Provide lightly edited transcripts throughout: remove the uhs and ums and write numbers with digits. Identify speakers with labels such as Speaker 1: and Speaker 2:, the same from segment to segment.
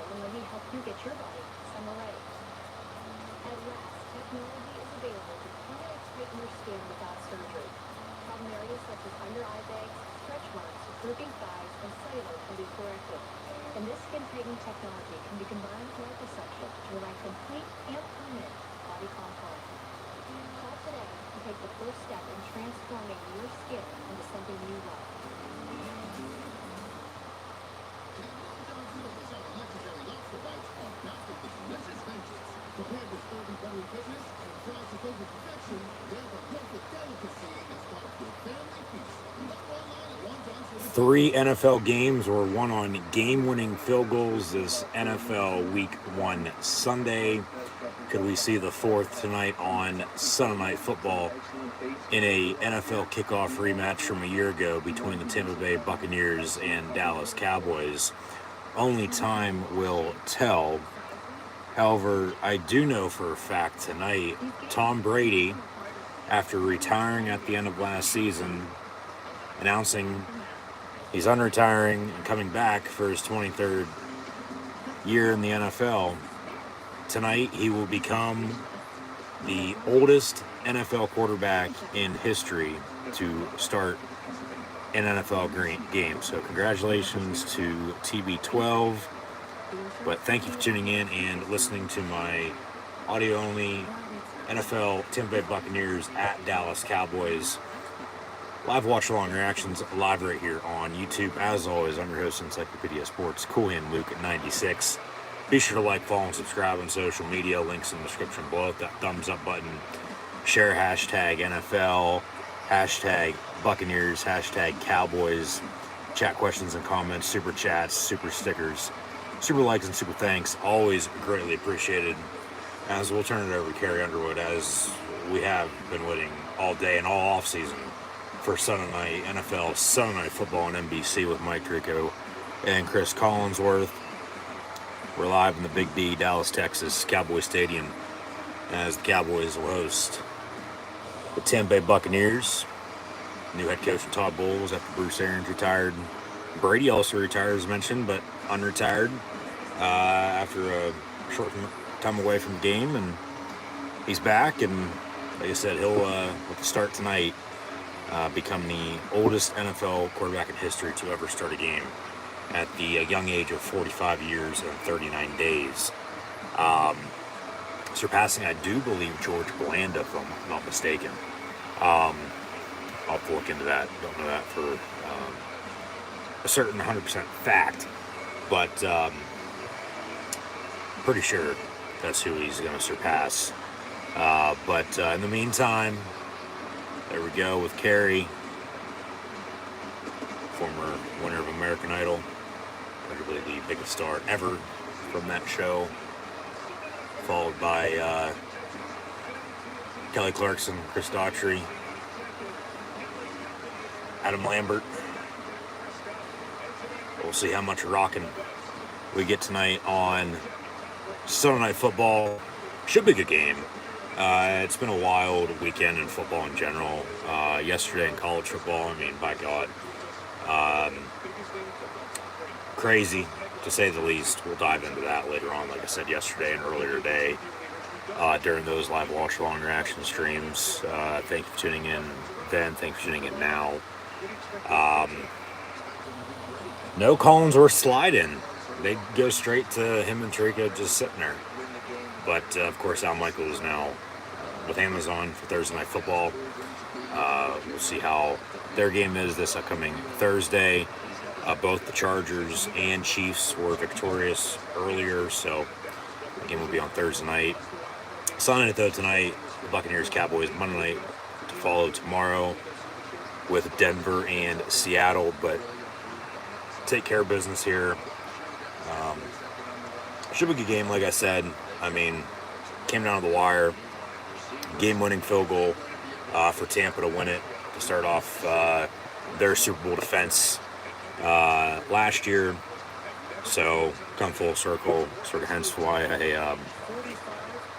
Speaker 1: and let me help you get your body summer ready. At last, technology is available to permanently tighten your skin without surgery. Problem areas such as under eye bags, stretch marks, drooping thighs, and cellulite can be corrected. And this skin tightening technology can be combined with liposuction to provide complete and permanent body comfort. Call today and take the first step in transforming your skin into something you love.
Speaker 2: Prepared with sturdy buttery goodness and fries of over perfection, they're the perfect delicacy as part of your family feast. Look online at wonton.
Speaker 3: 3 NFL games were won on game-winning field goals this NFL Week 1 Sunday. Could we see the fourth tonight on Sunday Night Football in a NFL kickoff rematch from a year ago between the Tampa Bay Buccaneers and Dallas Cowboys? Only time will tell. However, I do know for a fact tonight, Tom Brady, after retiring at the end of last season, announcing he's unretiring and coming back for his 23rd year in the NFL, tonight he will become the oldest NFL quarterback in history to start an NFL game. So congratulations to TB12. But thank you for tuning in and listening to my audio-only NFL Tampa Bay Buccaneers at Dallas Cowboys live watch-along reactions live right here on YouTube. As always, I'm your host, Encyclopedia Sports, Cool Hand Luke at 96. Be sure to like, follow, and subscribe on social media. Links in the description below. Hit that thumbs up button. Share hashtag NFL, hashtag Buccaneers, hashtag Cowboys. Chat questions and comments, super chats, super stickers. Super likes and super thanks, always greatly appreciated. As we'll turn it over to Carrie Underwood, as we have been waiting all day and all off season for Sunday night NFL, Sunday Night Football on NBC with Mike Tirico and Chris Collinsworth. We're live in the Big D, Dallas, Texas, Cowboy Stadium, as the Cowboys will host the Tampa Bay Buccaneers. New head coach Todd Bowles after Bruce Arians retired. Brady also retired, as mentioned, but unretired after a short time away from the game, and he's back. And like I said, he'll with the start tonight become the oldest NFL quarterback in history to ever start a game at the young age of 45 years and 39 days, surpassing, I do believe, George Blanda, if I'm not mistaken. I'll have to look into that. Don't know that for a certain 100% fact, but pretty sure that's who he's going to surpass. But in the meantime, there we go with Carrie, former winner of American Idol, arguably the biggest star ever from that show, followed by Kelly Clarkson, Chris Daughtry, Adam Lambert. We'll see how much rocking we get tonight on Sunday Night Football. Should be a good game. It's been a wild weekend in football in general. Yesterday in college football, I mean, by God. Crazy, to say the least. We'll dive into that later on, like I said yesterday and earlier today, during those live watch-along reaction streams. Thank you for tuning in then. Thank you for tuning in now. No Collinsworth slide-in. They go straight to him and Tirico just sitting there. But, of course, Al Michaels is now with Amazon for Thursday Night Football. We'll see how their game is this upcoming Thursday. Both the Chargers and Chiefs were victorious earlier, so the game will be on Thursday night. Sunday night, though, tonight, the Buccaneers, Cowboys, Monday night to follow tomorrow with Denver and Seattle. But take care of business here. Should be a good game, like I said. I mean, came down to the wire. Game-winning field goal for Tampa to win it, to start off their Super Bowl defense last year. So, come full circle, sort of hence why I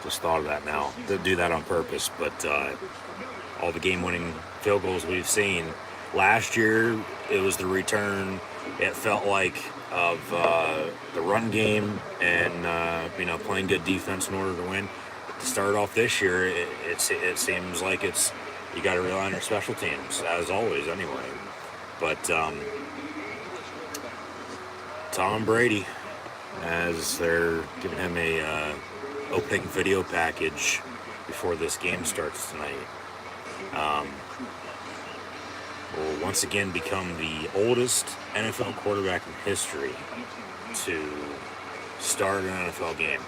Speaker 3: just thought of that now. Didn't do that on purpose, but all the game-winning field goals we've seen. Last year, it was the return it felt like of the run game and playing good defense in order to win. To start off this year, it seems like you got to rely on your special teams as always anyway. But Tom Brady, as they're giving him a opening video package before this game starts tonight, will once again become the oldest NFL quarterback in history to start an NFL game.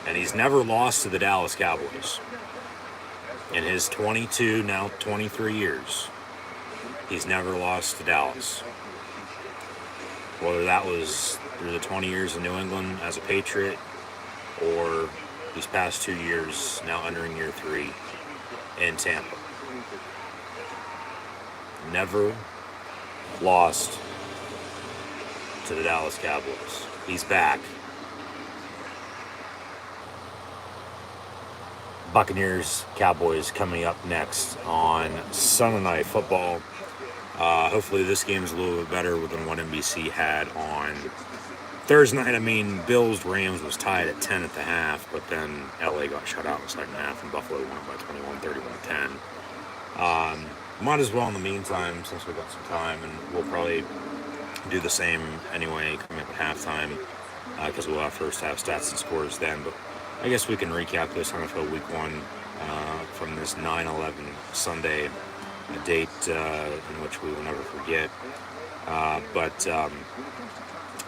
Speaker 3: And he's never lost to the Dallas Cowboys. In his 22, now 23 years, he's never lost to Dallas. Whether that was through the 20 years in New England as a Patriot or these past 2 years, now entering year 3 in Tampa. Never lost to the Dallas Cowboys. He's back. Buccaneers, Cowboys coming up next on Sunday Night Football. Hopefully this game's a little bit better than what NBC had on Thursday night. I mean, Bills-Rams was tied at 10 at the half, but then LA got shut out in the second half, and Buffalo won by 21, 31-10. Might as well in the meantime, since we got some time, and we'll probably do the same anyway coming up at halftime, because we'll have first half stats and scores then. But I guess we can recap this NFL Week 1 from this 9/11 Sunday, a date in which we will never forget. But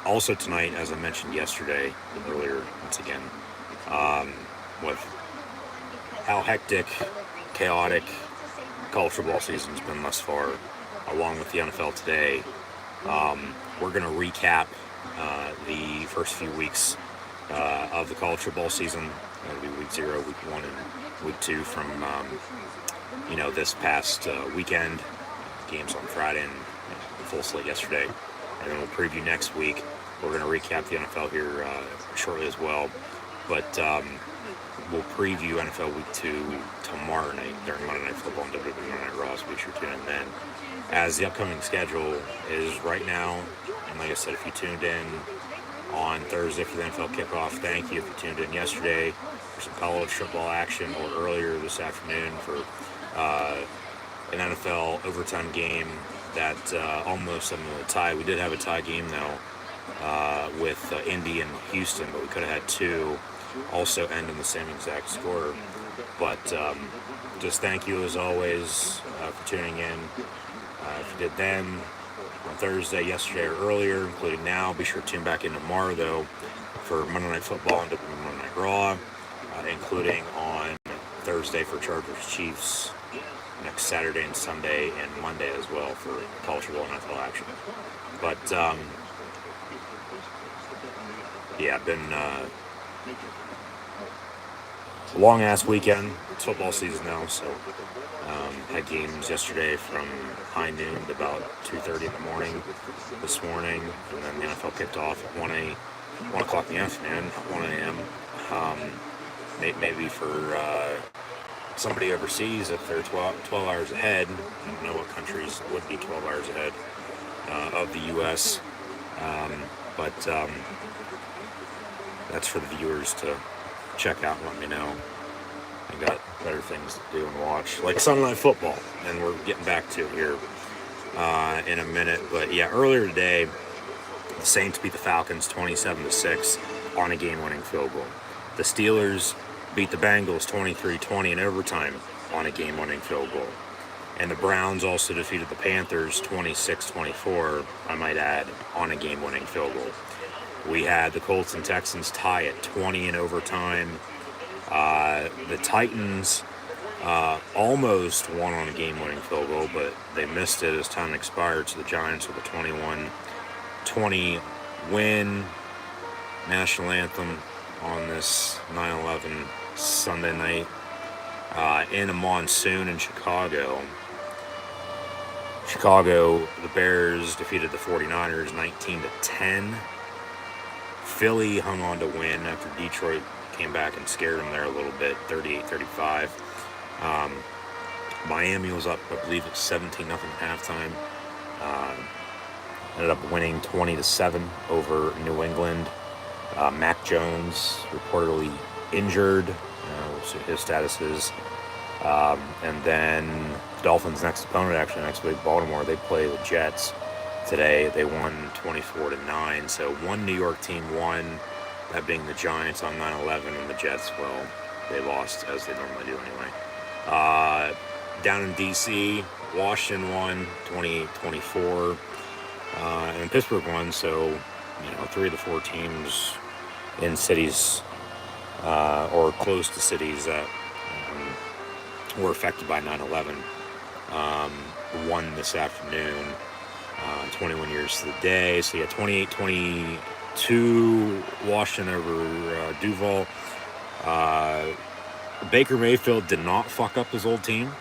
Speaker 3: also tonight, as I mentioned yesterday, earlier, once again, with how hectic, chaotic college football season's been thus far, along with the NFL today, we're going to recap the first few weeks of the college football season. It'll be week 0, week 1, and week 2 from this past weekend. Games on Friday and full slate yesterday, and then we'll preview next week. We're going to recap the NFL here shortly as well, but we'll preview NFL Week 2 tomorrow night during Monday Night Football and WWE Monday Night Raw, so be sure to tune in then. As the upcoming schedule is right now, and like I said, if you tuned in on Thursday for the NFL kickoff, thank you. If you tuned in yesterday for some college football action, or earlier this afternoon for an NFL overtime game that almost ended in a tie. We did have a tie game though with Indy and Houston, but we could have had 2 also end in the same exact score. But just thank you as always for tuning in. If you did then on Thursday, yesterday, or earlier, including now, be sure to tune back in tomorrow though for Monday Night Football and WWE Monday Night Raw, including on Thursday for Chargers Chiefs, next Saturday and Sunday, and Monday as well for college football and NFL action. But been a long ass weekend. It's football season now, so had games yesterday from high noon to about 2:30 in the morning this morning, and then the NFL kicked off at 1 o'clock in the afternoon, 1 a.m. Maybe for somebody overseas, if they're 12 hours ahead. I don't know what countries would be 12 hours ahead of the U.S., but that's for the viewers to check out and let me know. I got better things to do and watch, like Sunday Night Football, and we're getting back to it here in a minute. But yeah, earlier today, the Saints beat the Falcons 27-6 on a game-winning field goal. The Steelers beat the Bengals 23-20 in overtime on a game-winning field goal. And the Browns also defeated the Panthers 26-24, I might add, on a game-winning field goal. We had the Colts and Texans tie at 20 in overtime. The Titans almost won on a game-winning field goal, but they missed it as time expired, so the Giants with a 21-20 win. National anthem on this 9/11 Sunday night in a monsoon in Chicago. The Bears defeated the 49ers 19-10. Philly hung on to win after Detroit came back and scared them there a little bit, 38-35. Miami was up, I believe it's 17-0 at halftime. ended up winning 20-7 over New England. Mac Jones reportedly injured, so his status is. And then the Dolphins' next opponent, actually next week, Baltimore, they play the Jets today. They won 24-9. So one New York team won, that being the Giants on 9/11, and the Jets, well, they lost as they normally do anyway. Down in D.C., Washington won 28-24, and Pittsburgh won. So, 3 of the 4 teams in cities or close to cities that were affected by 9/11 won this afternoon. 21 years to the day. So, 28-22 Washington over Duval. Baker Mayfield did not fuck up his old team.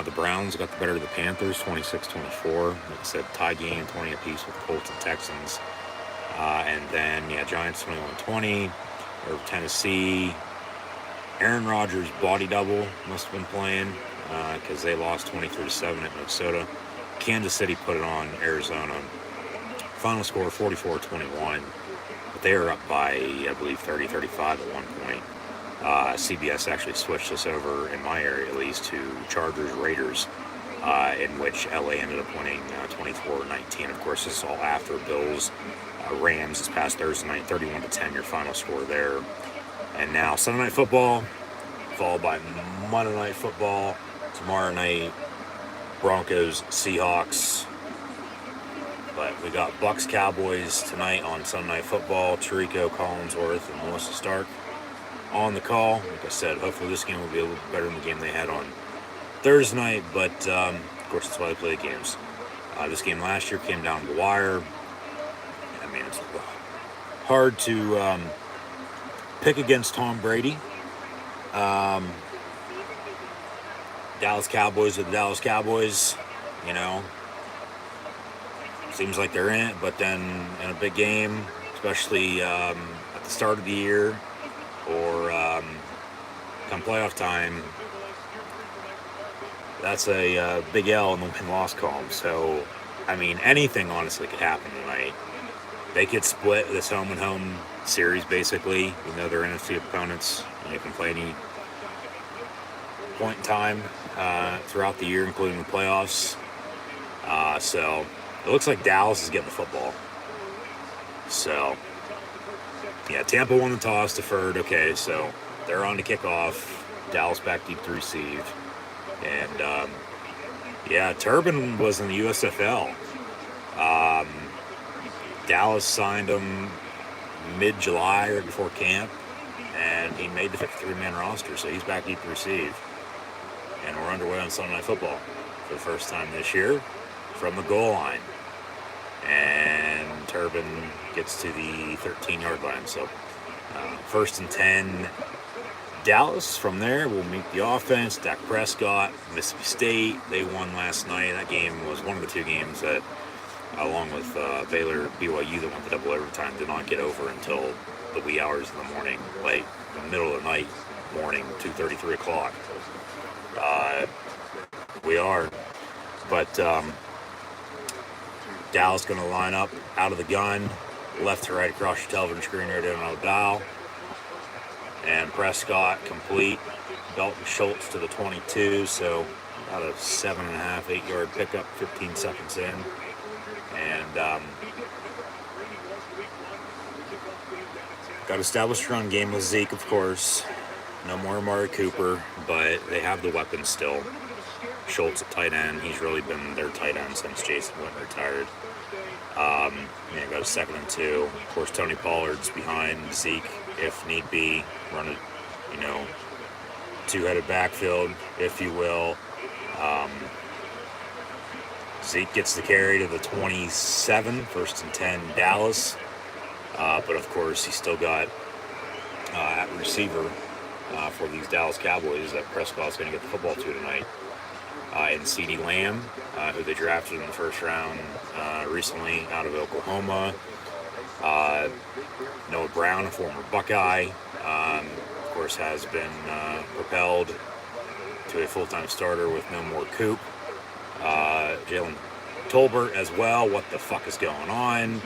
Speaker 3: The Browns got the better of the Panthers, 26-24. Like I said, tie game, 20 apiece with the Colts and Texans. And then, Giants 21-20 over Tennessee. Aaron Rodgers' body double must have been playing because they lost 23-7 at Minnesota. Kansas City put it on Arizona. Final score 44-21. But they were up by, I believe, 30-35 at one point. CBS actually switched this over, in my area at least, to Chargers-Raiders, in which LA ended up winning 24-19. Of course, this is all after Bills Rams this past Thursday night, 31-10, your final score there. And now Sunday Night Football, followed by Monday Night Football. Tomorrow night, Broncos, Seahawks. But we got Bucs, Cowboys tonight on Sunday Night Football. Tirico, Collinsworth, and Melissa Stark on the call. Like I said, hopefully this game will be a little better than the game they had on Thursday night. But, of course, that's why they play the games. This game last year came down to the wire. I mean, it's hard to pick against Tom Brady. Dallas Cowboys are the Dallas Cowboys, Seems like they're in it, but then in a big game, especially at the start of the year or come playoff time, that's a big L in the win-loss column. So, I mean, anything honestly could happen tonight. They could split this home-and-home series, basically, even though they're NFC opponents, and they can play any point in time throughout the year, including the playoffs. So it looks like Dallas is getting the football. So, Tampa won the toss, deferred. Okay, so they're on to kick off. Dallas back deep to receive. And, Turbin was in the USFL. Dallas signed him mid-July or before camp, and he made the 53-man roster, so he's back deep to receive. And we're underway on Sunday Night Football for the first time this year from the goal line. And Turbin gets to the 13-yard line. So 1st and 10, Dallas. From there, we'll meet the offense. Dak Prescott, Mississippi State. They won last night. That game was one of the 2 games that, along with Baylor, BYU, that went to double overtime, did not get over until the wee hours in the morning, like the middle of the night, morning, 2:30, 3 o'clock. We are. But Dallas going to line up out of the gun, left to right across your television screen right there on the dial. And Prescott complete. Dalton Schultz to the 22, so about a 7.5, 8-yard pickup, 15 seconds in. And got established run game with Zeke, of course. No more Amari Cooper, but they have the weapons still. Schultz at tight end. He's really been their tight end since Jason Witten retired. Got a 2nd and 2. Of course, Tony Pollard's behind Zeke if need be. Run it, 2-headed backfield, if you will. Zeke gets the carry to the 27, 1st and 10, Dallas. But, of course, he's still got at receiver for these Dallas Cowboys that Prescott's going to get the football to tonight. And CeeDee Lamb, who they drafted in the 1st round recently out of Oklahoma. Noah Brown, a former Buckeye, of course, has been propelled to a full-time starter with no more Coop. Jalen Tolbert as well. What the fuck is going on?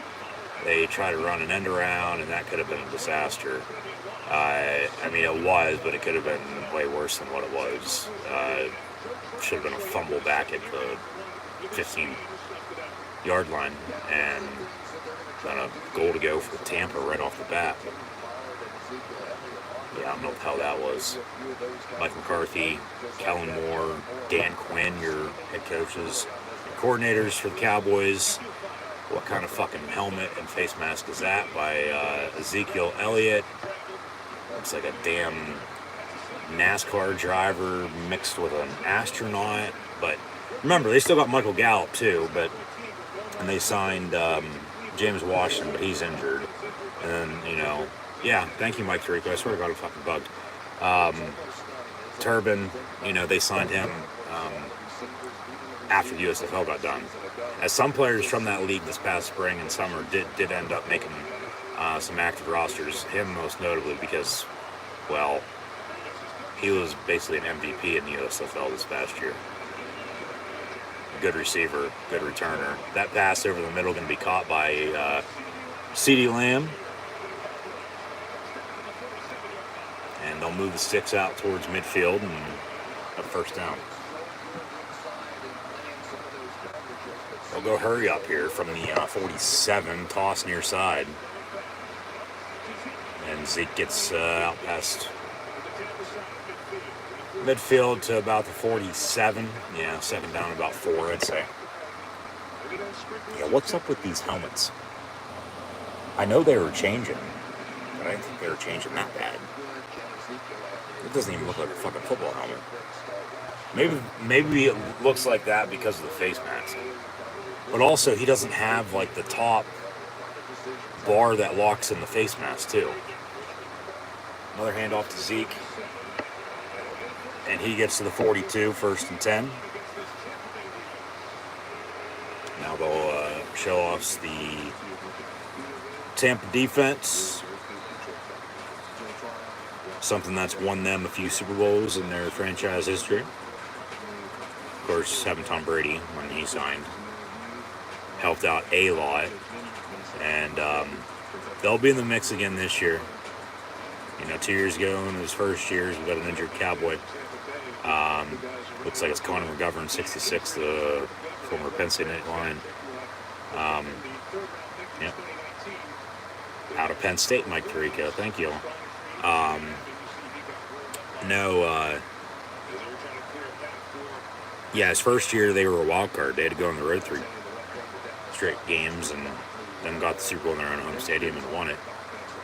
Speaker 3: They try to run an end around, and that could have been a disaster. I mean, it was, but it could have been way worse than what it was. Should have been a fumble back at the 15-yard line, and then a goal to go for Tampa right off the bat. Yeah, I don't know what the hell that was. Mike McCarthy, Kellen Moore, Dan Quinn, your head coaches, coordinators for the Cowboys. What kind of fucking helmet and face mask is that by Ezekiel Elliott? Looks like a damn NASCAR driver mixed with an astronaut. But remember, they still got Michael Gallup too. And they signed James Washington, but he's injured. And then, yeah, thank you, Mike Tirico. I swear to God, I'm fucking bugged. Turbin, they signed him after the USFL got done. As some players from that league this past spring and summer did end up making some active rosters, him most notably because, well, he was basically an MVP in the USFL this past year. Good receiver, good returner. That pass over the middle going to be caught by CeeDee Lamb. And they'll move the sticks out towards midfield and a first down. They'll go hurry up here from the 47, toss near side. And Zeke gets out past midfield to about the 47. Yeah, second down, about 4, I'd say. Yeah, what's up with these helmets? I know they were changing, but I didn't think they were changing that bad. It doesn't even look like a fucking football helmet. Maybe it looks like that because of the face mask. But also, he doesn't have, like, the top bar that locks in the face mask, too. Another handoff to Zeke. And he gets to the 42, first and 10. Now they'll show off the Tampa defense. Something that's won them a few Super Bowls in their franchise history. Of course, having Tom Brady when he signed helped out a lot. And they'll be in the mix again this year. 2 years ago in his first years, we got an injured Cowboy. Looks like it's Connor McGovern, 66, the former Penn State line. Yep. Out of Penn State, Mike Tirico. Thank you. His first year they were a wild card. They had to go on the road 3 straight games and then got the Super Bowl in their own home stadium and won it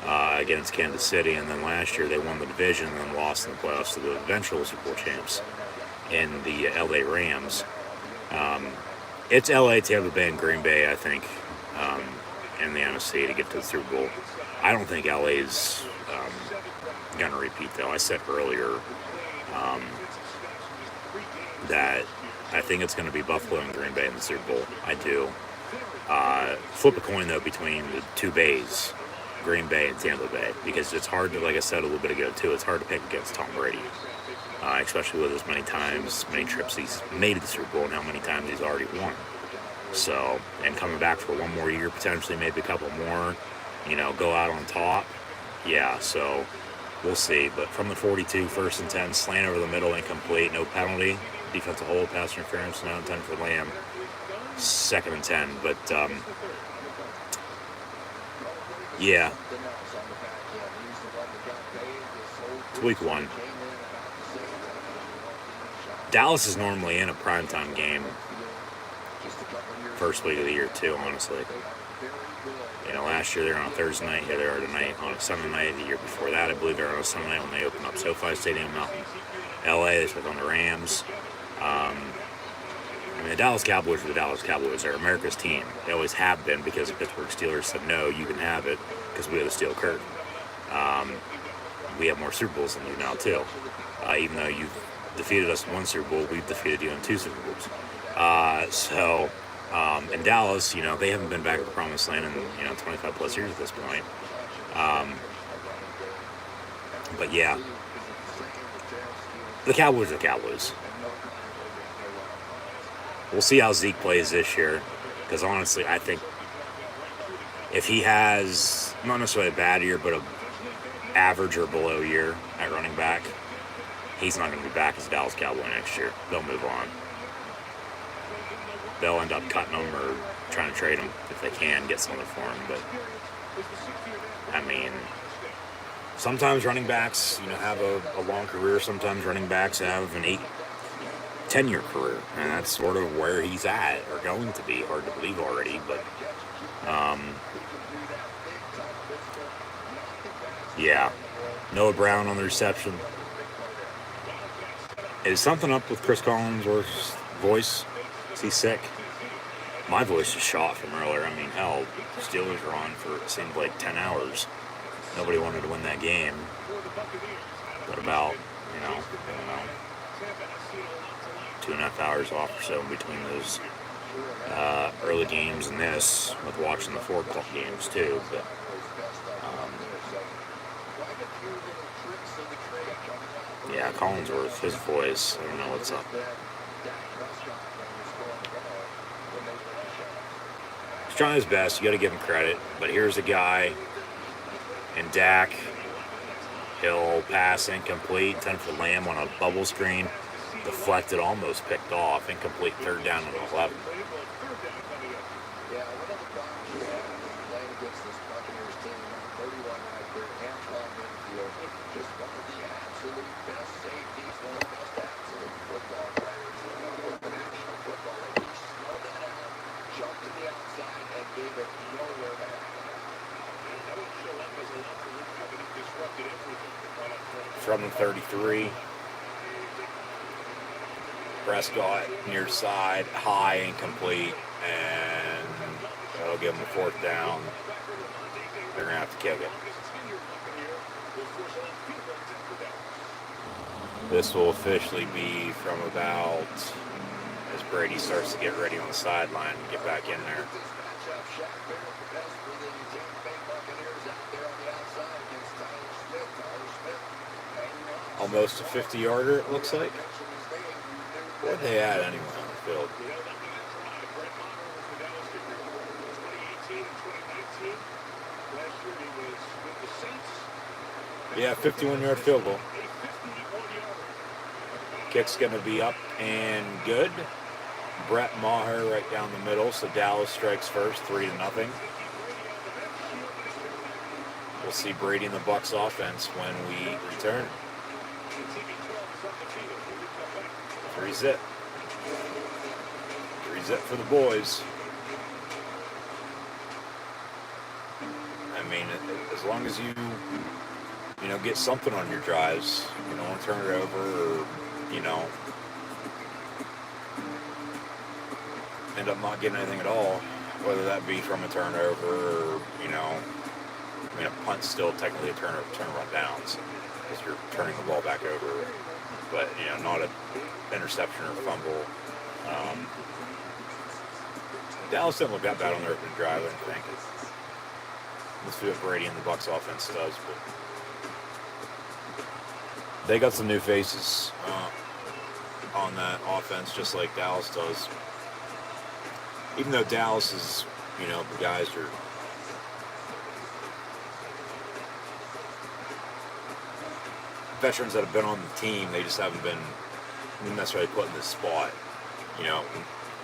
Speaker 3: against Kansas City. And then last year they won the division and then lost in the playoffs to the eventual Super Bowl champs in the LA Rams. It's LA, Tampa Bay, and Green Bay, I think, in the NFC to get to the Super Bowl. I don't think LA's going to repeat, though. I said earlier that I think it's going to be Buffalo and Green Bay in the Super Bowl. I do. Flip a coin, though, between the two bays, Green Bay and Tampa Bay, because it's hard to, like I said a little bit ago, too, it's hard to pick against Tom Brady, especially with as many trips he's made to the Super Bowl and how many times he's already won. So, and coming back for one more year, potentially maybe a couple more, go out on top. Yeah, so we'll see. But from the 42, first and 10, slant over the middle, incomplete, no penalty. Defensive hold, pass interference, now 10 for Lamb. Second and 10. But, yeah. It's week 1. Dallas is normally in a primetime game. First week of the year, too, honestly. Last year they were on a Thursday night. Here they are tonight on a Sunday night. The year before that, I believe they were on a Sunday night when they opened up SoFi Stadium out in LA. They took on the Rams. The Dallas Cowboys are the Dallas Cowboys. They're America's team. They always have been because the Pittsburgh Steelers said, no, you can have it because we have the steel curtain. We have more Super Bowls than you now, too. Even though you've defeated us in 1 Super Bowl, we've defeated you in 2 Super Bowls. In Dallas, they haven't been back at the promised land in, 25 plus years at this point. But yeah, the Cowboys are the Cowboys. We'll see how Zeke plays this year. Because honestly, I think if he has not necessarily a bad year, but a average or below year at running back, he's not going to be back as a Dallas Cowboy next year. They'll move on. They'll end up cutting him or trying to trade him if they can get something for him. But I mean, sometimes running backs, have a long career. Sometimes running backs have an 8-10 year career, and that's sort of where he's at or going to be. Hard to believe already, but yeah. Noah Brown on the reception. Is something up with Chris Collinsworth's voice? Is he sick? My voice is shot from earlier. I mean, hell, Steelers were on for, it seemed like, 10 hours. Nobody wanted to win that game. But about, I don't know, 2.5 hours off or so in between those early games and this, with watching the 4 o'clock games too. But yeah, Collinsworth, his voice, I don't know what's up. He's trying his best, you got to give him credit. But here's a guy in Dak. He'll pass incomplete, 10 for Lamb on a bubble screen. Deflected, almost picked off. Incomplete, 3rd down and 11. From the 33. Prescott near side, high, incomplete, and that'll give them a 4th down. They're going to have to kick it. This will officially be from about as Brady starts to get ready on the sideline and get back in there. Almost a 50-yarder, it looks like. Where'd they at anyway on the field? Yeah, 51-yard field goal. Kick's going to be up and good. Brett Maher right down the middle, so Dallas strikes first, 3-0. We'll see Brady and the Bucs offense when we return. 3-zip. 3-zip for the boys. I mean, as long as you get something on your drives, you don't want to turn it over or, end up not getting anything at all, whether that be from a turnover or, a punt's still technically a turn run downs because you're turning the ball back over, but, not an interception or fumble. Dallas didn't look that bad on their opening drive, I don't think. Let's see what Brady and the Bucs offense does, but they got some new faces on that offense, just like Dallas does. Even though Dallas is, the guys are veterans that have been on the team, they just haven't been necessarily put in this spot,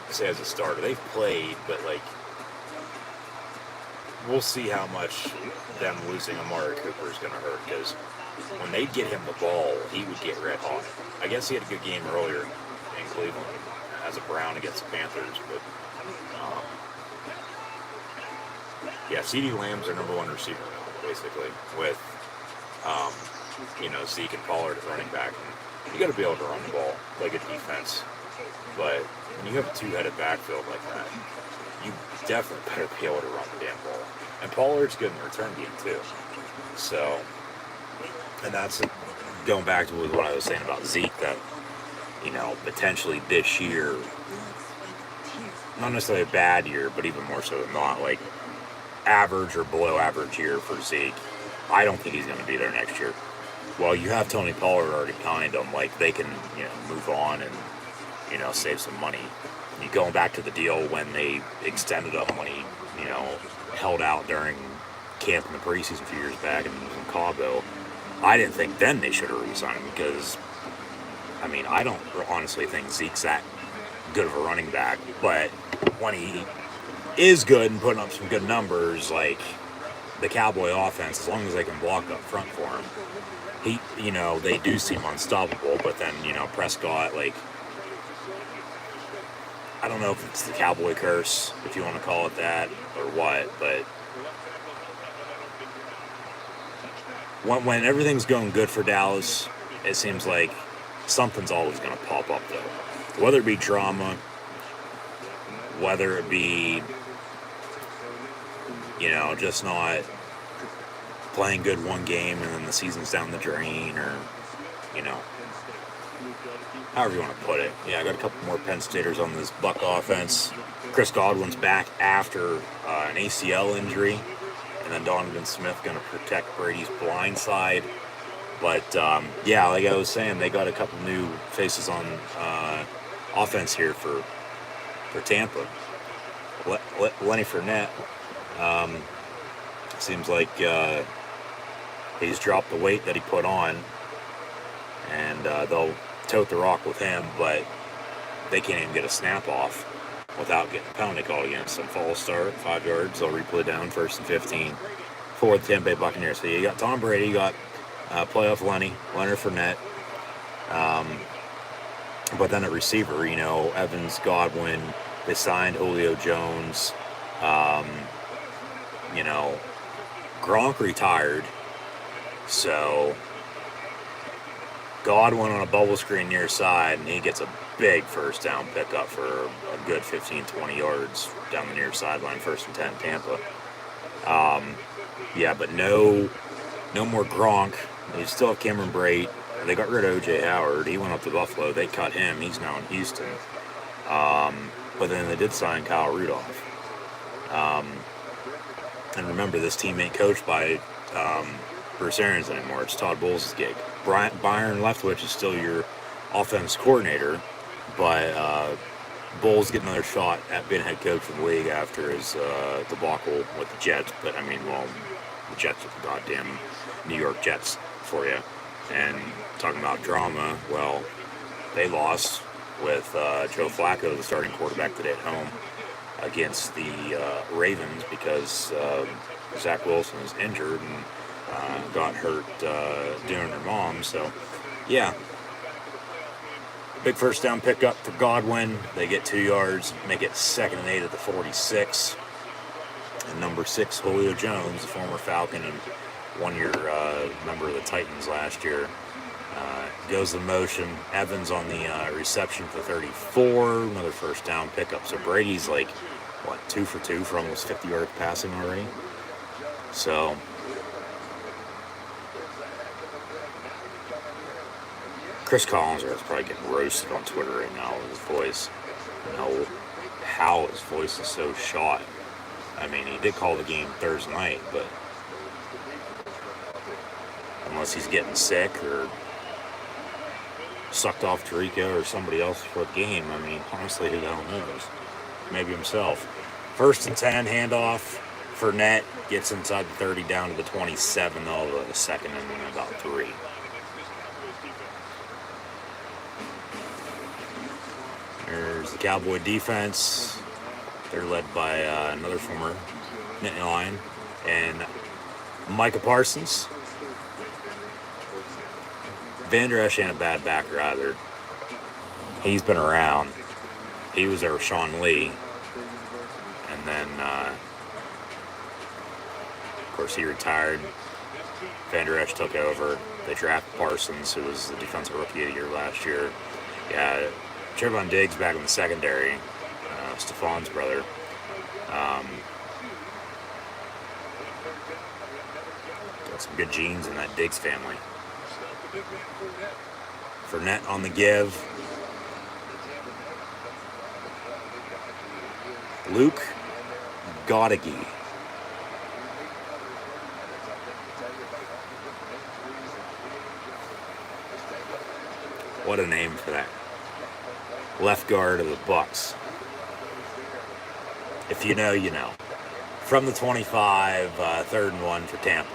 Speaker 3: say as a starter. They've played, but we'll see how much them losing Amari Cooper is going to hurt, because when they get him the ball, he would get red hot. I guess he had a good game earlier in Cleveland as a Brown against the Panthers, but CeeDee Lamb's their number 1 receiver now, basically, with Zeke and Pollard at running back. And you got to be able to run the ball, play good defense, but when you have a 2-headed backfield like that, you definitely better be able to run the damn ball. And Pollard's good in the return game too. So, and that's going back to what I was saying about Zeke, that potentially this year, not necessarily a bad year, but even more so than not, average or below average year for Zeke. I don't think he's going to be there next year. Well, you have Tony Pollard already behind him. They can, move on and, save some money going back to the deal when they extended him when he, held out during camp in the preseason a few years back in Cabo. I didn't think then they should have re-signed him because, I don't honestly think Zeke's that good of a running back. But when he is good and putting up some good numbers, like the Cowboy offense, as long as they can block up front for him, they do seem unstoppable. But then, Prescott, I don't know if it's the Cowboy curse, if you want to call it that, or what, but when everything's going good for Dallas, it seems like something's always going to pop up, though. Whether it be drama, whether it be, just not playing good one game and then the season's down the drain, or, however you want to put it. Yeah, I got a couple more Penn Staters on this Buck offense. Chris Godwin's back after an ACL injury, and then Donovan Smith going to protect Brady's blind side. But, like I was saying, they got a couple new faces on offense here for Tampa. Lenny Fournette seems like he's dropped the weight that he put on, and they'll tote the rock with him, but they can't even get a snap off without getting a penalty call against them. False start, 5 yards. They'll replay down, 1st and 15 for the Tampa Bay Buccaneers. So you got Tom Brady, you got playoff Leonard Fournette, but then at receiver, Evans, Godwin. They signed Julio Jones. Gronk retired, so Godwin on a bubble screen near side, and he gets a big first down pickup for a good 15, 20 yards down the near sideline, 1st and 10, Tampa. But no more Gronk. They still have Cameron Brate. They got rid of O.J. Howard. He went up to Buffalo. They cut him. He's now in Houston. But then they did sign Kyle Rudolph. And remember, this team ain't coached by Bruce Arians anymore. It's Todd Bowles' gig. Byron Leftwich is still your offense coordinator, but Bowles get another shot at being head coach of the league after his debacle with the Jets. But the Jets are the goddamn New York Jets for you. And talking about drama, well, they lost with Joe Flacco, the starting quarterback today at home, against the Ravens because Zach Wilson is injured and got hurt doing her mom. So, big first down pickup for Godwin. They get 2 yards, make it 2nd and 8 at the 46. And number 6, Julio Jones, the former Falcon and one-year member of the Titans last year, goes the motion. Evans on the reception for 34, another first down pickup. So Brady's 2 for 2 for almost 50 yards passing already. So Chris Collinsworth is probably getting roasted on Twitter right now with his voice. How his voice is so shot. He did call the game Thursday night, but unless he's getting sick or sucked off Tarico or somebody else for the game, honestly, who the hell knows? Maybe himself. 1st and 10, handoff. Fournette gets inside the 30 down to the 27, though, the 2nd and about 3. There's the Cowboy defense. They're led by another former Nittany Lion and Micah Parsons. Van Der Esch ain't a bad backer either. He's been around. He was there with Sean Lee. And then, of course, he retired. Van Der Esch took over. They drafted Parsons, who was the defensive rookie of the year last year. Yeah, Trevon Diggs back in the secondary. Stefon's brother. Got some good genes in that Diggs family. Fournette on the give. Luke Godegi. What a name for that left guard of the Bucs. If you know, you know. From the 25, 3rd and 1 for Tampa.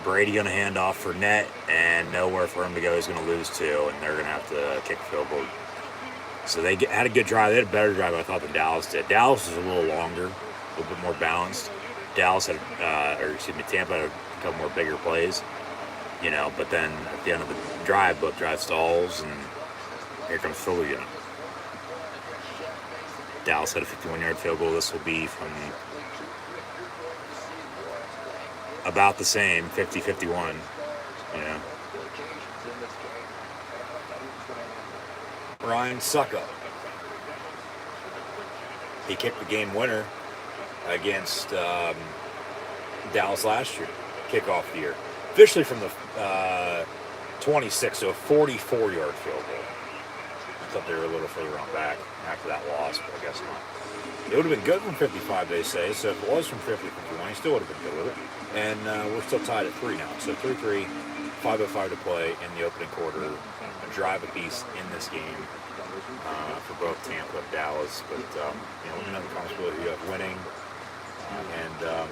Speaker 3: Brady going to hand off for net, and nowhere for him to go. He's going to lose 2, and they're going to have to kick a field goal. So they had a good drive. They had a better drive, I thought, than Dallas did. Dallas was a little longer, a little bit more balanced. Tampa had a couple more bigger plays, but then at the end of the drive, both drive stalls, and here comes Philly again. Dallas had a 51-yard field goal. This will be from about the same, 50-51, Ryan Sucko. He kicked the game winner against Dallas last year, kickoff of the year. Officially from the 26, so a 44-yard field goal. I thought they were a little further on back after that loss, but I guess not. It would have been good from 55, they say, so if it was from 50-51, he still would have been good with it. And we're still tied at 3 now, so 3-3, 5:05 to play in the opening quarter. A drive apiece in this game for both Tampa and Dallas, but let me know the comments below who you have winning, and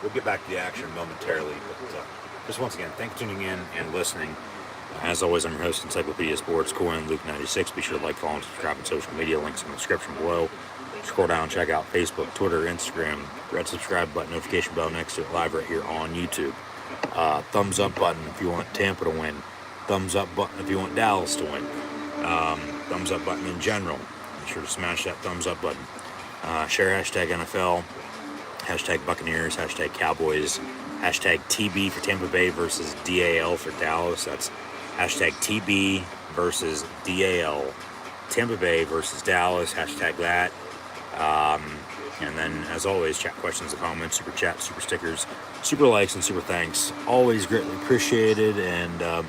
Speaker 3: we'll get back to the action momentarily. But just once again, thanks for tuning in and listening. As always, I'm your host, Encyclopedia Sports, Coin Luke 96. Be sure to like, follow, and subscribe on social media. Links in the description below. Scroll down, check out Facebook, Twitter, Instagram. Red subscribe button, notification bell next to it, live right here on YouTube. Thumbs up button if you want Tampa to win. Thumbs up button if you want Dallas to win. Thumbs up button in general. Be sure to smash that thumbs up button. Share hashtag NFL, hashtag Buccaneers, hashtag Cowboys, hashtag TB for Tampa Bay versus DAL for Dallas. That's hashtag TB versus DAL. Tampa Bay versus Dallas, hashtag that. And then, as always, chat questions and comments, super chat, super stickers, super likes, and super thanks. Always greatly appreciated. And,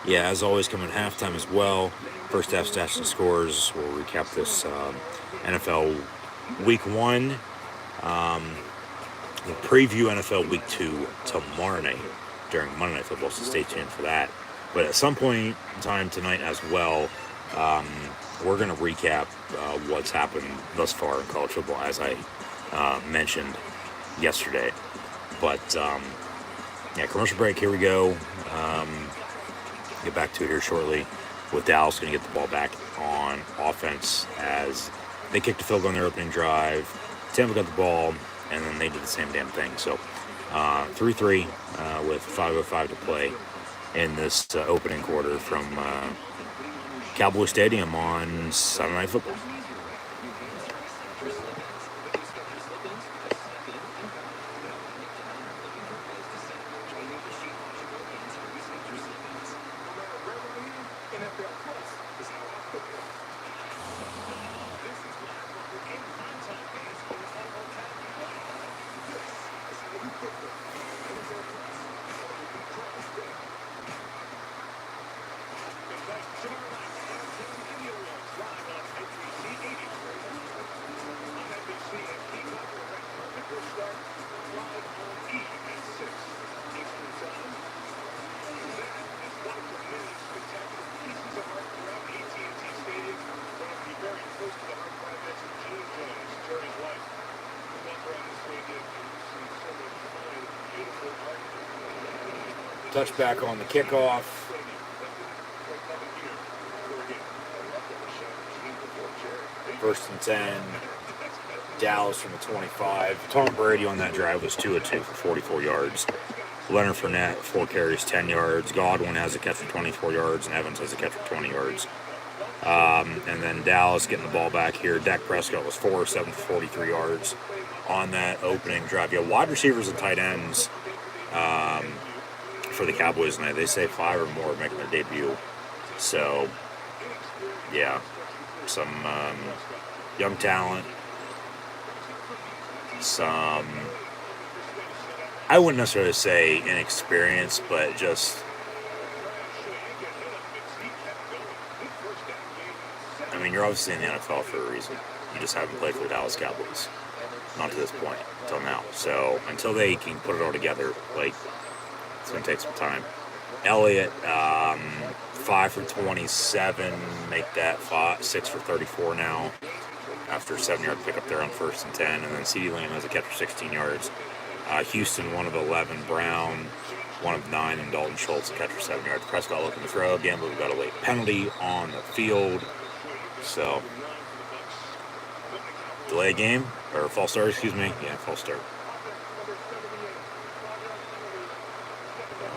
Speaker 3: as always, coming at halftime as well. First half stats and scores. We'll recap this NFL Week 1. We'll preview NFL Week 2 tomorrow night during Monday Night Football, so stay tuned for that. But at some point in time tonight as well, we're going to recap what's happened thus far in college football, as I mentioned yesterday. But, commercial break, here we go. Get back to it here shortly, with Dallas going to get the ball back on offense as they kicked a field goal on their opening drive. Tampa got the ball, and then they did the same damn thing. So 3-3 with 5:05 to play in this opening quarter from Cowboy Stadium on Sunday Night Football. Touchback on the kickoff. First and 10. Dallas from the 25. Tom Brady on that drive was 2 of 2 for 44 yards. Leonard Fournette, 4 carries, 10 yards. Godwin has a catch for 24 yards, and Evans has a catch for 20 yards. And then Dallas getting the ball back here. Dak Prescott was 4 of 7 for 43 yards on that opening drive. Wide receivers and tight ends for the Cowboys tonight. They say 5 or more making their debut. So, some young talent. Some, I wouldn't necessarily say inexperience, but just, you're obviously in the NFL for a reason. You just haven't played for the Dallas Cowboys. Not to this point, until now. So, until they can put it all together, it's going to take some time. Elliott, 5 for 27, make that 6 for 34 now. after a 7-yard pickup there on 1st and 10. And then CeeDee Lamb has a catch for 16 yards. Houston, 1 of 11. Brown, 1 of 9. And Dalton Schultz, a catch for 7 yards. Prescott looking to throw again, but we've got a late penalty on the field. So, delay game, or false start, excuse me. Yeah, false start.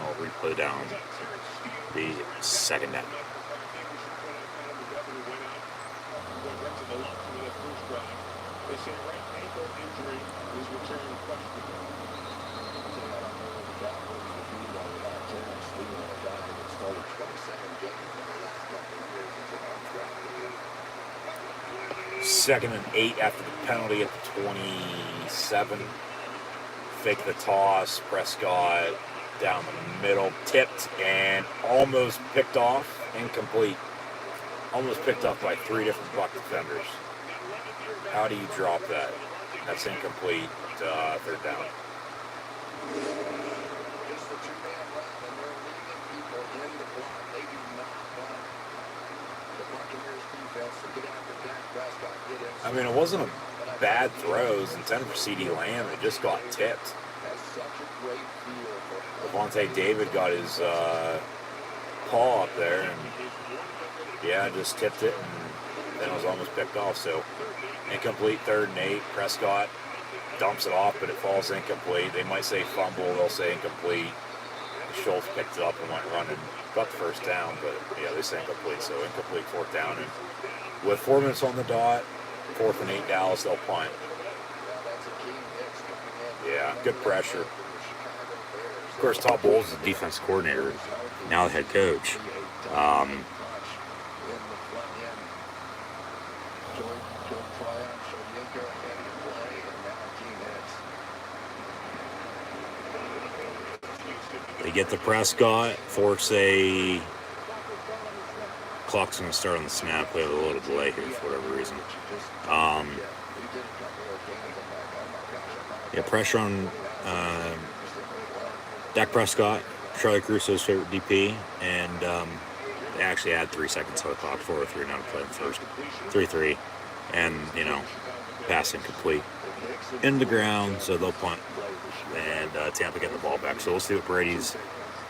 Speaker 3: I'll replay down the second down. Second and 8 after the penalty at the 27. Fake the toss. Prescott down the middle, tipped and almost picked off. Incomplete. Almost picked off by 3 different Buck defenders. How do you drop that? That's incomplete. Third down. I mean, it wasn't a bad throw. It was intended for CeeDee Lamb. It just got tipped. Levante David got his paw up there, and yeah, just tipped it, and then it was almost picked off. So, incomplete, 3rd and 8. Prescott dumps it off, but it falls incomplete. They might say fumble, they'll say incomplete. Schultz picked it up and went running. Got the first down, but yeah, they say incomplete. So, incomplete, 4th down. And with 4 minutes on the dot, 4th and 8 Dallas, they'll punt. Yeah, good pressure. Of course, Todd Bowles is the defense coordinator, now the head coach. They get the Prescott, force a... Clock's going to start on the snap. We have a little delay here for whatever reason. Yeah, pressure on Dak Prescott, Charlie Caruso's favorite DP, and they actually add 3 seconds on the clock, 4:03 now to play in the first. 3-3, and, pass incomplete. In the ground, so they'll punt, and Tampa getting the ball back. So we'll see what Brady's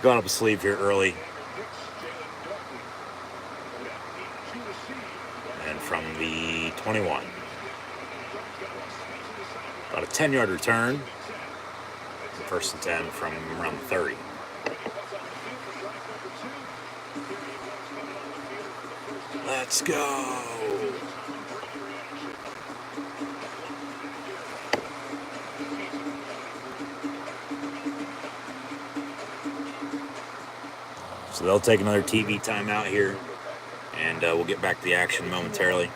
Speaker 3: got up his sleeve here early. And from the 21. About a 10-yard return. 1st and 10 from around 30. Let's go. So they'll take another TV timeout here, and we'll get back to the action momentarily.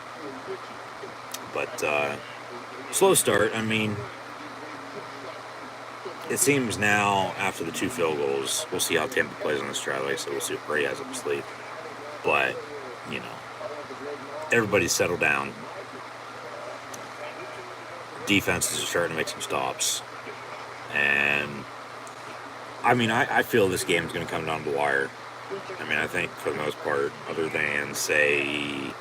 Speaker 3: But slow start. I mean, it seems now after the 2 field goals, we'll see how Tampa plays on this drive. Like I said, we'll see what Brady has up his sleeve. But, everybody's settled down. Defenses are starting to make some stops. And, I mean, I feel this game is going to come down to the wire. I mean, I think for the most part, other than, say,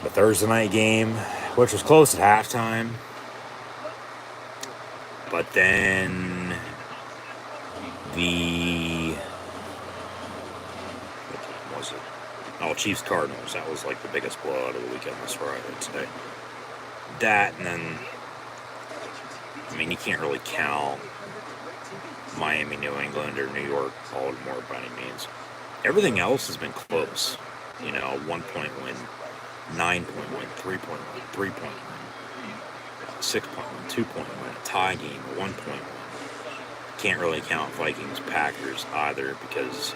Speaker 3: the Thursday night game, which was close at halftime. But then what was it? Oh, Chiefs Cardinals. That was like the biggest blowout of the weekend this Friday today. That, and then, I mean, you can't really count Miami, New England, or New York, Baltimore by any means. Everything else has been close. 1-point win, 9-point win, 3-point win, 3-point win, 6-point win, 2-point win, a tie game, a 1-point win. Can't really count Vikings, Packers either because,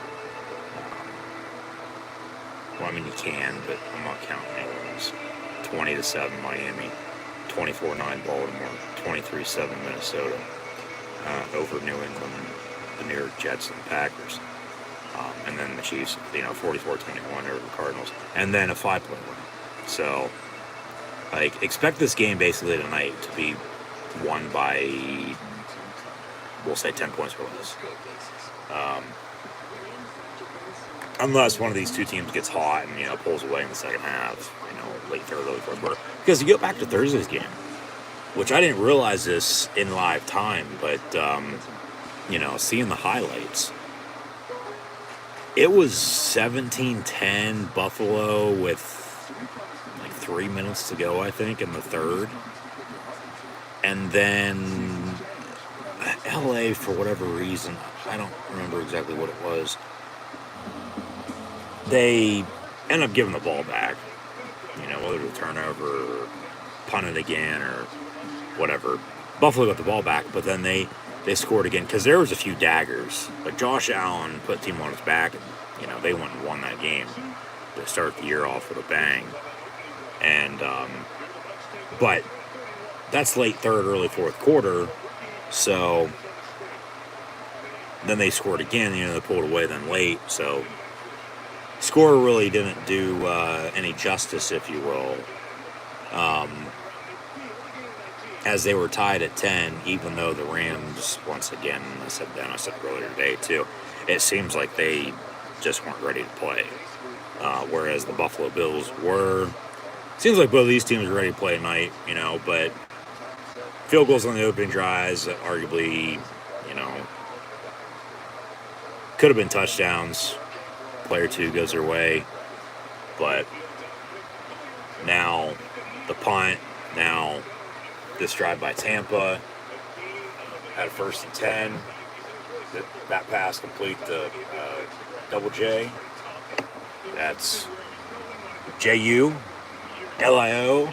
Speaker 3: well, I mean, you can, but I'm not counting any ones. 20-7 Miami, 24-9 Baltimore, 23-7 Minnesota. Over New England, the New York Jets, and the Packers. And then the Chiefs, 44-21 over the Cardinals. And then a 5-point win. So, expect this game basically tonight to be won by, we'll say, 10 points or less. Unless one of these two teams gets hot and, pulls away in the second half. late third, early fourth quarter. Because you go back to Thursday's game, which I didn't realize this in live time, but, seeing the highlights, it was 17-10 Buffalo with like 3 minutes to go, I think, in the third. And then LA, for whatever reason, I don't remember exactly what it was, they end up giving the ball back, whether it was a turnover or punt it again or whatever. Buffalo got the ball back, but then they scored again because there was a few daggers. Like Josh Allen put the team on his back, and they went and won that game to start the year off with a bang. And but that's late third, early fourth quarter. So then they scored again. They pulled away then late. So score really didn't do any justice, if you will. As they were tied at 10, even though the Rams, once again, I said earlier today too, it seems like they just weren't ready to play. Whereas the Buffalo Bills were. Seems like both of these teams are ready to play tonight, but field goals on the opening drives, arguably, could have been touchdowns. Player 2 goes their way. But now the punt, now this drive by Tampa at 1st and 10. That pass complete to Double J. That's J-U, L-I-O,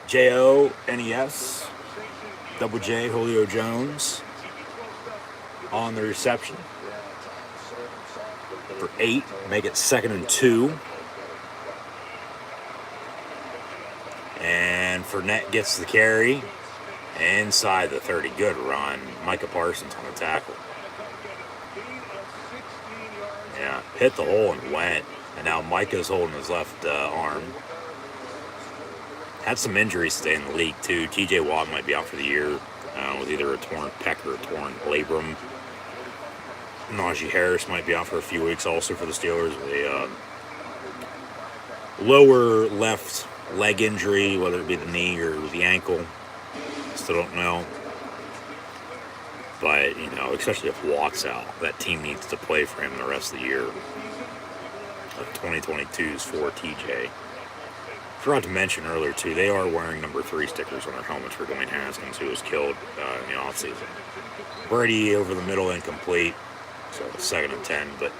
Speaker 3: J-O-N-E-S, Double J, Julio Jones on the reception for 8. Make it 2nd and 2. And Fournette gets the carry inside the 30. Good run. Micah Parsons on the tackle. Yeah, hit the hole and went. And now Micah's holding his left arm. Had some injuries today in the league, too. T.J. Watt might be out for the year with either a torn pec or a torn labrum. Najee Harris might be out for a few weeks also for the Steelers with a lower left leg injury, whether it be the knee or the ankle. Still don't know. But, especially if Watt's out, that team needs to play for him the rest of the year. 2022's for TJ. Forgot to mention earlier, too, they are wearing number 3 stickers on their helmets for Dwayne Haskins, who was killed in the offseason. Brady over the middle, incomplete. So 2nd and 10, but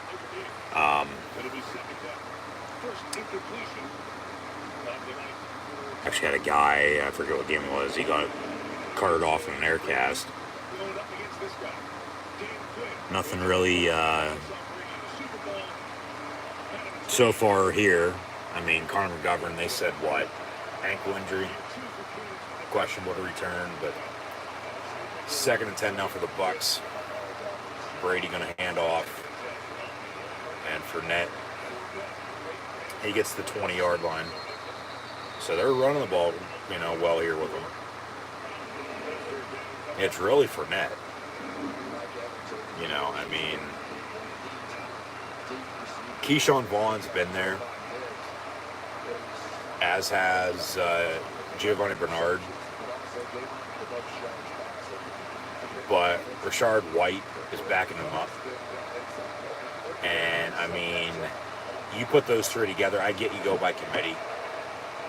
Speaker 3: actually had a guy, I forget what game it was, he got carted off in an air cast. Nothing really so far here. I mean, Connor McGovern, they said what? Ankle injury? Questionable to return, but 2nd and 10 now for the Bucs. Brady going to hand off. And Fournette, he gets the 20-yard line. So they're running the ball, well here with them. It's really Fournette. Keyshawn Vaughn's been there, as has Giovanni Bernard. But Rashard White is backing him up. And, you put those 3 together, I get you go by committee.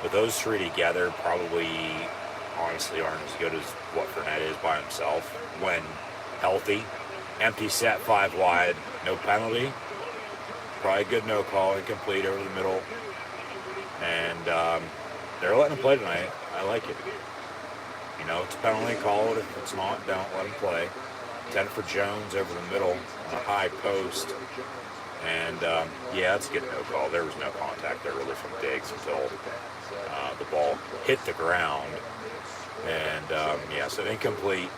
Speaker 3: But those 3 together probably, honestly, aren't as good as what Fournette is by himself when healthy. Empty set, 5 wide, no penalty. Probably a good no call, incomplete over the middle. And they're letting him play tonight. I like it. It's a penalty, call it. If it's not, don't let him play. 10 for Jones over the middle on a high post. And, that's a good no call. There was no contact there really from Diggs until the ball hit the ground. And, so incomplete.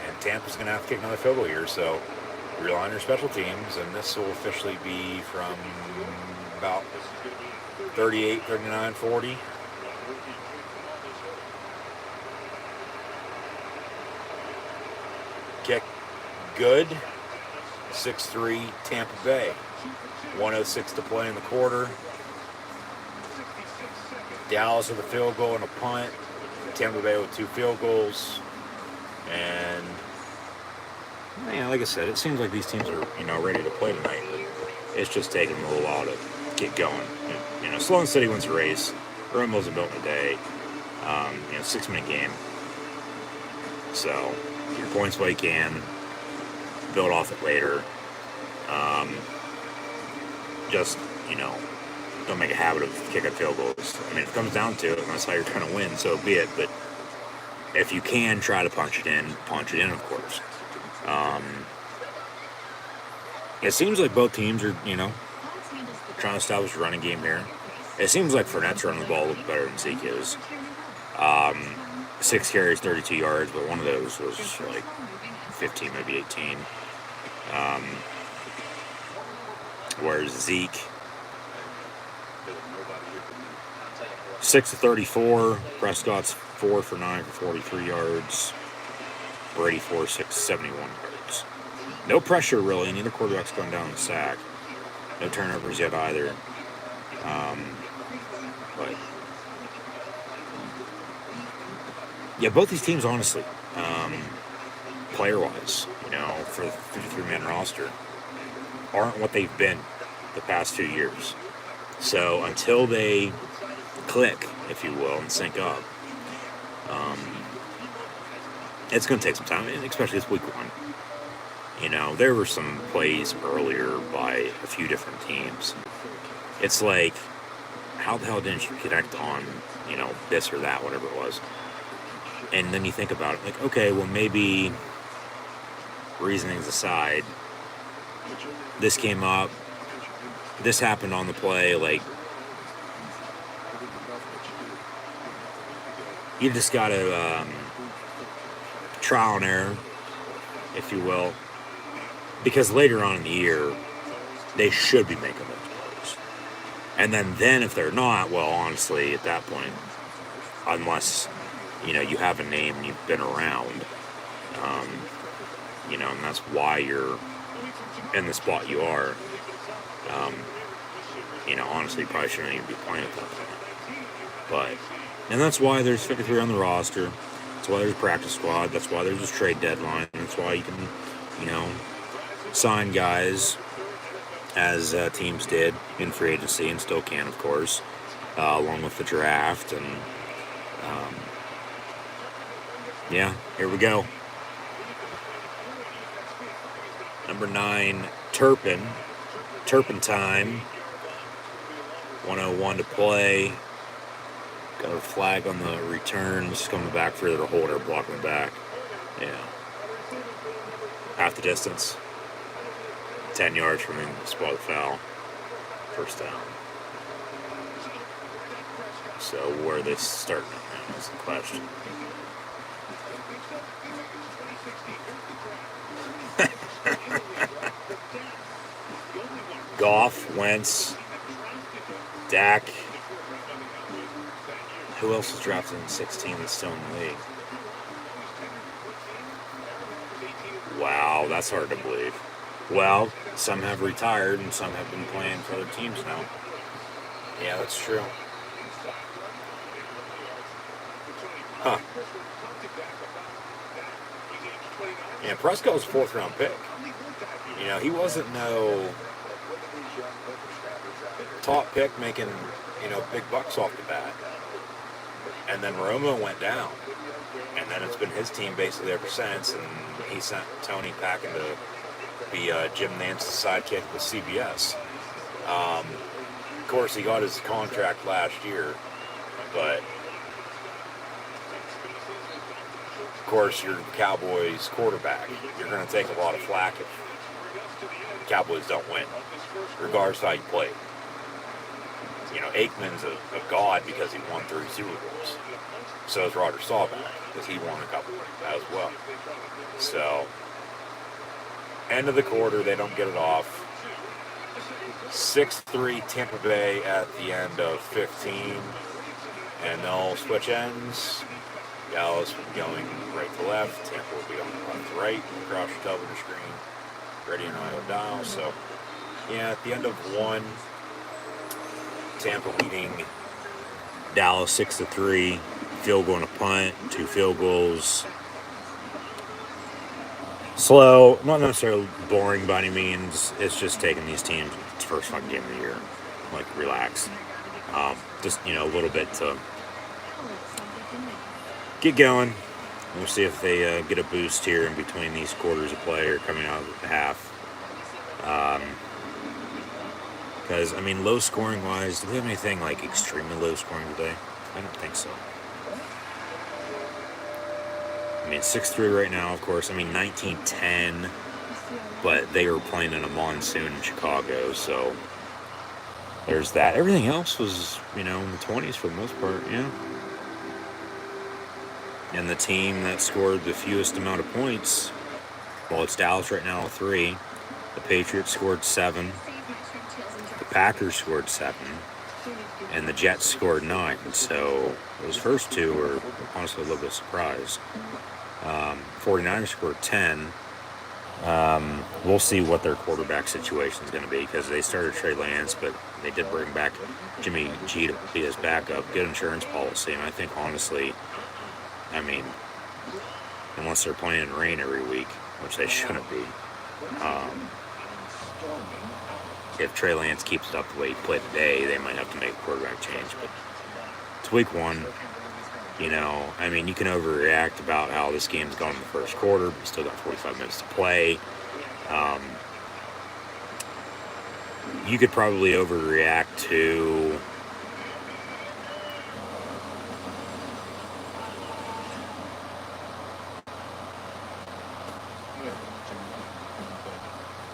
Speaker 3: And Tampa's going to have to kick another field goal here. So rely on your special teams. And this will officially be from about 38, 39, 40. Kick good. 6-3 Tampa Bay. 1:06 to play in the quarter. Dallas with a field goal and a punt. Tampa Bay with 2 field goals. And yeah, like I said, it seems like these teams are, ready to play tonight. But it's just taking them a little while to get going. Slow and steady wins the race. Rome wasn't built in a day. 6-minute game. So get your points while you can. Build off it later. Just, don't make a habit of kicking field goals. I mean, if it comes down to it, and that's how you're trying to win, so be it. But if you can try to punch it in, of course. It seems like both teams are, trying to establish a running game here. It seems like Fournette's running the ball a little better than Zeke is. 6 carries, 32 yards, but one of those was like 15, maybe 18. Whereas Zeke, 6 of 34. Prescott's 4 for 9 for 43 yards. Brady 4 6, 71 yards. No pressure really. Neither quarterback's going down the sack. No turnovers yet either. But yeah, both these teams, honestly, player-wise, for the 53-man roster, aren't what they've been the past 2 years. So until they click, if you will, and sync up, it's going to take some time, and especially this week 1. There were some plays earlier by a few different teams. It's like, how the hell didn't you connect on, this or that, whatever it was? And then you think about it, like, okay, well, maybe reasonings aside, this came up, this happened on the play, like, you just got to trial and error, if you will, because later on in the year, they should be making those plays. And then if they're not, well, honestly, at that point, unless, you have a name and you've been around, and that's why you're in the spot you are, honestly, you probably shouldn't even be playing at that point. And that's why there's 53 on the roster. That's why there's a practice squad. That's why there's a trade deadline. That's why you can, sign guys as teams did in free agency and still can, of course, along with the draft. And, yeah, here we go. Number 9, Turpentine. 101 to play. Got a flag on the return. Just coming back further to hold or blocking the back. Yeah. Half the distance. 10 yards from the spot of the foul. First down. So where are they starting at now is the question. Goff, Wentz, Dak. Who else was drafted in 16 that's still in the league? Wow, that's hard to believe. Well, some have retired and some have been playing for other teams now. Yeah, that's true. Huh. Yeah, Prescott was a 4th-round pick. He wasn't no top pick making, big bucks off the bat. And then Romo went down. And then it's been his team basically ever since. And he sent Tony packing to be Jim Nance's sidekick with CBS. Of course, he got his contract last year. But, of course, you're the Cowboys quarterback. You're going to take a lot of flack if the Cowboys don't win, regardless of how you play. Aikman's a god because he won 3 Super Bowls. So is Roger Staubach, because he won a couple as well. So, end of the quarter, they don't get it off. 6-3 Tampa Bay at the end of 15. And they'll switch ends. Dallas will be going right to left. Tampa will be going left to right. Across your television screen. Ready and I will dial. So, yeah, at the end of 1, Tampa leading Dallas 6-3, field goal and a punt, 2 field goals. Slow, not necessarily boring by any means. It's just taking these teams, it's first fucking game of the year. Like, relax. Just, a little bit to get going. We'll see if they get a boost here in between these quarters of play or coming out of the half. Because, low scoring wise, do we have anything like extremely low scoring today? I don't think so. 6-3 right now, of course. 19-10, but they were playing in a monsoon in Chicago, so there's that. Everything else was, in the 20s for the most part, yeah. And the team that scored the fewest amount of points, well, it's Dallas right now with 3. The Patriots scored 7. The Packers scored 7. And the Jets scored 9. So those first 2 were honestly a little bit surprised. 49ers scored 10. We'll see what their quarterback situation is going to be because they started Trey Lance, but they did bring back Jimmy G to be his backup. Good insurance policy, and I think honestly, unless they're playing in rain every week, which they shouldn't be, if Trey Lance keeps it up the way he played today, they might have to make a quarterback change. But it's week 1. You can overreact about how this game's gone in the first quarter, but you still got 45 minutes to play. You could probably overreact to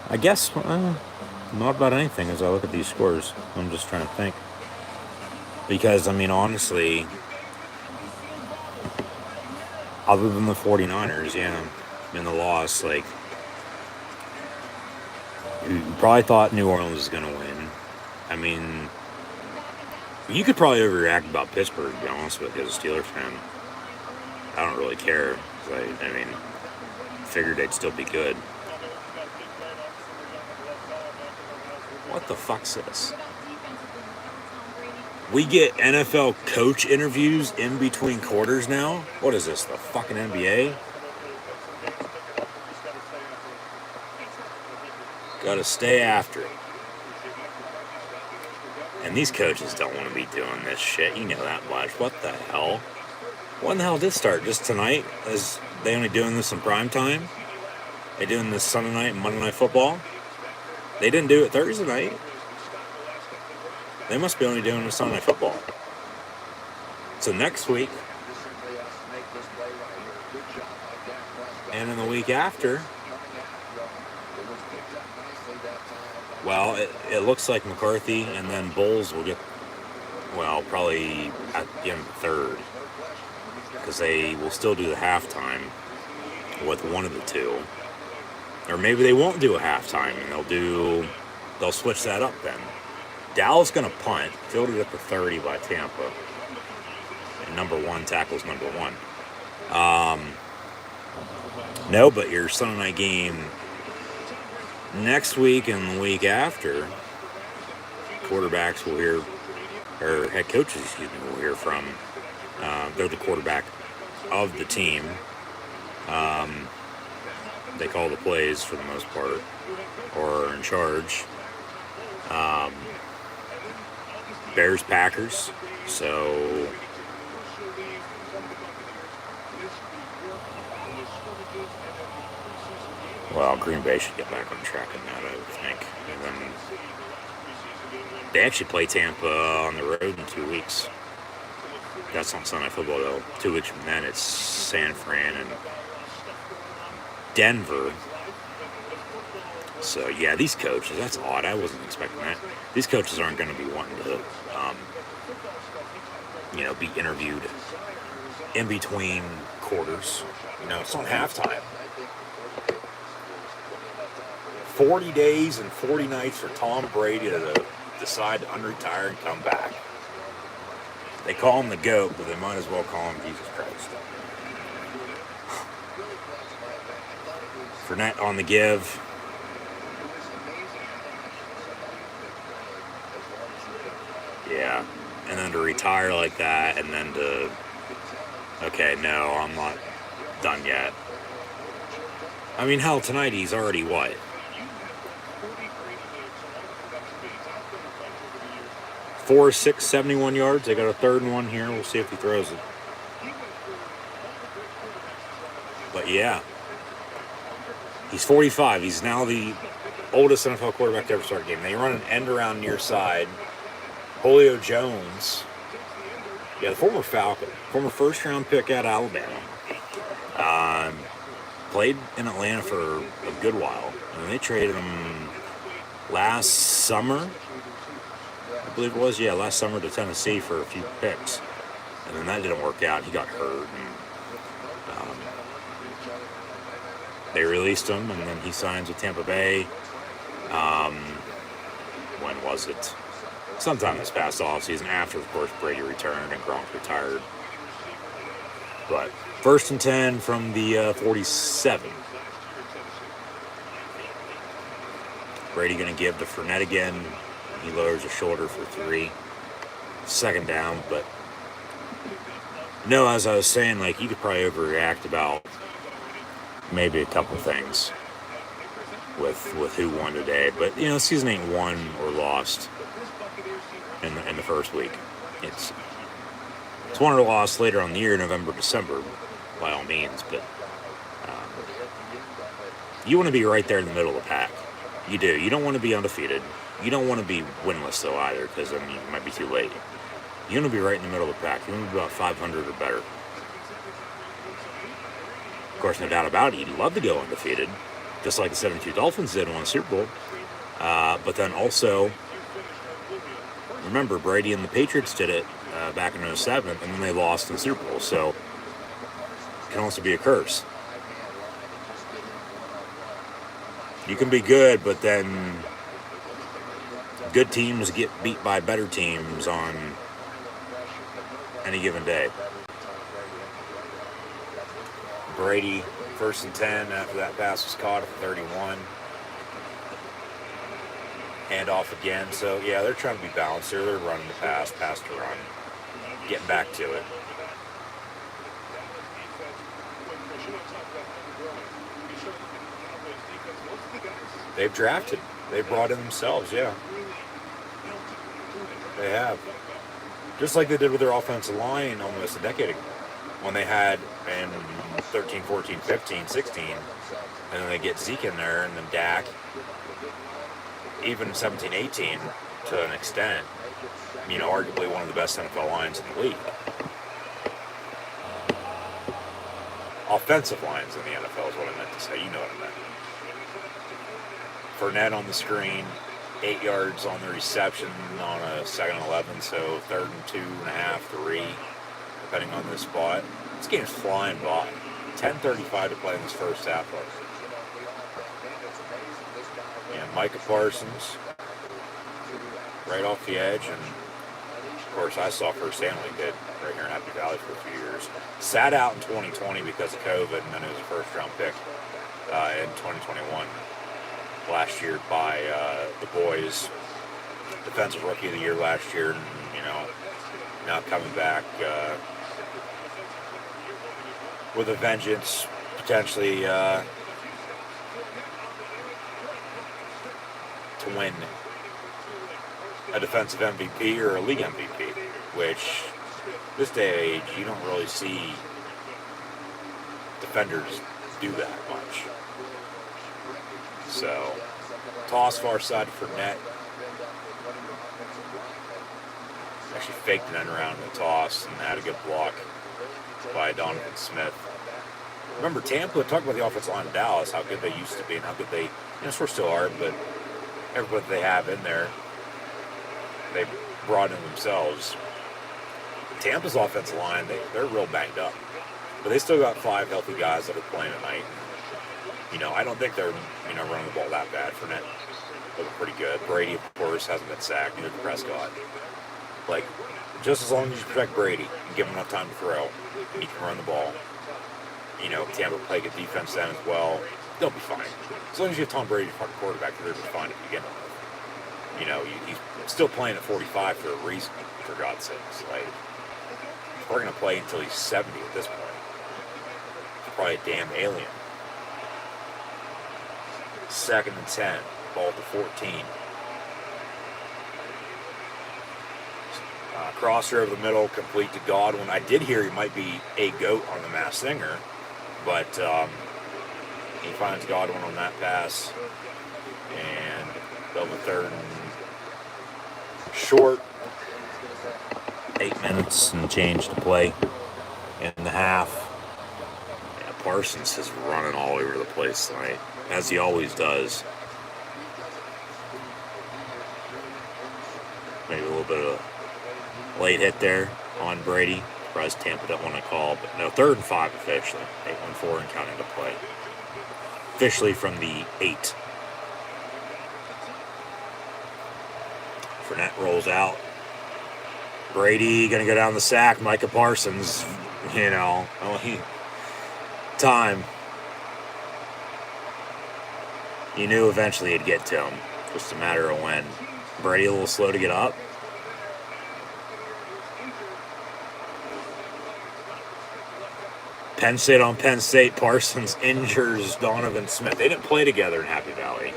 Speaker 3: I guess not about anything as I look at these scores. I'm just trying to think. Because, honestly, other than the 49ers, in the loss, you probably thought New Orleans was going to win. You could probably overreact about Pittsburgh, to be honest with you, as a Steelers fan. I don't really care. Figured they'd still be good. What the fuck's this? We get NFL coach interviews in between quarters now? What is this, the fucking NBA? Gotta stay after it. And these coaches don't want to be doing this shit. You know that much. What the hell? When the hell did this start? Just tonight? Is they only doing this in prime time? They doing this Sunday night and Monday Night Football? They didn't do it Thursday night. They must be only doing it Sunday Night Football. So next week, and in the week after, well, it looks like McCarthy and then Bowles will get, probably at the end of the third, because they will still do the halftime with one of the two. Or maybe they won't do a halftime, and they'll switch that up then. Dallas going to punt, fielded at the 30 by Tampa. And number 1 tackles number 1. No, but your Sunday night game next week and the week after, quarterbacks will hear, or head coaches, will hear from, they're the quarterback of the team. They call the plays for the most part, or are in charge. Bears, Packers. So Green Bay should get back on track in that, I would think. And then they actually play Tampa on the road in 2 weeks. That's on Sunday Football, though. 2 weeks from then, it's San Fran and Denver. So, yeah, these coaches, that's odd. I wasn't expecting that. These coaches aren't going to be wanting to, be interviewed in between quarters. It's on halftime. 40 days and 40 nights for Tom Brady to decide to unretire and come back. They call him the GOAT, but they might as well call him Jesus Christ. Fournette on the give. Yeah. And then to retire like that and then to, okay, no, I'm not done yet. I mean, hell, tonight he's already what? 4, 6, 71 yards. They got a third and one here. We'll see if he throws it. But yeah, he's 45. He's now the oldest NFL quarterback to ever start a game. They run an end around near side. Julio Jones, yeah, the former Falcon, former first-round pick out of Alabama, played in Atlanta for a good while. And they traded him last summer, I believe it was. Yeah, last summer to Tennessee for a few picks. And then that didn't work out. He got hurt. And, they released him, and then he signs with Tampa Bay. When was it? Sometime this past offseason, after, of course, Brady returned and Gronk retired. But 1st and 10 from the 47. Brady going to give to Fournette again. He lowers his shoulder for 3. 2nd down, but no, as I was saying, like, you could probably overreact about maybe a couple things with who won today. But, you know, season ain't won or lost in the first week. It's won or lost later on the year, November, December, by all means. But you want to be right there in the middle of the pack. You do. You don't want to be undefeated. You don't want to be winless, though, either, because then you might be too late. You want to be right in the middle of the pack. You want to be about 500 or better. Of course, no doubt about it, you'd love to go undefeated, just like the 72 Dolphins did and won the Super Bowl. But then also, remember, Brady and the Patriots did it back in 2007, and then they lost in the Super Bowl. So it can also be a curse. You can be good, but then good teams get beat by better teams on any given day. Brady, 1st and 10 after that pass was caught at the 31. Hand off again. So, yeah, they're trying to be balanced here. They're running the pass to run, getting back to it. They've drafted. They've brought in themselves, yeah. They have. Just like they did with their offensive line almost a decade ago, when they had in 13, 14, 15, 16, and then they get Zeke in there, and then Dak, even 17, 18, to an extent, you know, arguably one of the best NFL lines in the league. Offensive lines in the NFL is what I meant to say. You know what I meant. Fournette on the screen, 8 yards on the reception on a 2nd and 11, so 3rd and 2.5, 3, depending on the spot. This game's flying by. 10:35 to play in this first half. And Micah Parsons, right off the edge, and of course I saw firsthand what he did right here in Happy Valley for a few years. Sat out in 2020 because of COVID, and then it was a first-round pick in 2021. Last year by the boys, defensive rookie of the year last year, and you know, now coming back with a vengeance, potentially to win a defensive MVP or a league MVP, which this day and age you don't really see defenders do that much. So, toss far side for net. Actually faked an end around the toss and had a good block by Donovan Smith. Remember, Tampa, talk about the offensive line of Dallas, how good they used to be and how good they, you know, sort of still are, but everybody they have in there, they brought in themselves. Tampa's offensive line, they're real banged up. But they still got 5 healthy guys that are playing tonight. You know, I don't think they're, you know, running the ball that bad. Fournette looking pretty good. Brady, of course, hasn't been sacked. Neither did Prescott. Like, just as long as you protect Brady and give him enough time to throw, he can run the ball. You know, Tampa play good defense then as well. They'll be fine. As long as you have Tom Brady, fucking quarterback, they'll be fine to begin with. You know, he's still playing at 45 for a reason, for God's sakes. Like, we're going to play until he's 70 at this point. He's probably a damn alien. 2nd and 10, ball at the 14. Crosser over the middle, complete to Godwin. I did hear he might be a GOAT on the Masked Singer, but he finds Godwin on that pass. And they'll be 3rd and short. 8 minutes and change to play in the half. Yeah, Parsons is running all over the place tonight, as he always does. Maybe a little bit of a late hit there on Brady. Surprised Tampa don't want to call, but no, 3rd and 5 officially. 8-1-4 and counting to play. Officially from the 8. Fournette rolls out. Brady gonna go down the sack. Micah Parsons, you know, time. You knew eventually it'd get to him. Just a matter of when. Brady a little slow to get up. Penn State on Penn State. Parsons injures Donovan Smith. They didn't play together in Happy Valley.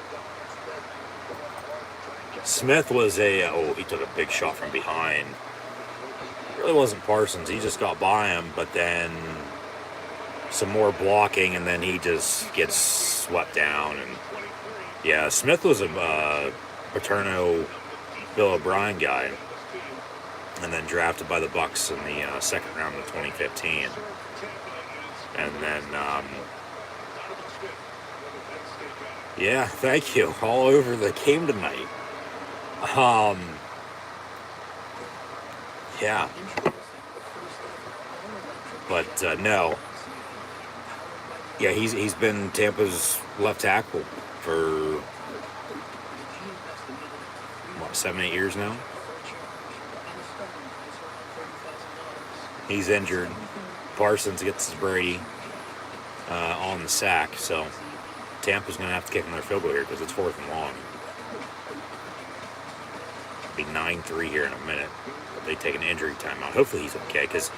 Speaker 3: Smith was he took a big shot from behind. It really wasn't Parsons. He just got by him, but then some more blocking, and then he just gets swept down. And yeah, Smith was a Paterno, Bill O'Brien guy, and then drafted by the Bucs in the 2nd round of 2015. And then, yeah, thank you. All over the game tonight. Yeah. But no. Yeah, he's been Tampa's left tackle for 7, 8 years now. He's injured. Parsons gets his Brady on the sack, so Tampa's going to have to kick in their field goal here because it's 4th and long. It'll be 9-3 here in a minute. But they take an injury timeout. Hopefully he's okay because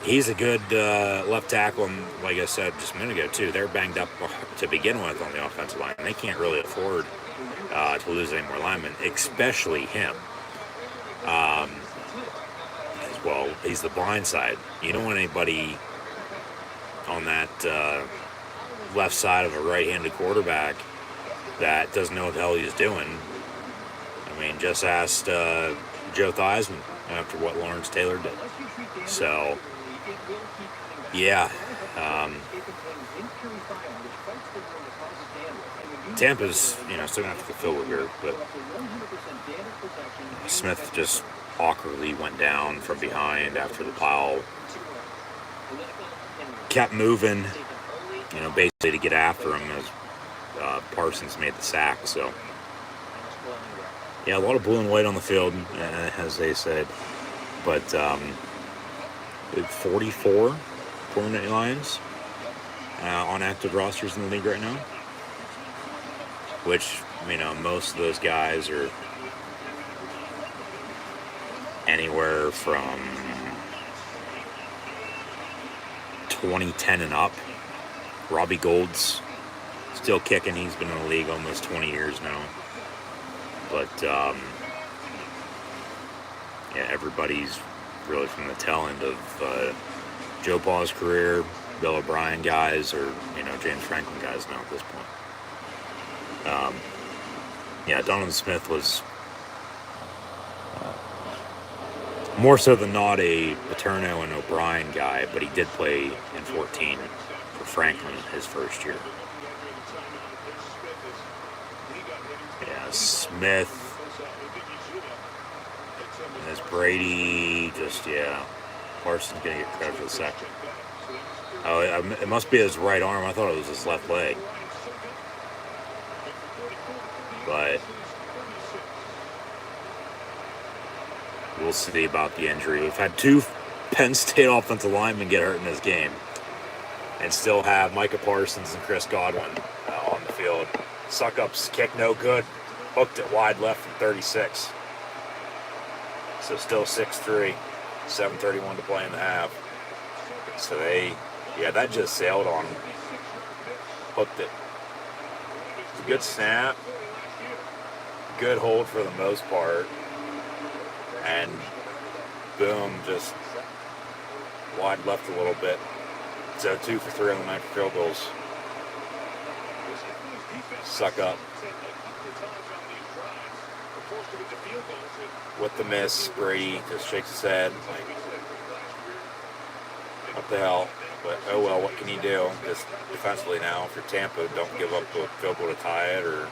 Speaker 3: he's a good left tackle, and like I said just a minute ago too, they're banged up to begin with on the offensive line. They can't really afford to lose any more linemen, especially him. Well, he's the blind side. You don't want anybody on that left side of a right-handed quarterback that doesn't know what the hell he's doing. I mean, just asked Joe Theismann after what Lawrence Taylor did. So, yeah. Tampa's, still going to have to fulfill it here, but Smith just awkwardly went down from behind after the pile. Kept moving, basically to get after him as Parsons made the sack. So, yeah, a lot of blue and white on the field, as they said. But 44 permanent Lions on active rosters in the league right now. Which, most of those guys are anywhere from 2010 and up. Robbie Gould's still kicking. He's been in the league almost 20 years now. But, everybody's really from the tail end of Joe Pa's career, Bill O'Brien guys, or, James Franklin guys now at this point. Donovan Smith was more so than not a Paterno and O'Brien guy, but he did play in 14 for Franklin his first year. Yeah, Smith. And this Brady, Parsons going to get credit for the second. Oh, it must be his right arm. I thought it was his left leg. But we'll see about the injury. We've had 2 Penn State offensive linemen get hurt in this game and still have Micah Parsons and Chris Godwin on the field. Suck-ups kick no good. Hooked it wide left from 36. So still 6-3. 7:31 to play in the half. So that just sailed on him. Hooked it. It's a good snap. Good hold for the most part. And boom, just wide left a little bit. So 2 for 3 on the night for field goals. Suck up. With the miss, Brady just shakes his head. Like, what the hell? But oh well, what can you do? Just defensively now, if you're Tampa, don't give up a field goal to tie it or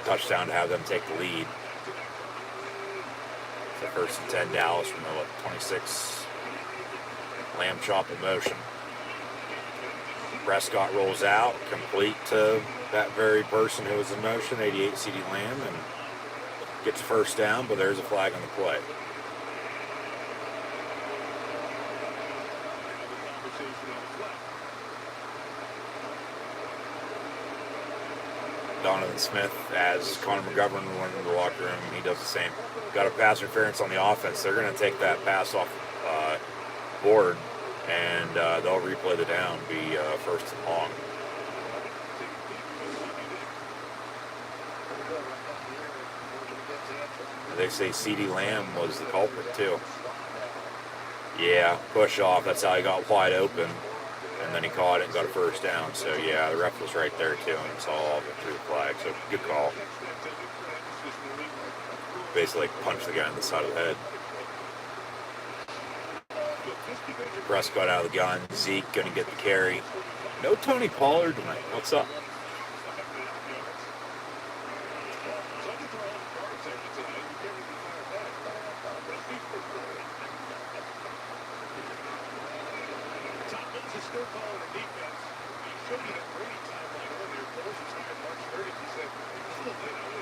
Speaker 3: touchdown to have them take the lead. So 1st and 10 Dallas from the 26. Lamb chop in motion. Prescott rolls out, complete to that very person who was in motion, 88 CD Lamb, and gets a first down, but there's a flag on the play. Donovan Smith, as Connor McGovern went into the locker room, he does the same. Got a pass interference on the offense. They're going to take that pass off board, and they'll replay the down, be 1st and long. They say CD Lamb was the culprit too. Yeah, push off. That's how he got wide open. And then he caught it and got a first down. So yeah, the ref was right there too and saw all of it through the flag. So good call. Basically punched the guy in the side of the head. Prescott out of the gun. Zeke gonna get the carry. No Tony Pollard tonight. What's up?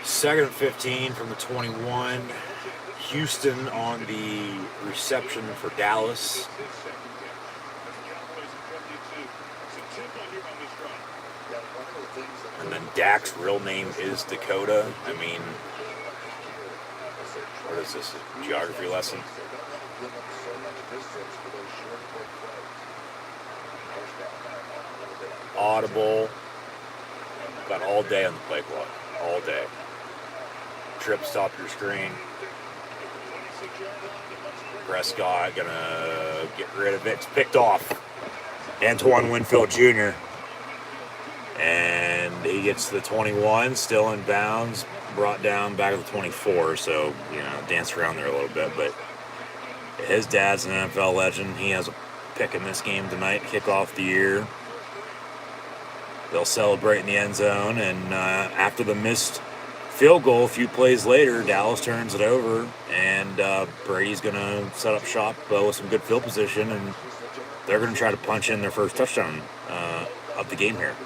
Speaker 3: Second and 15 from the 21. Houston on the reception for Dallas. And then Dak's real name is Dakota. I mean, what is this, a geography lesson? Audible. Got all day on the play clock. All day. Trip, stop your screen. Prescott gonna get rid of it. It's picked off. Antoine Winfield Jr. And he gets to the 21, still in bounds, brought down back at the 24. So, danced around there a little bit. But his dad's an NFL legend. He has a pick in this game tonight, kick off the year. They'll celebrate in the end zone. And after the missed field goal, a few plays later, Dallas turns it over. And Brady's going to set up shop with some good field position. And they're going to try to punch in their first touchdown of the game here.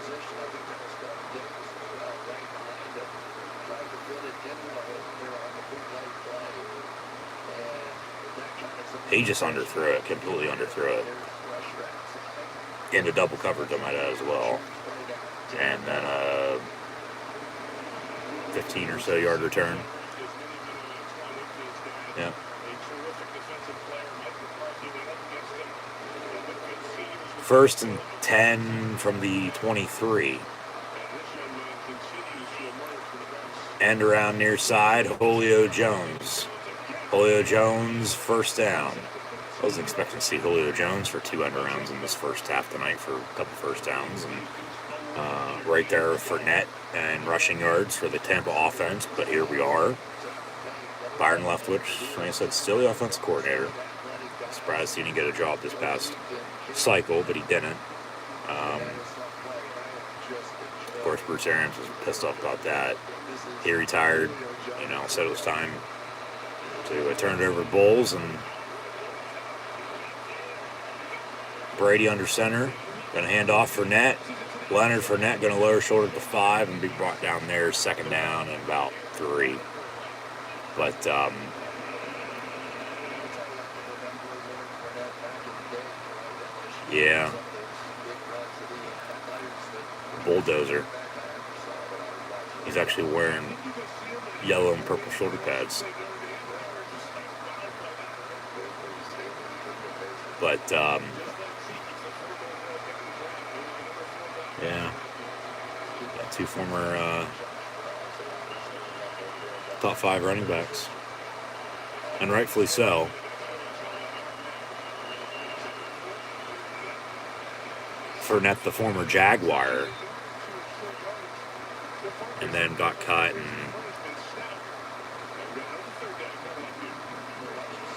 Speaker 3: He just underthrew it, completely underthrew it. Into double coverage, I might add as well. And then a 15 or so yard return. Yeah. First and 10 from the 23. End around near side, Julio Jones. Julio Jones, first down. I wasn't expecting to see Julio Jones for 2 end-arounds in this first half tonight for a couple first downs. And right there, Fournette and rushing yards for the Tampa offense. But here we are. Byron Leftwich, like I said, still the offensive coordinator. Surprised he didn't get a job this past cycle, but he didn't. Of course, Bruce Arians was pissed off about that. He retired, said it was time to turn it over to Bulls, and Brady under center, going to hand off Fournette. Leonard Fournette going to lower shoulder to 5 and be brought down there, second down and about 3. But yeah, bulldozer. He's actually wearing yellow and purple shoulder pads. But, yeah. Got two former top 5 running backs. And rightfully so. Fournette, the former Jaguar, and then got cut and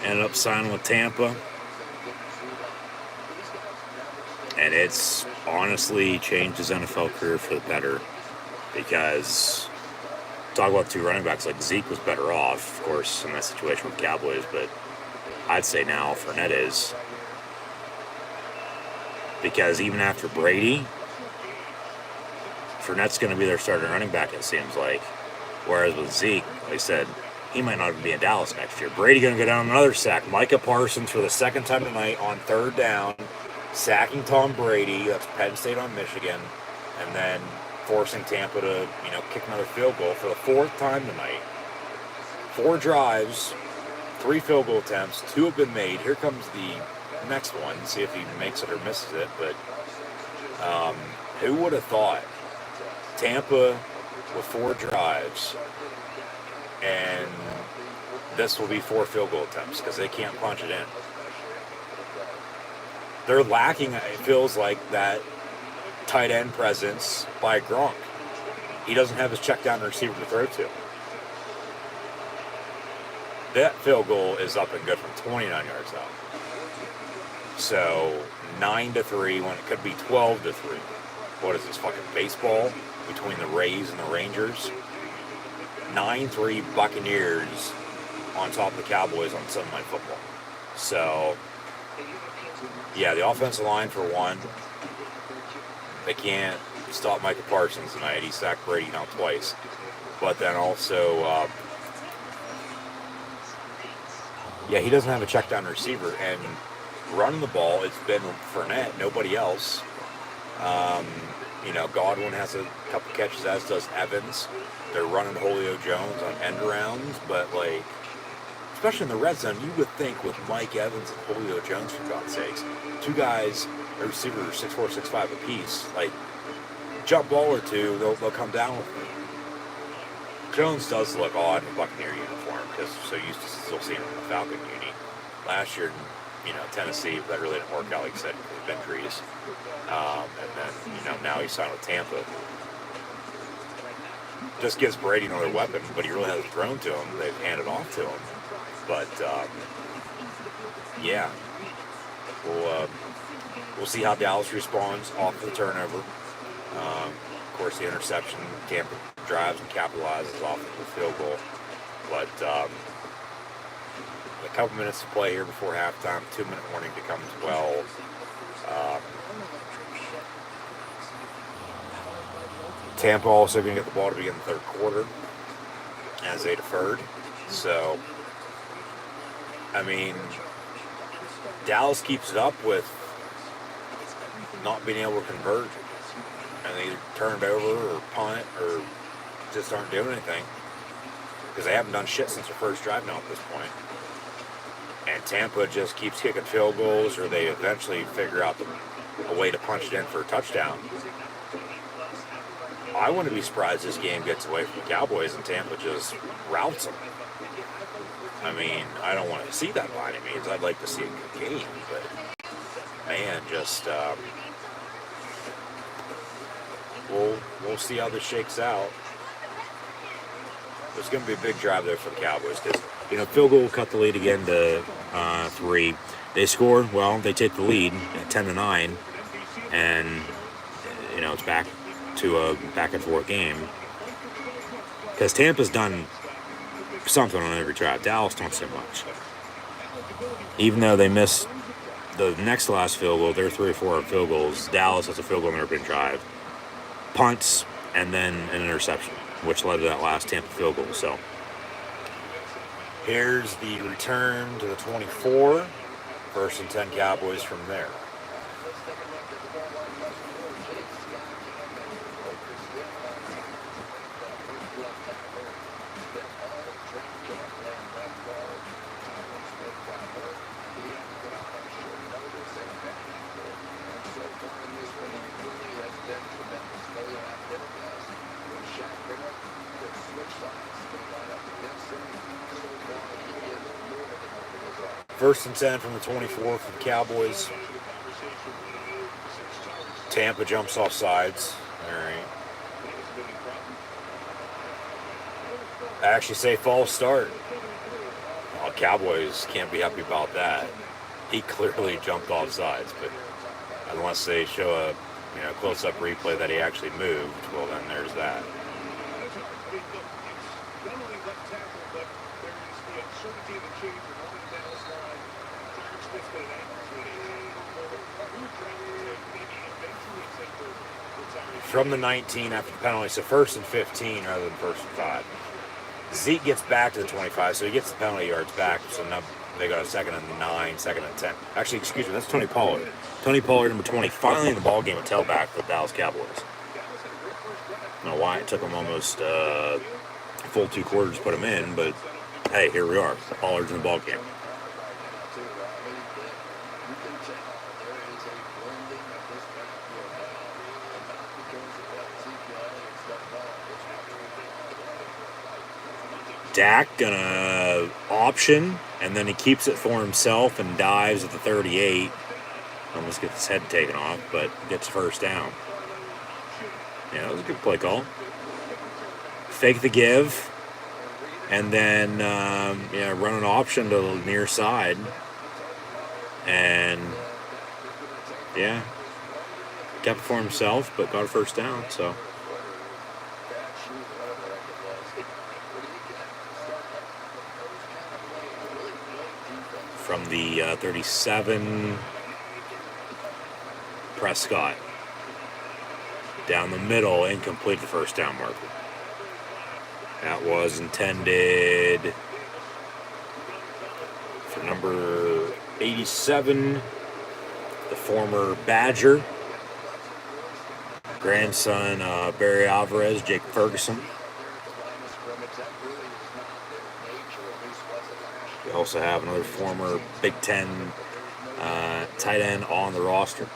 Speaker 3: ended up signing with Tampa. And it's honestly changed his NFL career for the better, because talk about 2 running backs, like Zeke was better off, of course, in that situation with the Cowboys, but I'd say now Fournette is, because even after Brady, Fournette's going to be their starting running back, it seems like. Whereas with Zeke, like I said, he might not even be in Dallas next year. Brady going to go down another sack. Micah Parsons for the second time tonight on 3rd down, sacking Tom Brady. That's Penn State on Michigan. And then forcing Tampa to, kick another field goal for the 4th time tonight. 4 drives, 3 field goal attempts, 2 have been made. Here comes the next one, see if he makes it or misses it. But who would have thought Tampa with 4 drives, and this will be 4 field goal attempts because they can't punch it in. They're lacking, it feels like, that tight end presence by Gronk. He doesn't have his check down receiver to throw to. That field goal is up and good from 29 yards out. So 9-3 when it could be 12-3. What is this, fucking baseball between the Rays and the Rangers? 9-3 Buccaneers on top of the Cowboys on Sunday Night Football. So, yeah, the offensive line for one, they can't stop Micah Parsons tonight. He sacked Brady now twice. But then also, he doesn't have a check down receiver, and running the ball, it's been Fournette, nobody else. Godwin has a couple catches, as does Evans. They're running Julio Jones on end arounds, but especially in the red zone, you would think with Mike Evans and Julio Jones, for God's sakes, 2 guys, a receiver, 6'4", 6'5" apiece, jump ball or 2, they'll come down with it. Jones does look odd in a Buccaneer uniform because so used to still seeing him in the Falcon uni. Last year, Tennessee, that really didn't work out, like I said, because of injuries. And then, now he's signed with Tampa. Just gives Brady another weapon, but he really hasn't thrown to him. They've handed off to him. But, we'll see how Dallas responds off the turnover. Of course, the interception, Tampa drives and capitalizes off of the field goal. But a couple minutes to play here before halftime, 2-minute warning to come as well. Tampa also going to get the ball to begin the 3rd quarter as they deferred. So, Dallas keeps it up with not being able to convert, and they either turn it over or punt or just aren't doing anything because they haven't done shit since their first drive now at this point. And Tampa just keeps kicking field goals, or they eventually figure out a way to punch it in for a touchdown. I wouldn't be surprised this game gets away from the Cowboys and Tampa just routs them. I don't want to see that by any means. I'd like to see a good game, but man, just we'll see how this shakes out. It's going to be a big drive there for the Cowboys because field goal will cut the lead again to 3. They score, they take the lead at 10-9, and it's back to a back and forth game because Tampa's done something on every drive. Dallas don't so much. Even though they missed the next to last field goal, they're 3 or 4 field goals. Dallas has a field goal on their opening drive, punts, and then an interception, which led to that last Tampa field goal. So here's the return to the 24. 1st and 10 Cowboys from there. First and 10 from the 24 for the Cowboys. Tampa jumps off sides. All right. I actually say false start. Well, Cowboys can't be happy about that. He clearly jumped off sides, but unless they show a close-up replay that he actually moved, well, then there's that. From the 19 after the penalty, so first and 15 rather than first and 5. Zeke gets back to the 25, so he gets the penalty yards back, so now they got a second and 9, second and 10. Actually, excuse me, that's Tony Pollard. Tony Pollard, number 20, finally in the ball game with tailback for the Dallas Cowboys. I don't know why it took him almost full 2 quarters to put him in, but hey, here we are. Pollard's in the ball game. Dak gonna option, and then he keeps it for himself and dives at the 38. Almost gets his head taken off, but gets first down. Yeah, that was a good play call. Fake the give, and then run an option to the near side, and kept it for himself, but got a first down. So. From the 37, Prescott. Down the middle, incomplete, the first down marker. That was intended for number 87, the former Badger, grandson Barry Alvarez, Jake Ferguson. We also have another former Big Ten tight end on the roster.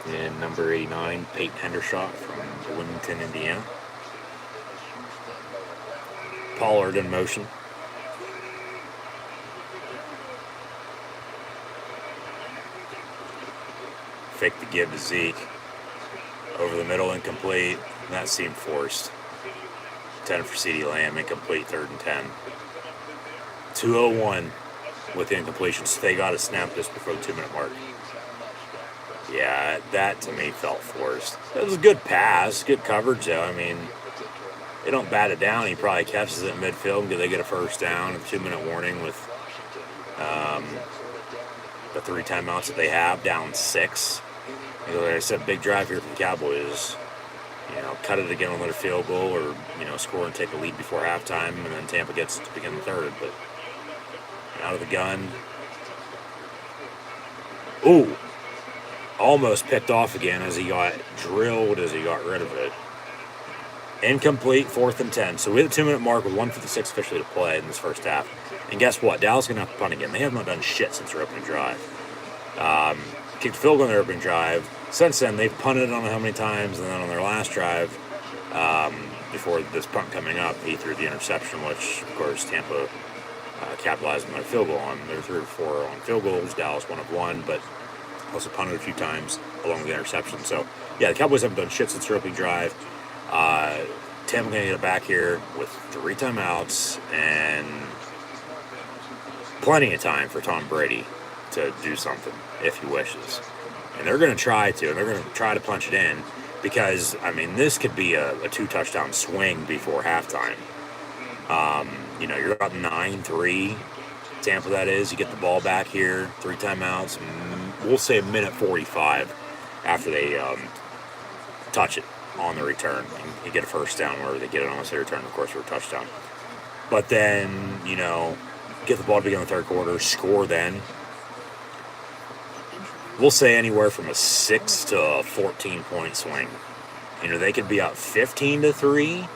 Speaker 3: And number 89, Peyton Hendershot from Wilmington, Indiana. Pollard in motion. Fake the give to Zeke. Over the middle, incomplete. That seemed forced. 10 for CeeDee Lamb, incomplete, 3rd and 10. 2:01 with the incompletion, so they got to snap this before the 2-minute mark. Yeah, that to me felt forced. It was a good pass, good coverage though. I mean, they don't bat it down. He probably catches it in midfield because they get a first down and 2-minute warning with the 3 timeouts that they have, down 6. Like I said, big drive here for the Cowboys. Cut it again on another field goal or, score and take a lead before halftime, and then Tampa gets to begin the 3rd. But out of the gun. Ooh. Almost picked off again as he got drilled as he got rid of it. Incomplete, 4th and 10. So we hit the 2-minute mark with 1:56 officially to play in this first half. And guess what? Dallas is going to have to punt again. They have not done shit since their opening drive. Kicked a field goal on their opening drive. Since then, they've punted, I don't know how many times, and then on their last drive, before this punt coming up, he threw the interception, which, of course, Tampa capitalized on their field goal on. They're 3 or 4 on field goals. Dallas 1 of 1, but also punted a few times along with the interception. So, yeah, the Cowboys haven't done shit since their opening drive. Tampa going to get it back here with 3 timeouts and plenty of time for Tom Brady to do something if he wishes. And they're going to try to. They're going to try to punch it in because, I mean, this could be a 2-touchdown swing before halftime. You're up 9-3. Tampa, that is. You get the ball back here, 3 timeouts. We'll say a minute 45 after they touch it on the return. And you get a first down where they get it on the return, of course, for a touchdown. But then, get the ball to begin the 3rd quarter, score then. We'll say anywhere from a 6 to 14-point swing. They could be up 15-3,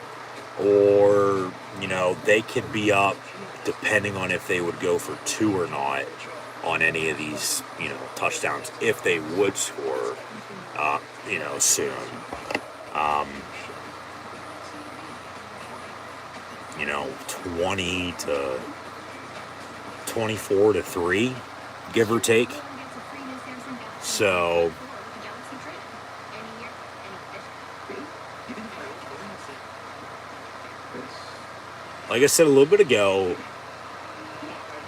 Speaker 3: or, they could be up depending on if they would go for 2 or not on any of these, touchdowns, if they would score, soon. 20 to 24-3, give or take. So, like I said a little bit ago,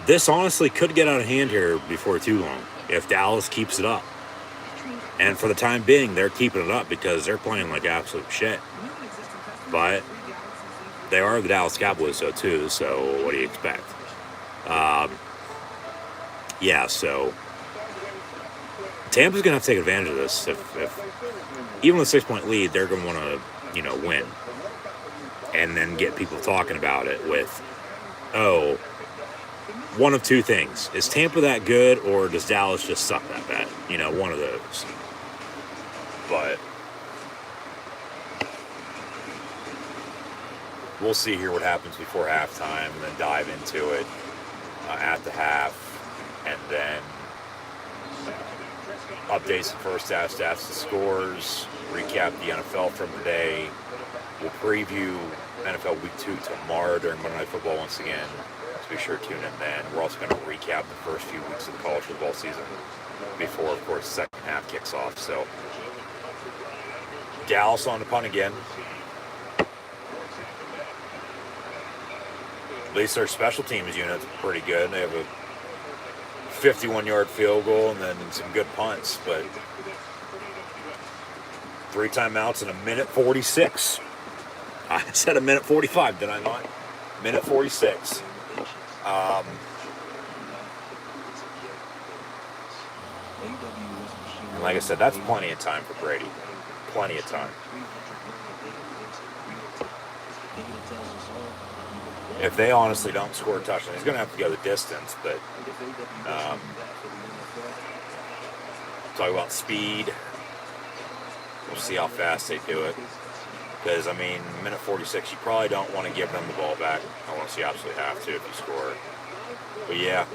Speaker 3: this honestly could get out of hand here before too long if Dallas keeps it up. And for the time being, they're keeping it up because they're playing like absolute shit. But they are the Dallas Cowboys, though, too, so what do you expect? Yeah, so Tampa's going to have to take advantage of this. If even with a 6-point lead, they're going to want to, win. And then get people talking about it with, one of two things. Is Tampa that good, or does Dallas just suck that bad? One of those. But we'll see here what happens before halftime, and then dive into it at the half, and then updates the first half, stats, the scores, recap the NFL from today. We'll preview NFL Week 2 tomorrow during Monday Night Football once again. So be sure to tune in then. We're also going to recap the first few weeks of the college football season before, of course, the second half kicks off. So Dallas on the punt again. At least their special teams unit's pretty good. They have a 51-yard field goal and then some good punts, but 3 timeouts in a minute 46. I said a minute 45, did I not? Minute 46. And like I said, that's plenty of time for Brady. Plenty of time. If they honestly don't score a touchdown, he's going to have to go the distance, but talk about speed. We'll see how fast they do it. Because, minute 46, you probably don't want to give them the ball back. Unless you absolutely have to if you score. But yeah.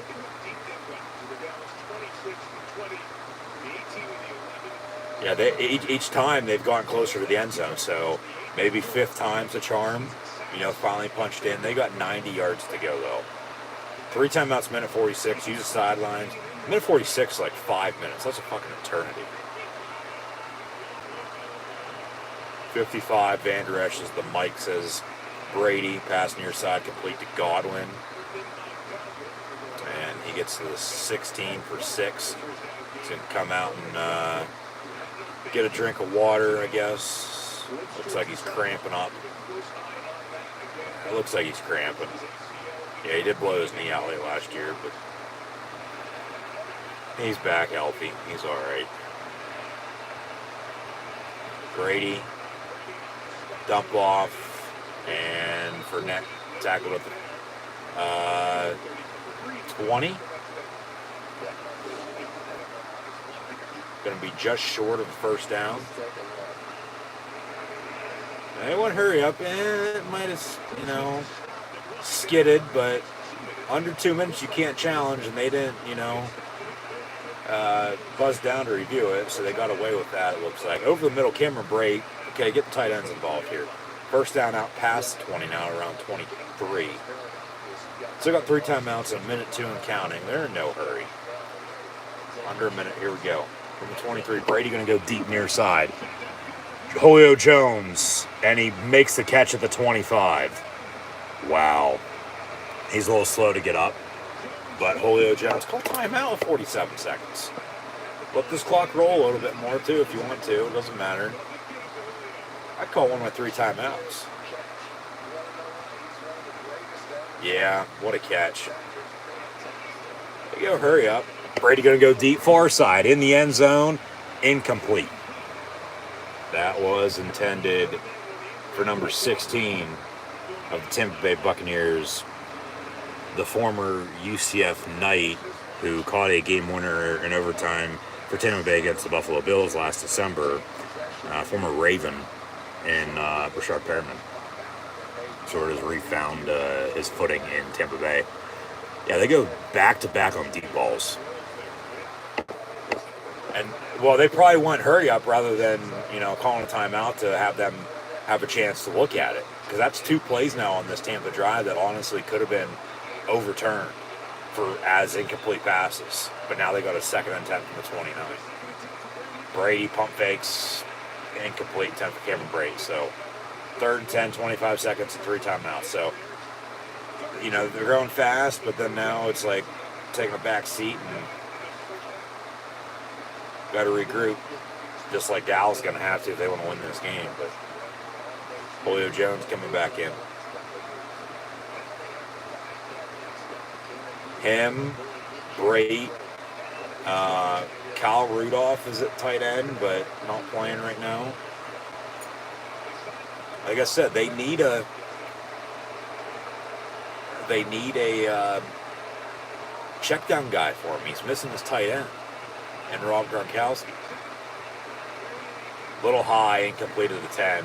Speaker 3: Yeah, each time they've gone closer to the end zone. So maybe 5th time's a charm. Finally punched in. They got 90 yards to go, though. 3 timeouts, minute 46. Use the sidelines. Minute 46 like 5 minutes. That's a fucking eternity. 55, Van Der Esch, as the mic says, Brady, pass near side, complete to Godwin. And he gets to the 16 for 6. He's going to come out and get a drink of water, I guess. Looks like he's cramping up. It looks like he's cramping. Yeah, he did blow his knee out late last year, but he's back healthy. He's all right. Brady, dump off, and Fournette tackled at the 20. Going to be just short of the first down. They won't hurry up. It might have, skidded, but under 2 minutes you can't challenge, and they didn't, buzz down to review it, so they got away with that, it looks like. Over the middle, Cameron Brate. Okay, get the tight ends involved here. First down out past 20 now, around 23. Still got 3 timeouts in a minute 2 and counting. They're in no hurry. Under a minute, here we go. From the 23, Brady going to go deep near side. Julio Jones, and he makes the catch at the 25. Wow. He's a little slow to get up. But Julio Jones, call timeout with 47 seconds. Let this clock roll a little bit more, too, if you want to. It doesn't matter. I'd call one of my 3 timeouts. Yeah, what a catch. There you go, hurry up. Brady going to go deep far side. In the end zone, incomplete. That was intended for number 16 of the Tampa Bay Buccaneers, the former UCF Knight who caught a game winner in overtime for Tampa Bay against the Buffalo Bills last December, former Raven, and Brashard Perriman sort of has refound his footing in Tampa Bay. Yeah, they go back-to-back on deep balls. And, well, they probably went hurry up rather than, calling a timeout to have them have a chance to look at it. Because that's 2 plays now on this Tampa drive that honestly could have been overturned. as incomplete passes. But now they got a 2nd and 10 from the 29. Brady pump fakes, incomplete, 10 for Cameron Brady. So 3rd and 10, 25 seconds, and 3 timeouts. So, they're going fast, but then now it's like taking a back seat and got to regroup, just like Dallas is going to have to if they want to win this game. But Julio Jones coming back in. Him, Brady, Kyle Rudolph is at tight end, but not playing right now. Like I said, they need a check down guy for him. He's missing his tight end, and Rob Gronkowski. Little high, incomplete to the 10.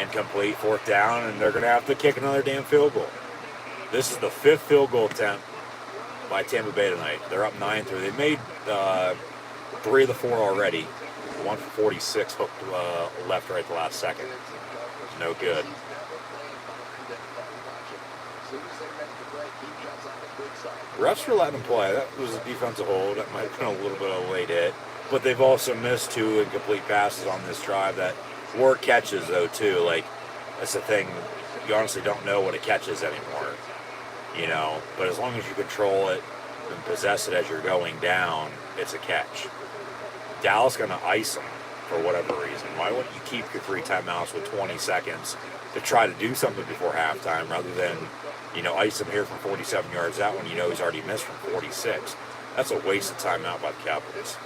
Speaker 3: Incomplete, 4th down, and they're going to have to kick another damn field goal. This is the 5th field goal attempt by Tampa Bay tonight. They're up 9-3. They made 3 of the 4 already. 1 for 46, hooked left right the last second. No good. Refs were letting them play. That was a defensive hold. That might have been a little bit of a late hit. But they've also missed 2 incomplete passes on this drive that were catches, though, too. Like, that's the thing. You honestly don't know what a catch is anymore. But as long as you control it and possess it as you're going down, it's a catch. Dallas going to ice them for whatever reason. Why wouldn't you keep your 3 timeouts with 20 seconds to try to do something before halftime rather than, ice him here from 47 yards out when he's already missed from 46? That's a waste of timeout by the Cowboys.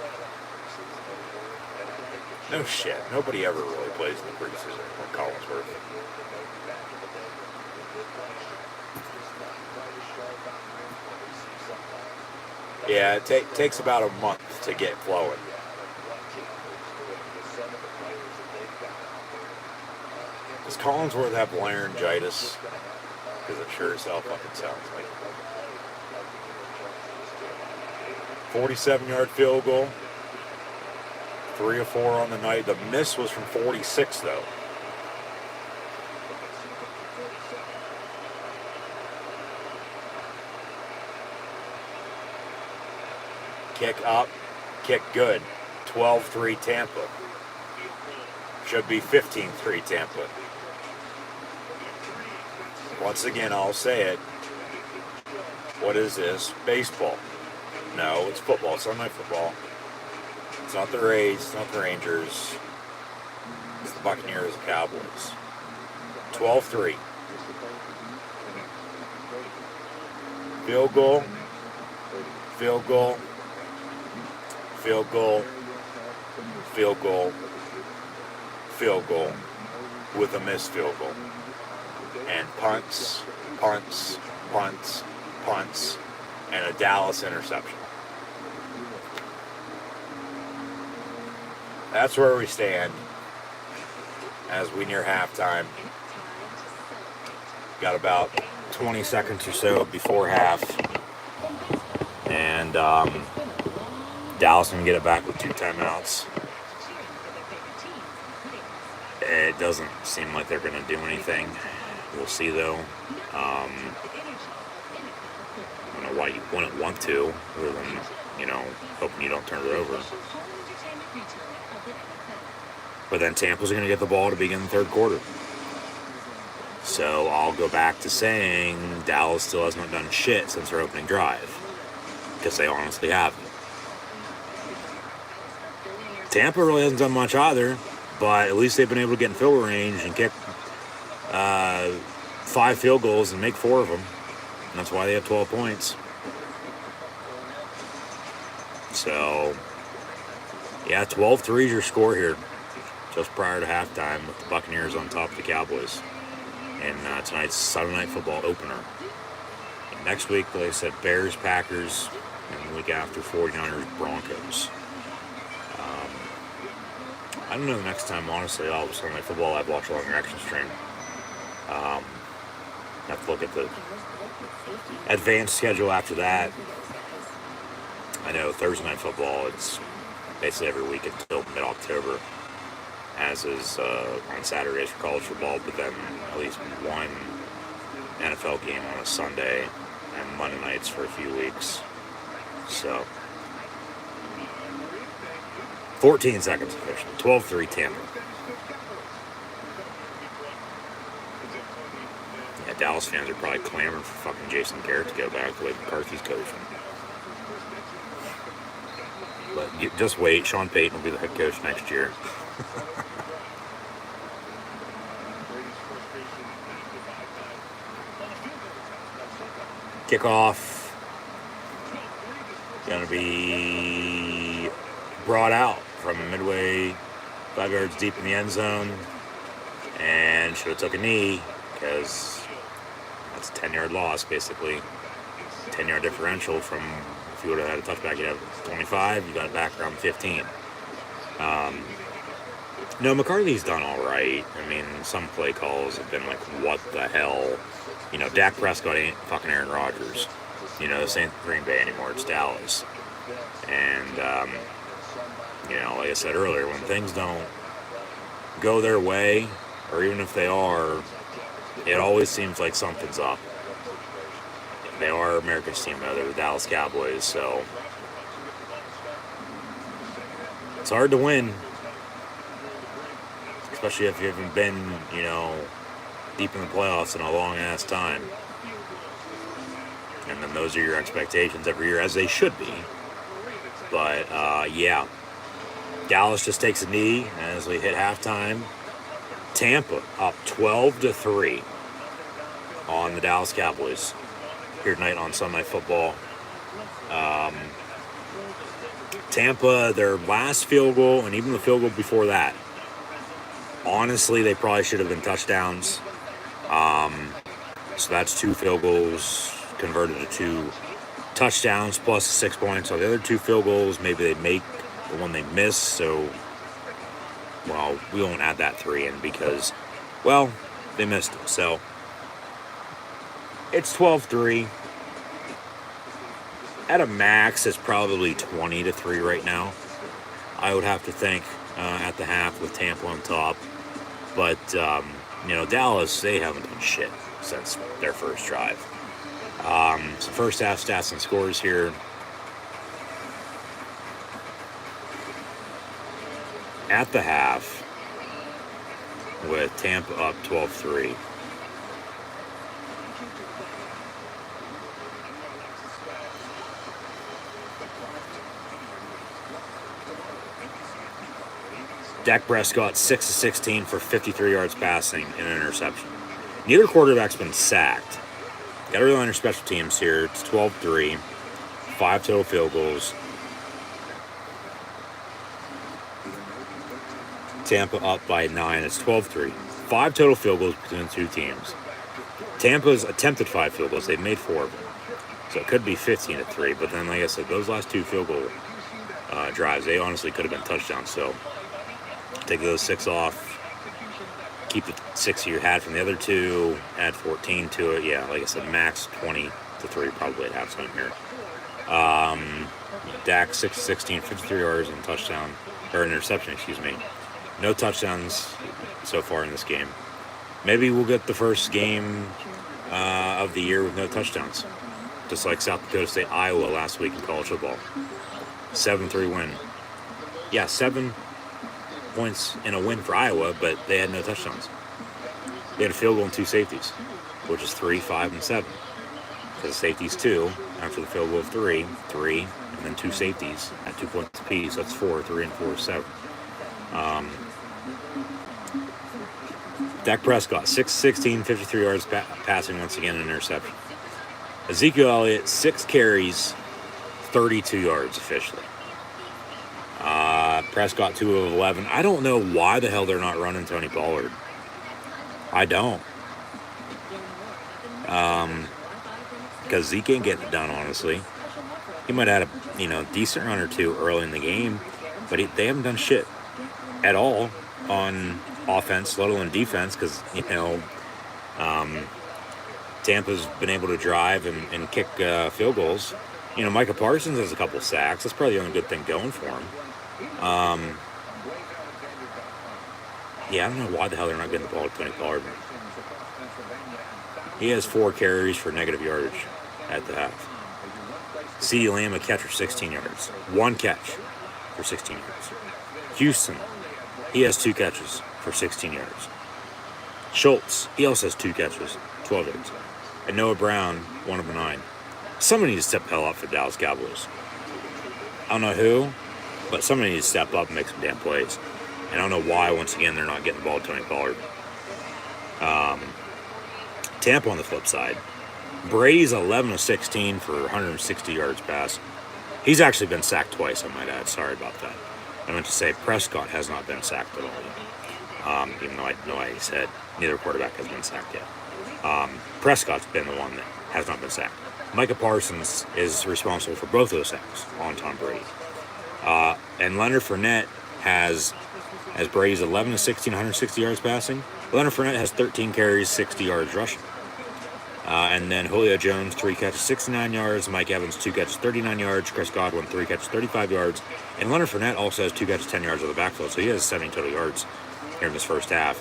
Speaker 3: No shit. Nobody ever really plays in the preseason or Collinsworth. Yeah, it takes about a month to get flowing. Does Collinsworth have laryngitis? Because it sure as hell fucking sounds like it. 47-yard field goal. 3 of 4 on the night. The miss was from 46, though. Kick up, kick good. 12-3 Tampa. Should be 15-3 Tampa. Once again, I'll say it. What is this? Baseball. No, it's football. It's Sunday night football. It's not the Rays. It's not the Rangers. It's the Buccaneers and Cowboys. 12-3. Field goal. Field goal. Field goal. Field goal. Field goal. With a missed field goal. And punts, punts, punts, punts, and a Dallas interception. That's where we stand as we near halftime. Got about 20 seconds or so before half. And Dallas can get it back with 2 timeouts. It doesn't seem like they're going to do anything. We'll see, though. I don't know why you wouldn't want to, other than, hoping you don't turn it over. But then Tampa's going to get the ball to begin the 3rd quarter. So I'll go back to saying Dallas still has not done shit since their opening drive. Because they honestly haven't. Tampa really hasn't done much either, but at least they've been able to get in field range and kick 5 field goals and make 4 of them. And that's why they have 12 points. So, yeah, 12-3 is your score here. Just prior to halftime with the Buccaneers on top of the Cowboys. And tonight's Sunday Night Football opener. And next week, like I said, Bears, Packers, and the week after, 49ers, Broncos. I don't know the next time, honestly, I'll Sunday Night Football I've watched along reaction stream. I have to look at the advanced schedule after that. I know Thursday Night Football, it's basically every week until mid-October, as is on Saturdays for college football, but then at least one NFL game on a Sunday, and Monday nights for a few weeks. So 14 seconds officially. 12-3 Tampa. Yeah, Dallas fans are probably clamoring for fucking Jason Garrett to go back the way McCarthy's coaching. But just wait. Sean Payton will be the head coach next year. Kickoff. Going to be brought out from midway, 5 yards deep in the end zone. And should have took a knee because that's a 10-yard loss, basically. 10-yard differential from, if you would have had a touchback, you'd have 25. You got it back around 15. No, McCarthy's done all right. I mean, some play calls have been like, what the hell? You know, Dak Prescott ain't fucking Aaron Rodgers. You know, this ain't Green Bay anymore. It's Dallas. And, you know, like I said earlier, when things don't go their way, or even if they are, it always seems like something's up. They are America's team, though. They're the Dallas Cowboys, so it's hard to win. Especially if you haven't been, you know, deep in the playoffs in a long-ass time. And then those are your expectations every year, as they should be. But, yeah. Dallas just takes a knee as we hit halftime. Tampa up 12-3 on the Dallas Cowboys here tonight on Sunday Night Football. Tampa, their last field goal, and even the field goal before that, honestly, they probably should have been touchdowns. So that's 2 field goals converted to 2 touchdowns plus 6 points. So the other 2 field goals, maybe they make the one they miss. So, well, we won't add that 3 in because, well, they missed it. So it's 12-3. At a max, it's probably 20-3 right now. I would have to think at the half with Tampa on top. But, you know, Dallas, they haven't done shit since their first drive. Some first half stats and scores here. At the half, with Tampa up 12-3. Dak Prescott 6-16 for 53 yards passing and an interception. Neither quarterback's been sacked. Got to rely on your special teams here. It's 12-3. 5 total field goals. Tampa up by 9. It's 12-3. 5 total field goals between the 2 teams. Tampa's attempted 5 field goals. They've made 4 of them. So it could be 15-3. But then, like I said, those last 2 field goal drives, they honestly could have been touchdowns. So take those 6 off. Keep the 6 you had from the other 2. Add 14 to it. Yeah, like I said, max 20-3 probably at halftime here. Dak 6-16, 53 yards and touchdown, or an interception, excuse me. No touchdowns so far in this game. Maybe we'll get the first game of the year with no touchdowns. Just like South Dakota State, Iowa last week in college football. 7-3 win. Yeah, 7 points in a win for Iowa, but they had no touchdowns. They had a field goal and 2 safeties, which is 3, 5, and 7. Because safeties 2, after the field goal of 3, and then 2 safeties at 2 points apiece. That's 4, 3, and 4 is 7. Dak Prescott, 6-16, 53 yards passing once again, an interception. Ezekiel Elliott, 6 carries, 32 yards officially. Prescott, 2 of 11. I don't know why the hell they're not running Tony Pollard. I don't. Because Zeke ain't getting it done, honestly. He might have had a decent run or 2 early in the game, but they haven't done shit at all on offense, let alone defense, because, Tampa's been able to drive and kick field goals. Micah Parsons has a couple sacks. That's probably the only good thing going for him. Yeah, I don't know why the hell they're not getting the ball to Tony Pollard. He has 4 carries for negative yardage. at the half. CeeDee Lamb, a catch for 16 yards. One catch for 16 yards. Houston, he has 2 catches for 16 yards. Schultz, he also has 2 catches, 12 yards. And Noah Brown, 1 of 9. Somebody needs to step the hell up for the Dallas Cowboys. I don't know who, but somebody needs to step up and make some damn plays. And I don't know why, once again, they're not getting the ball to Tony Pollard. Tampa on the flip side. Brady's 11 of 16 for 160 yards pass. He's actually been sacked twice, I might add. Sorry about that. I meant to say Prescott has not been sacked at all. Even though I know I said neither quarterback has been sacked yet. Prescott's been the one that has not been sacked. Micah Parsons is responsible for both those sacks on Tom Brady. And Leonard Fournette has Brady's 11 of 16, 160 yards passing. Leonard Fournette has 13 carries, 60 yards rushing. And then Julio Jones, 3 catches, 69 yards. Mike Evans, 2 catches, 39 yards. Chris Godwin, 3 catches, 35 yards. And Leonard Fournette also has 2 catches, 10 yards of the backfield. So he has 70 total yards here in this first half.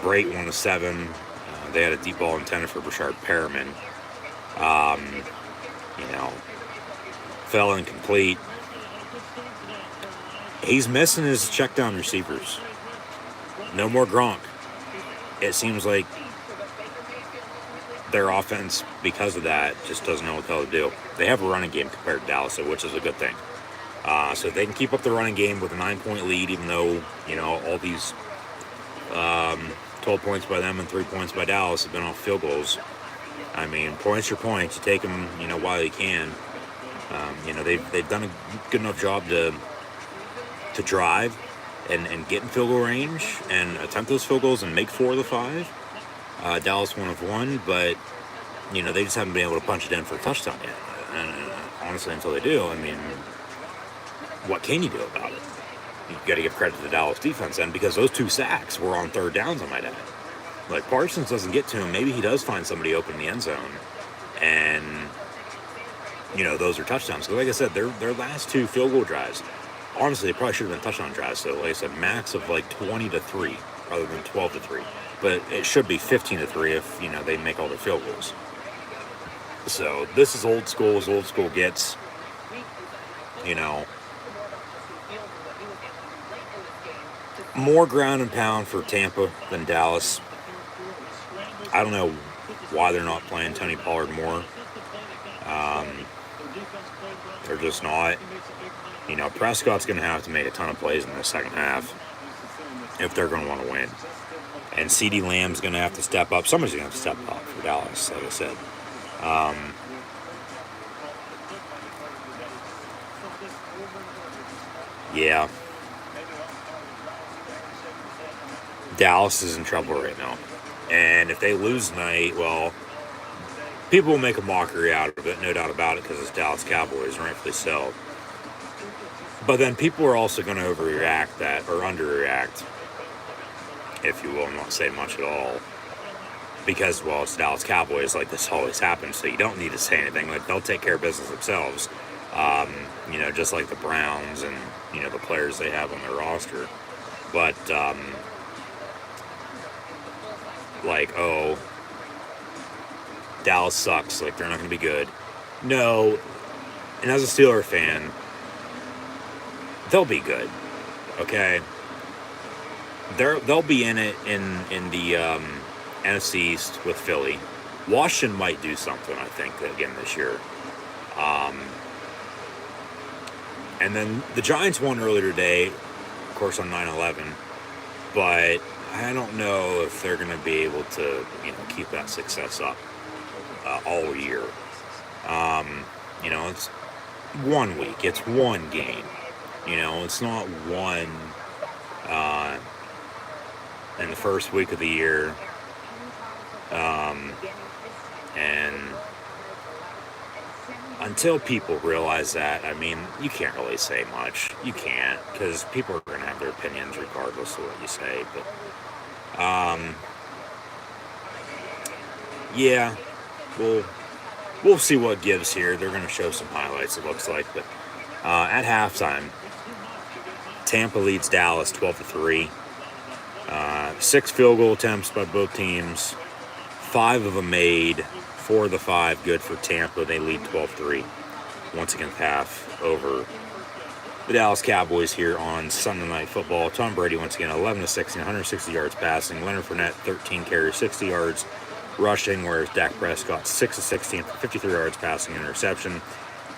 Speaker 3: Brate, 1 of 7. They had a deep ball intended for Brashard Perriman. Fell incomplete. He's missing his check down receivers. No more Gronk. It seems like their offense, because of that, just doesn't know what the hell to do. They have a running game compared to Dallas, which is a good thing. So if they can keep up the running game with a 9-point lead, even though, all these 12 points by them and 3 points by Dallas have been off field goals. I mean, points are points. You take them, while you can. They've done a good enough job to drive and get in field goal range and attempt those field goals and make 4 of the 5. Dallas 1 of 1, but they just haven't been able to punch it in for a touchdown yet. And honestly, until they do, I mean, what can you do about it? You got to give credit to the Dallas defense then, because those 2 sacks were on 3rd downs, I might add. Like, Parsons doesn't get to him. Maybe he does find somebody open in the end zone, and those are touchdowns. Because like I said, their last 2 field goal drives, honestly, they probably should have been touchdown drives. So, like I said, max of like 20-3 rather than 12-3. But it should be 15-3 if they make all their field goals. So this is old school as old school gets. More ground and pound for Tampa than Dallas. I don't know why they're not playing Tony Pollard more. They're just not. Prescott's going to have to make a ton of plays in the second half if they're going to want to win. And CeeDee Lamb's going to have to step up. Somebody's going to have to step up for Dallas, like I said. Yeah. Dallas is in trouble right now. And if they lose tonight, well, people will make a mockery out of it, no doubt about it, because it's Dallas Cowboys, and rightfully so. But then people are also going to overreact or underreact, if you will, and not say much at all. Because, well, it's Dallas Cowboys, like this always happens, so you don't need to say anything. Like, they'll take care of business themselves. Just like the Browns and, the players they have on their roster. But, Dallas sucks, like, they're not going to be good. No, and as a Steeler fan, they'll be good, okay? They'll be in it in the NFC East with Philly. Washington might do something, I think, again this year. And then the Giants won earlier today, of course, on 9/11. But I don't know if they're going to be able to, keep that success up all year. It's 1 week. It's 1 game. It's not one in the first week of the year. And until people realize that, I mean, you can't really say much. You can't, because people are going to have their opinions regardless of what you say. But, yeah, we'll see what gives here. They're going to show some highlights, it looks like. But at halftime, Tampa leads Dallas 12-3. 6 field goal attempts by both teams. 5 of them made, 4 of the 5 good for Tampa. They lead 12-3. Once again, half over the Dallas Cowboys here on Sunday Night Football. Tom Brady once again 11-16, 160 yards passing. Leonard Fournette 13 carries, 60 yards rushing, whereas Dak Prescott 6-16 for 53 yards passing, interception.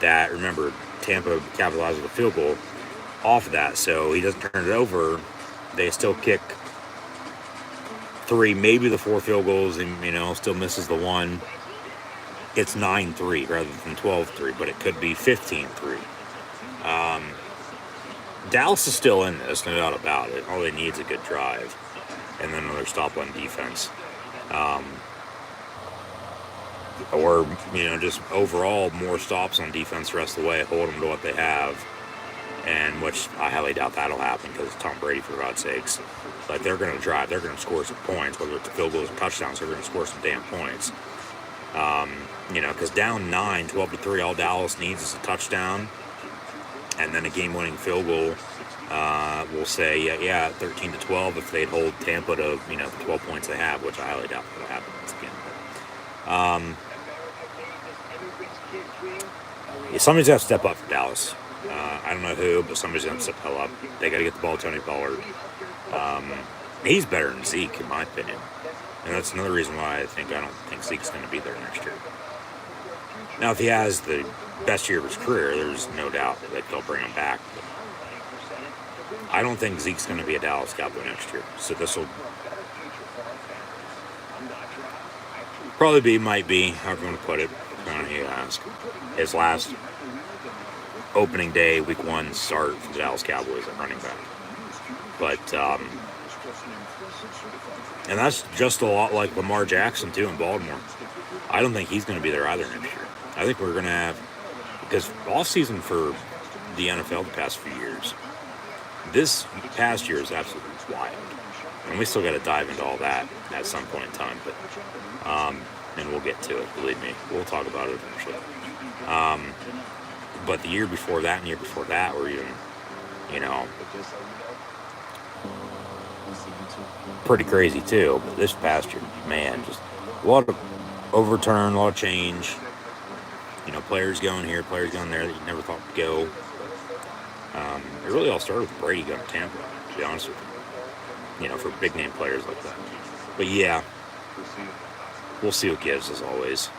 Speaker 3: That, remember, Tampa capitalized with a field goal off of that, so he doesn't turn it over. They still kick 3, maybe the 4 field goals, and still misses the 1. It's 9-3 rather than 12-3, but it could be 15-3. Dallas is still in this, no doubt about it. All they need is a good drive and then another stop on defense. Or just overall more stops on defense the rest of the way, hold them to what they have. And which I highly doubt that'll happen because it's Tom Brady, for God's sakes. Like, they're going to drive, they're going to score some points, whether it's field goals or touchdowns, they're going to score some damn points. Because down 9, 12-3, all Dallas needs is a touchdown and then a game-winning field goal. We'll say, 13-12 if they'd hold Tampa to, the 12 points they have, which I highly doubt will happen once again. Somebody's got to step up for Dallas. I don't know who, but somebody's going to step up. They got to get the ball to Tony Pollard. He's better than Zeke, in my opinion. And that's another reason why I don't think Zeke's going to be there next year. Now, if he has the best year of his career, there's no doubt that they'll bring him back. But I don't think Zeke's going to be a Dallas Cowboy next year. So this will might be, however you want to put it, depending on who you ask, his last opening day, week 1 start for the Dallas Cowboys at running back. But, and that's just a lot like Lamar Jackson, too, in Baltimore. I don't think he's going to be there either next year. I think we're going to have, because offseason for the NFL the past few years, this past year is absolutely wild. And we still got to dive into all that at some point in time. But, and we'll get to it, believe me. We'll talk about it eventually. But the year before that and the year before that were even, pretty crazy too. But this past year, man, just a lot of overturn, a lot of change. Players going here, players going there that you never thought would go. It really all started with Brady going to Tampa, to be honest with you. For big name players like that. But yeah, we'll see what gives, as always.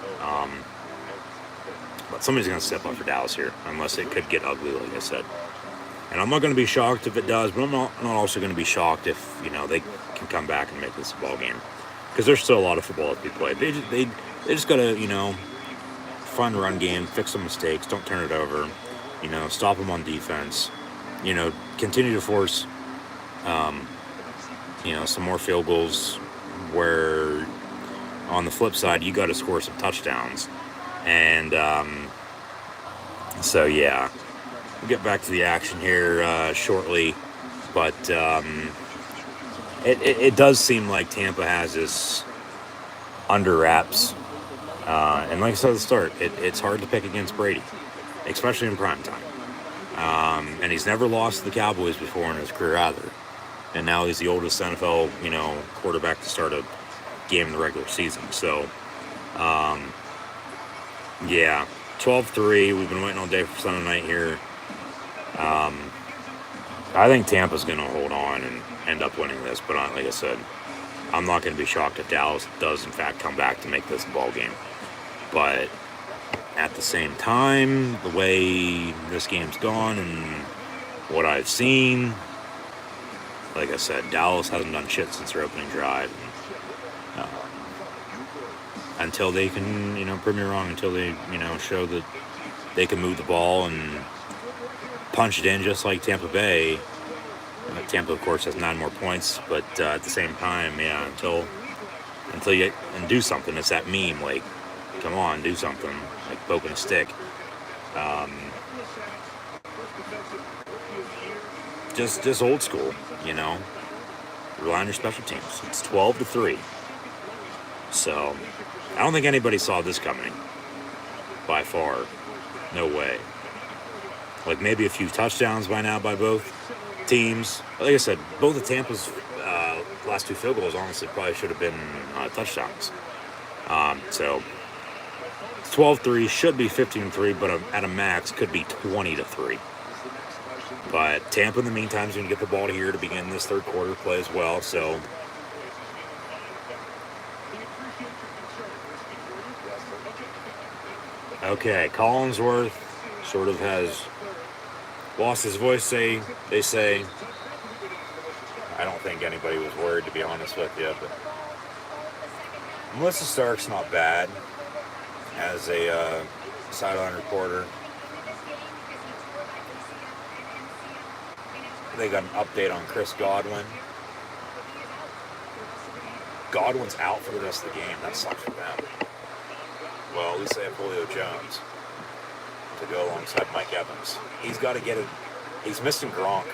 Speaker 3: But somebody's going to step up for Dallas here, unless it could get ugly, like I said. And I'm not going to be shocked if it does, but I'm not also going to be shocked if, they can come back and make this a ball game. Because there's still a lot of football to be played. They just got to, fun run game, fix some mistakes, don't turn it over, stop them on defense, continue to force, some more field goals where on the flip side, you got to score some touchdowns. And so, yeah, we'll get back to the action here shortly. But it does seem like Tampa has this under wraps. And like I said at the start, it's hard to pick against Brady, especially in prime time. And he's never lost to the Cowboys before in his career either. And now he's the oldest NFL, quarterback to start a game in the regular season. So, yeah, 12-3. We've been waiting all day for Sunday night here. I think Tampa's going to hold on and end up winning this. But like I said, I'm not going to be shocked if Dallas does, in fact, come back to make this a ball game. But at the same time, the way this game's gone and what I've seen, like I said, Dallas hasn't done shit since their opening drive. Until they can, prove me wrong, until they, show that they can move the ball and punch it in just like Tampa Bay. Tampa, of course, has 9 more points, but at the same time, yeah, until you and do something. It's that meme, like, come on, do something, like poking a stick. Just old school, rely on your special teams. It's 12-3. So, I don't think anybody saw this coming, by far. No way. Like, maybe a few touchdowns by now by both teams. Like I said, both of Tampa's last 2 field goals, honestly, probably should have been touchdowns. So it's 12-3, should be 15-3, but at a max could be 20-3. But Tampa, in the meantime, is going to get the ball here to begin this third quarter, play as well. So okay, Collinsworth sort of has lost his voice. They say. I don't think anybody was worried, to be honest with you. But Melissa Stark's not bad as a sideline reporter. They got an update on Chris Godwin. Godwin's out for the rest of the game. That sucks for them. Well, at least they have Julio Jones to go alongside Mike Evans. He's got to get it. He's missing Gronk.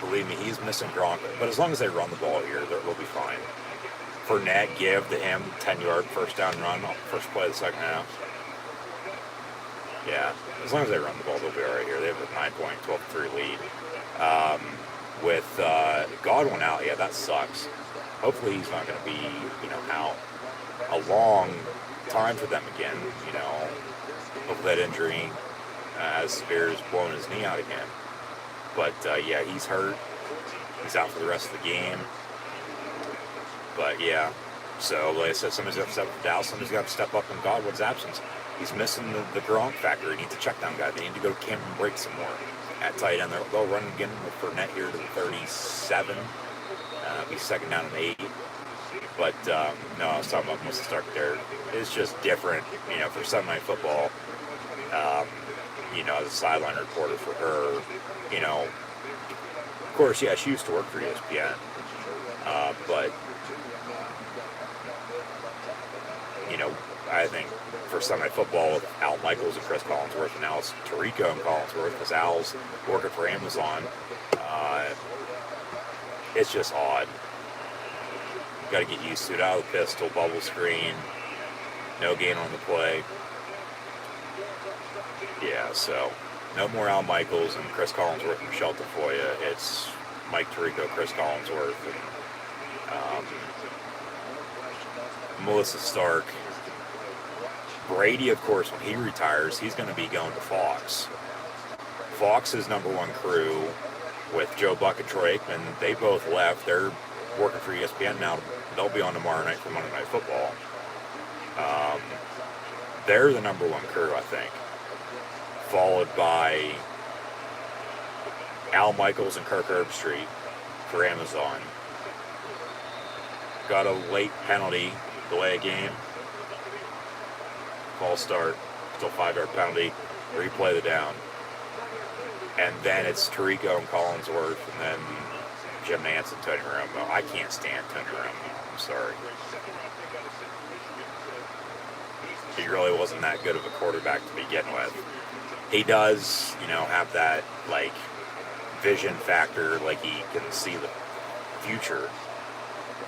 Speaker 3: Believe me, he's missing Gronk. But as long as they run the ball here, they'll be fine. Fournette, give to him 10-yard first down run on the first play of the second half. Yeah, as long as they run the ball, they'll be all right here. They have a 9-point, 12-3 lead. With Godwin out, yeah, that sucks. Hopefully he's not going to be, out a long time for them again. Hopefully that injury as severe as blowing his knee out again. But, yeah, he's hurt. He's out for the rest of the game. But, yeah. So, like I said, somebody's got to step up for Dallas. Somebody's got to step up in Godwin's absence. He's missing the Gronk factor. He needs a check down guy. They need to go to Cameron Brake some more at tight end. They'll run again with Fournette here to the 37. Be second down and 8. But, no, I was talking about Melissa Stark there. It's just different, for Sunday Night Football. As a sideline reporter for her, of course, yeah, she used to work for ESPN. But, I think for Sunday Night Football with Al Michaels and Chris Collinsworth, and now it's Tirico and Collinsworth because Al's working for Amazon. It's just odd. Got to get used to it. Out of the pistol, bubble screen, no gain on the play. Yeah, so no more Al Michaels and Chris Collinsworth and Michelle Tafoya. It's Mike Tirico, Chris Collinsworth, and Melissa Stark. Brady, of course, when he retires, he's going to be going to Fox. Fox's number one crew with Joe Buck and Troy Aikman, they both left. They're working for ESPN now. They'll be on tomorrow night for Monday Night Football. They're the number one crew, I think. Followed by Al Michaels and Kirk Herbstreit for Amazon. Got a late penalty, delay a game. False start, still 5-yard penalty, replay the down. And then it's Tirico and Collinsworth, and then Jim Nance and Tony Romo. I can't stand Tony Romo. I'm sorry. He really wasn't that good of a quarterback to begin with. He does, have that, vision factor, he can see the future.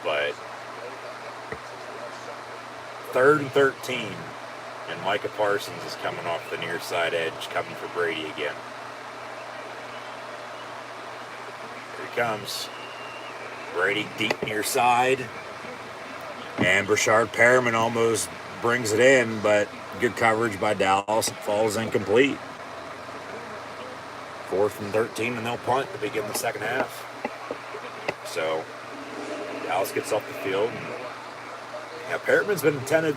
Speaker 3: But 3rd and 13, and Micah Parsons is coming off the near side edge, coming for Brady again. Here he comes. Brady deep near side. And Brashard Perriman almost brings it in, but good coverage by Dallas. It falls incomplete. 4th and 13, and they'll punt to begin the second half. So Dallas gets off the field. And, Perriman's been intended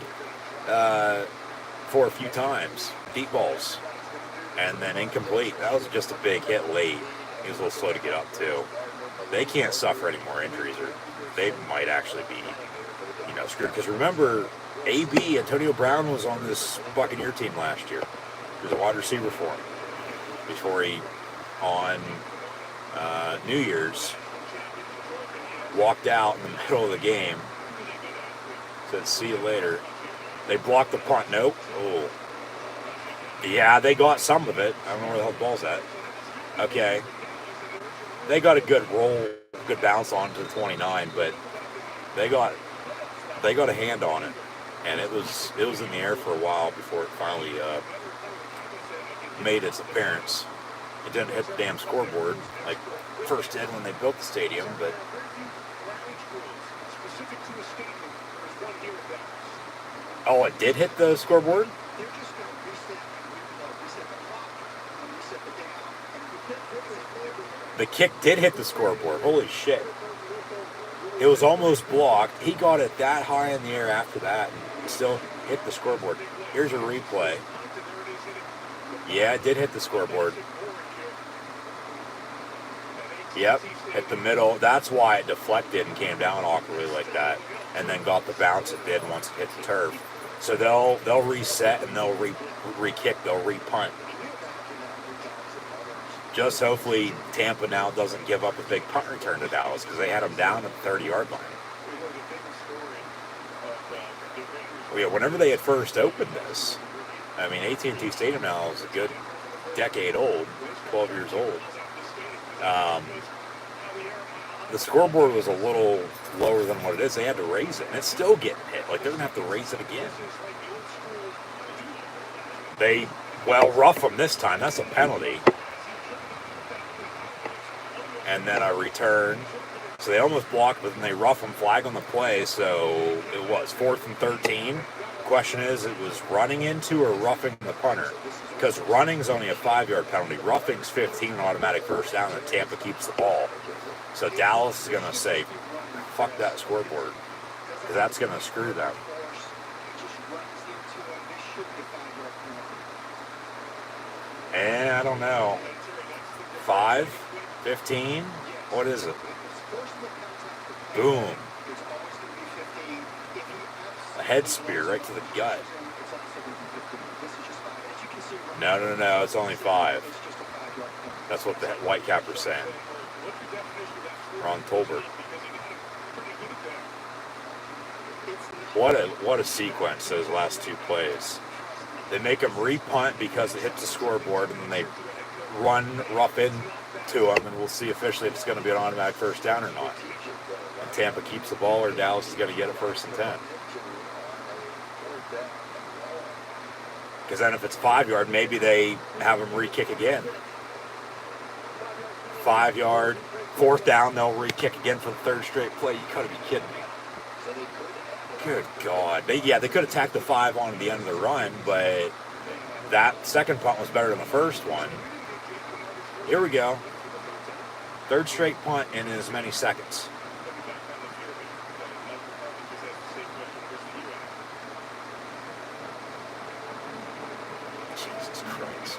Speaker 3: for a few times. Deep balls. And then incomplete. That was just a big hit late. He was a little slow to get up, too. They can't suffer any more injuries, or they might actually be, screwed. Because remember, AB, Antonio Brown, was on this Buccaneer team last year. He was a wide receiver for him. Before he, on New Year's, walked out in the middle of the game. Said, see you later. They blocked the punt. Nope. Oh. Yeah, they got some of it. I don't know where the hell the ball's at. Okay. They got a good roll, good bounce on to the 29, but they got a hand on it. And it was in the air for a while before it finally made its appearance. It didn't hit the damn scoreboard like first did when they built the stadium, but Oh, it did hit the scoreboard?
Speaker 2: They're just going to reset the clock, reset the down, and
Speaker 3: The kick did hit the scoreboard. Holy shit. It was almost blocked. He got it that high in the air after that and still hit the scoreboard. Here's a replay. Yeah, it did hit the scoreboard. Yep, hit the middle. That's why it deflected and came down awkwardly like that, and then got the bounce it did once it hit the turf. So they'll reset and they'll re-kick, they'll re-punt. Just hopefully Tampa now doesn't give up a big punt return to Dallas, because they had them down at the 30-yard line. Well, yeah, whenever they had first opened this, I mean, AT&T Stadium now is a good decade old, 12 years old. The scoreboard was a little lower than what it is. They had to raise it, and it's still getting hit. Like, they're going to have to raise it again. They, rough them this time. That's a penalty. And then a return. So they almost blocked, but then they rough them, flag on the play. So it was 4th and 13. Question is, it was running into or roughing the punter? Because running's only a 5-yard penalty. Roughing's 15, an automatic first down, and Tampa keeps the ball. So Dallas is going to say, fuck that scoreboard, because that's going to screw them. And I don't know. 5, 15, what is it? Boom. A head spear right to the gut. No, it's only 5. That's what the Whitecappers saying. Ron Tolbert. What a sequence, those last two plays. They make them re-punt because it hits the scoreboard, and then they run rough into them, and we'll see officially if it's going to be an automatic first down or not. And Tampa keeps the ball, or Dallas is going to get it 1st and 10. Because then if it's 5-yard, maybe they have them re-kick again. 5-yard, 4th down, they'll re-kick again for the 3rd straight play. You gotta be kidding me. Good God. They could attack the 5 on the end of the run, but that second punt was better than the first one. Here we go. 3rd straight punt in as many seconds. Jesus Christ.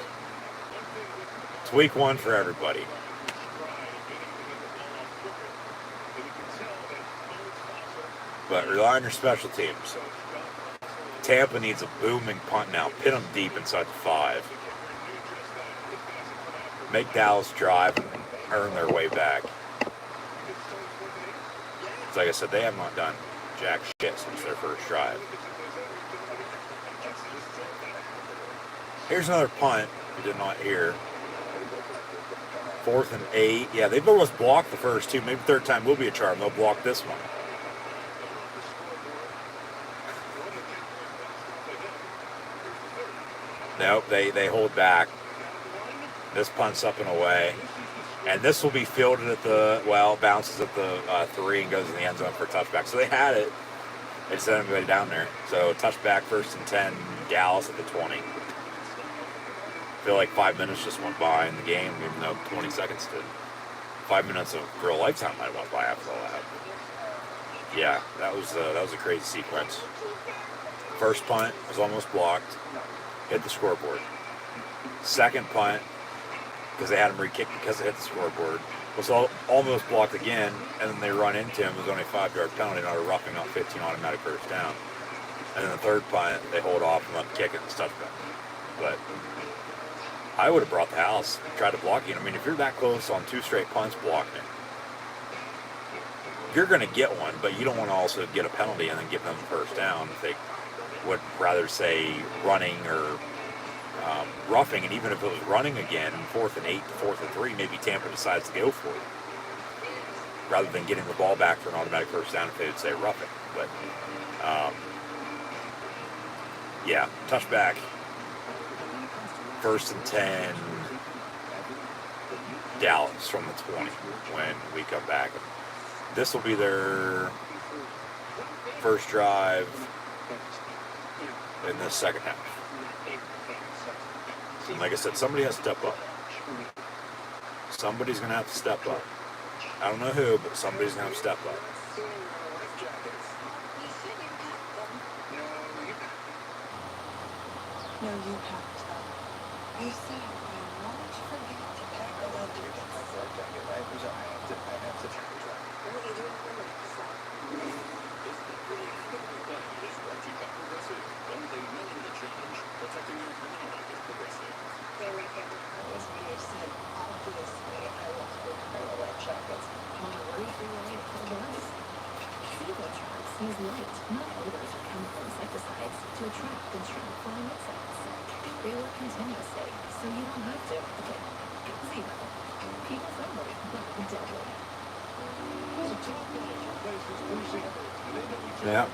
Speaker 3: It's week 1 for everybody. But rely on your special teams. Tampa needs a booming punt now. Pin them deep inside the 5. Make Dallas drive and earn their way back. It's like I said, they have not done jack shit since their first drive. Here's another punt we did not hear. 4th and 8. Yeah, they've almost blocked the first 2. Maybe 3rd time will be a charm. They'll block this one. Nope, they hold back. This punt's up and away. And this will be fielded at the, bounces at the 3 and goes in the end zone for a touchback. So they had it. They sent everybody down there. So touchback, 1st and 10, Dallas at the 20. I feel like 5 minutes just went by in the game, even though 20 seconds did. 5 minutes for a lifetime might have went by after all that. Yeah, that was a crazy sequence. First punt was almost blocked. Hit the scoreboard. Second punt, because they had him re-kicked because it hit the scoreboard, was almost blocked again, and then they run into him. It was only a 5-yard penalty, not a roughing up 15 automatic first down. And then the third punt, they hold off and let him kick it and touchback. But I would have brought the house, tried to block it. I mean, if you're that close on 2 straight punts blocking it, you're going to get one, but you don't want to also get a penalty and then give them the first down if they would rather say running or roughing. And even if it was running again, 4th and 8 to 4th and 3, maybe Tampa decides to go for it rather than getting the ball back for an automatic first down if they would say roughing. But yeah, touchback, 1st and 10, Dallas from the 20 when we come back. This will be their first drive in the second half. And like I said, somebody has to step up. Somebody's going to have to step up. I don't know who, but somebody's going to have to step up.
Speaker 4: No, you packed them. You said I won't forget to pack the lunches.
Speaker 1: Use light, not odors or chemical insecticides to attract and trap flying insects. They work continuously, so you don't have to. Okay, zero. People friendly, but deadly.
Speaker 3: Yeah.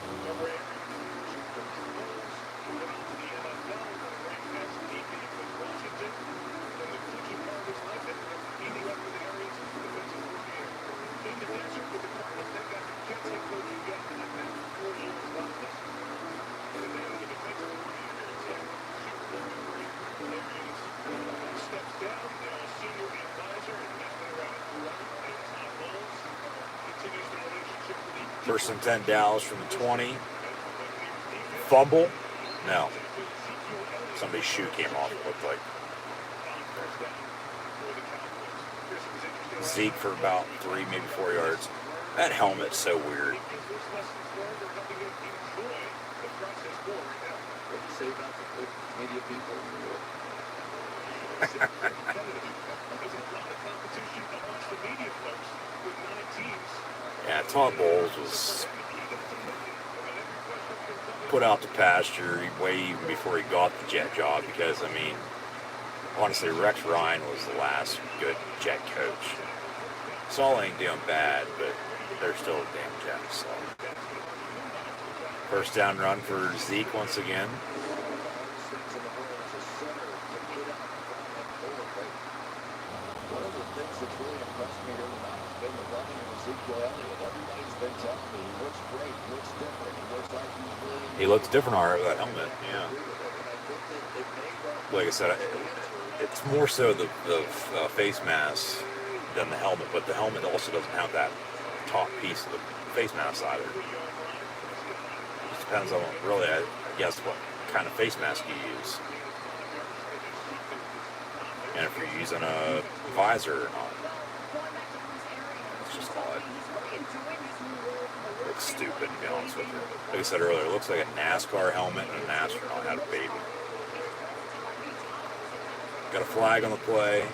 Speaker 3: First and 10, Dallas from the 20. Fumble? No. Somebody's shoe came off, it looked like. Zeke for about 3, maybe 4 yards. That helmet's so weird. Yeah, Todd Bowles was put out to pasture way even before he got the Jet job because, I mean, honestly, Rex Ryan was the last good Jet coach. Saul ain't doing bad, but they're still a damn Jets. So. First down run for Zeke once again.
Speaker 2: One of the things that's really impressed me here tonight has been the running of Ezekiel Elliott. Everybody's been telling me he looks great, he looks different, he looks like he's really...
Speaker 3: He looks different all right with that helmet, yeah. Like I said, it's more so the face mask than the helmet, but the helmet also doesn't have that top piece of the face mask either. It depends on really, I guess, what kind of face mask you use. And if you're using a visor or not. It's just odd. It looks stupid, to be honest with you. Like I said earlier, it looks like a NASCAR helmet and an astronaut had a baby. Got a flag on the play.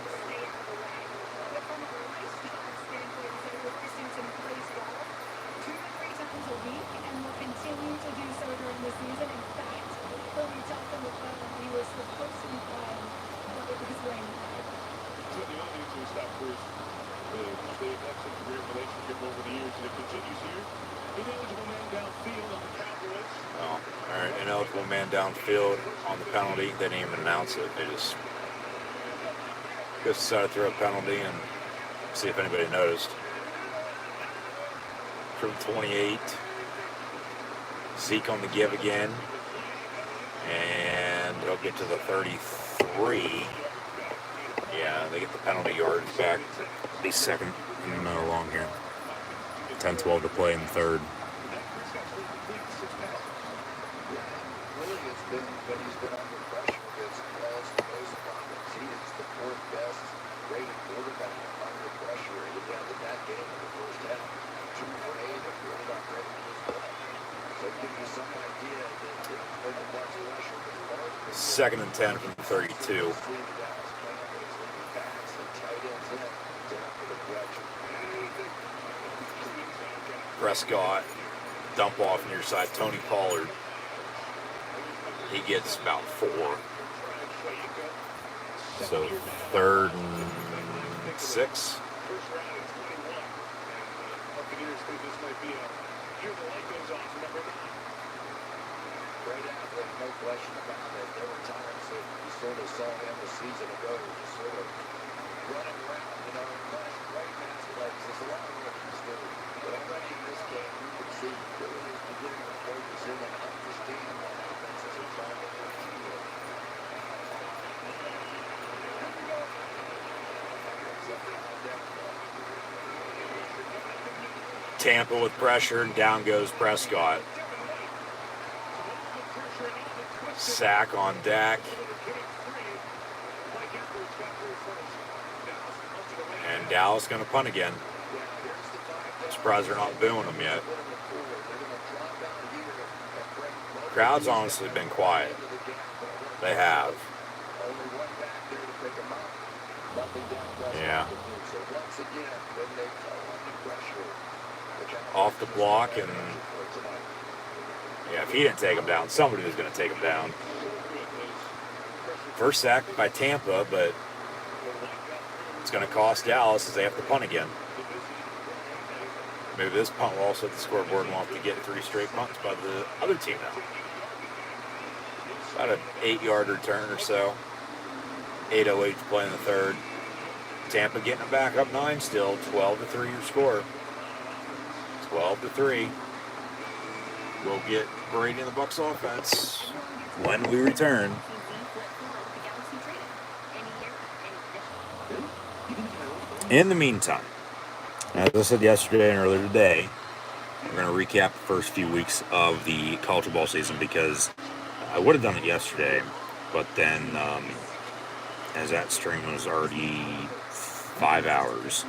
Speaker 3: Well, alright, ineligible man downfield on the penalty. They didn't even announce it. They just decided to throw a penalty and see if anybody noticed. From 28. Zeke on the give again. And they'll get to the 33. Yeah, they get the penalty yards back. Be second and long here. 10-12 to play in the third.
Speaker 2: Really, it's been when he's been under pressure against calls the most problems. He is the fourth best rated quarterback under pressure. He ended that game in the first half 2 for 8 if you're not ready to play. So it gives you some idea that when the Bucs pressure was
Speaker 3: Second and 10 from 32. Prescott, dump off near side. Tony Pollard, he gets about 4. So 3rd and 6.
Speaker 2: Great athlete, no question about it. There were times that you sort of saw him a season ago, just sort of running around, right pass plays. There's a lot of rookies do. But already in this game, you can see really is beginning to focus in and understand what offenses are trying
Speaker 3: Tampa with pressure, and down goes Prescott. Sack on Dak. And Dallas going to punt again. I'm surprised they're not booing them yet. Crowd's honestly been quiet. They have. Yeah. Off the block, and yeah, if he didn't take him down, somebody was going to take him down. First sack by Tampa, but it's going to cost Dallas as they have to punt again. Maybe this punt will also hit the scoreboard and we'll have to get 3 straight punts by the other team now. About an 8-yard return or so. 8:08 to play in the third. Tampa getting it back up 9 still. 12-3 your score. 12-3. We'll get Brady and the Bucs offense when we return. In the meantime, as I said yesterday and earlier today, we're going to recap the first few weeks of the college football season because I would have done it yesterday, but then as that stream was already 5 hours,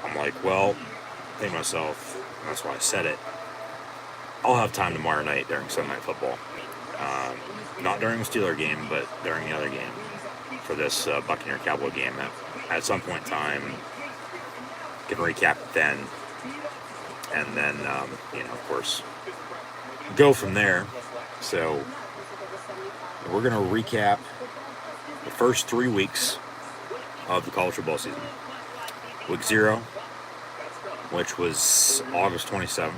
Speaker 3: I'm like, well, I think to myself, and that's why I said it, I'll have time tomorrow night during Sunday Night Football. Not during the Steeler game, but during the other game for this Buccaneer Cowboy game. That at some point in time, can recap it then, and then, of course, go from there. So we're going to recap the first 3 weeks of the college football season. Week 0, which was August 27th.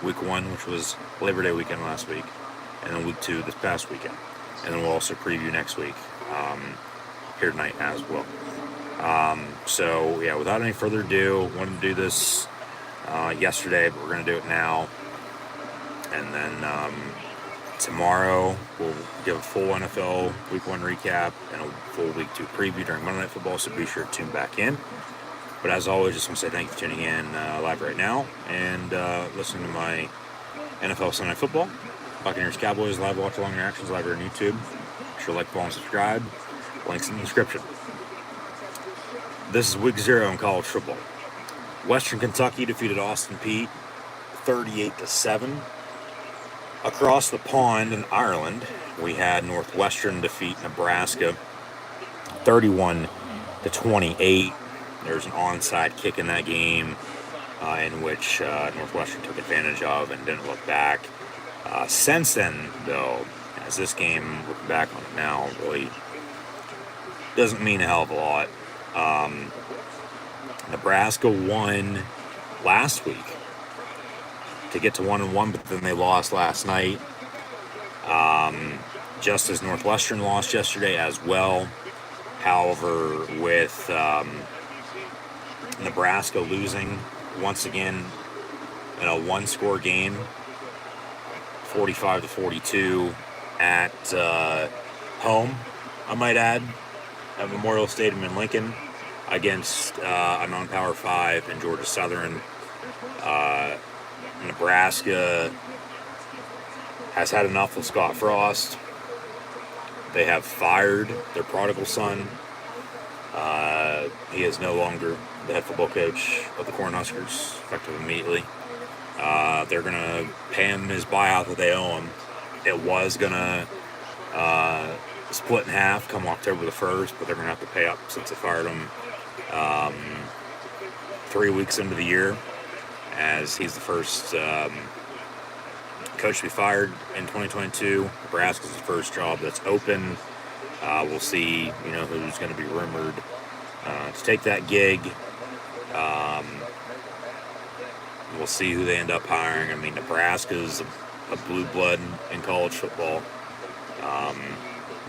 Speaker 3: Week 1, which was Labor Day weekend last week. And then week 2 this past weekend. And then we'll also preview next week here tonight as well. So, yeah, without any further ado, wanted to do this yesterday, but we're going to do it now. And then tomorrow we'll give a full NFL Week 1 recap and a full Week 2 preview during Monday Night Football, so be sure to tune back in. But as always, just want to say thank you for tuning in live right now and listening to my NFL Sunday Night Football, Buccaneers Cowboys live watch along reactions live here on YouTube. Be sure to like, follow, and subscribe. Links in the description. This is Week 0 in college football. Western Kentucky defeated Austin Peay 38-7. Across the pond in Ireland, we had Northwestern defeat Nebraska 31-28. There's an onside kick in that game in which Northwestern took advantage of and didn't look back. Since then, though, as this game, looking back on it now, really doesn't mean a hell of a lot. Nebraska won last week to get to 1-1, but then they lost last night. Just as Northwestern lost yesterday as well. However, with Nebraska losing once again in a one-score game, 45-42 at home, I might add, at Memorial Stadium in Lincoln against a non-Power 5 in Georgia Southern. Nebraska has had enough of Scott Frost. They have fired their prodigal son. He is no longer the head football coach of the Cornhuskers, effective immediately. They're going to pay him his buyout that they owe him. It was going to split in half come October the 1st, but they're going to have to pay up since they fired him 3 weeks into the year, as he's the first coach to be fired in 2022. Nebraska's the first job that's open. We'll see, who's going to be rumored to take that gig. We'll see who they end up hiring. I mean, Nebraska's a blue blood in college football.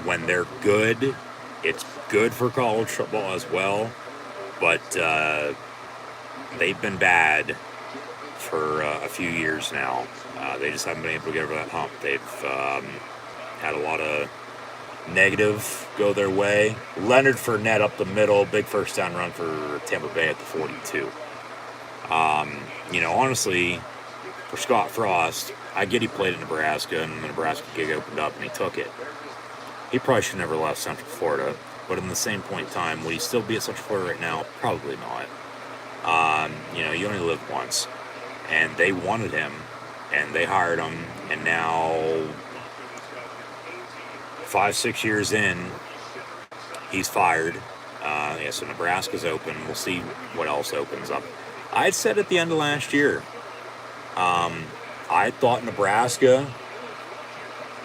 Speaker 3: When they're good, it's good for college football as well. But they've been bad for a few years now. They just haven't been able to get over that hump. They've had a lot of negative go their way. Leonard Fournette up the middle, big first down run for Tampa Bay at the 42. Honestly, for Scott Frost, I get he played in Nebraska, and the Nebraska gig opened up, and he took it. He probably should never left Central Florida, but in the same point in time, would he still be at Central Florida right now? Probably not. You only live once, and they wanted him, and they hired him, and now 5-6 years in, he's fired. So Nebraska's open. We'll see what else opens up. I said at the end of last year, I thought Nebraska,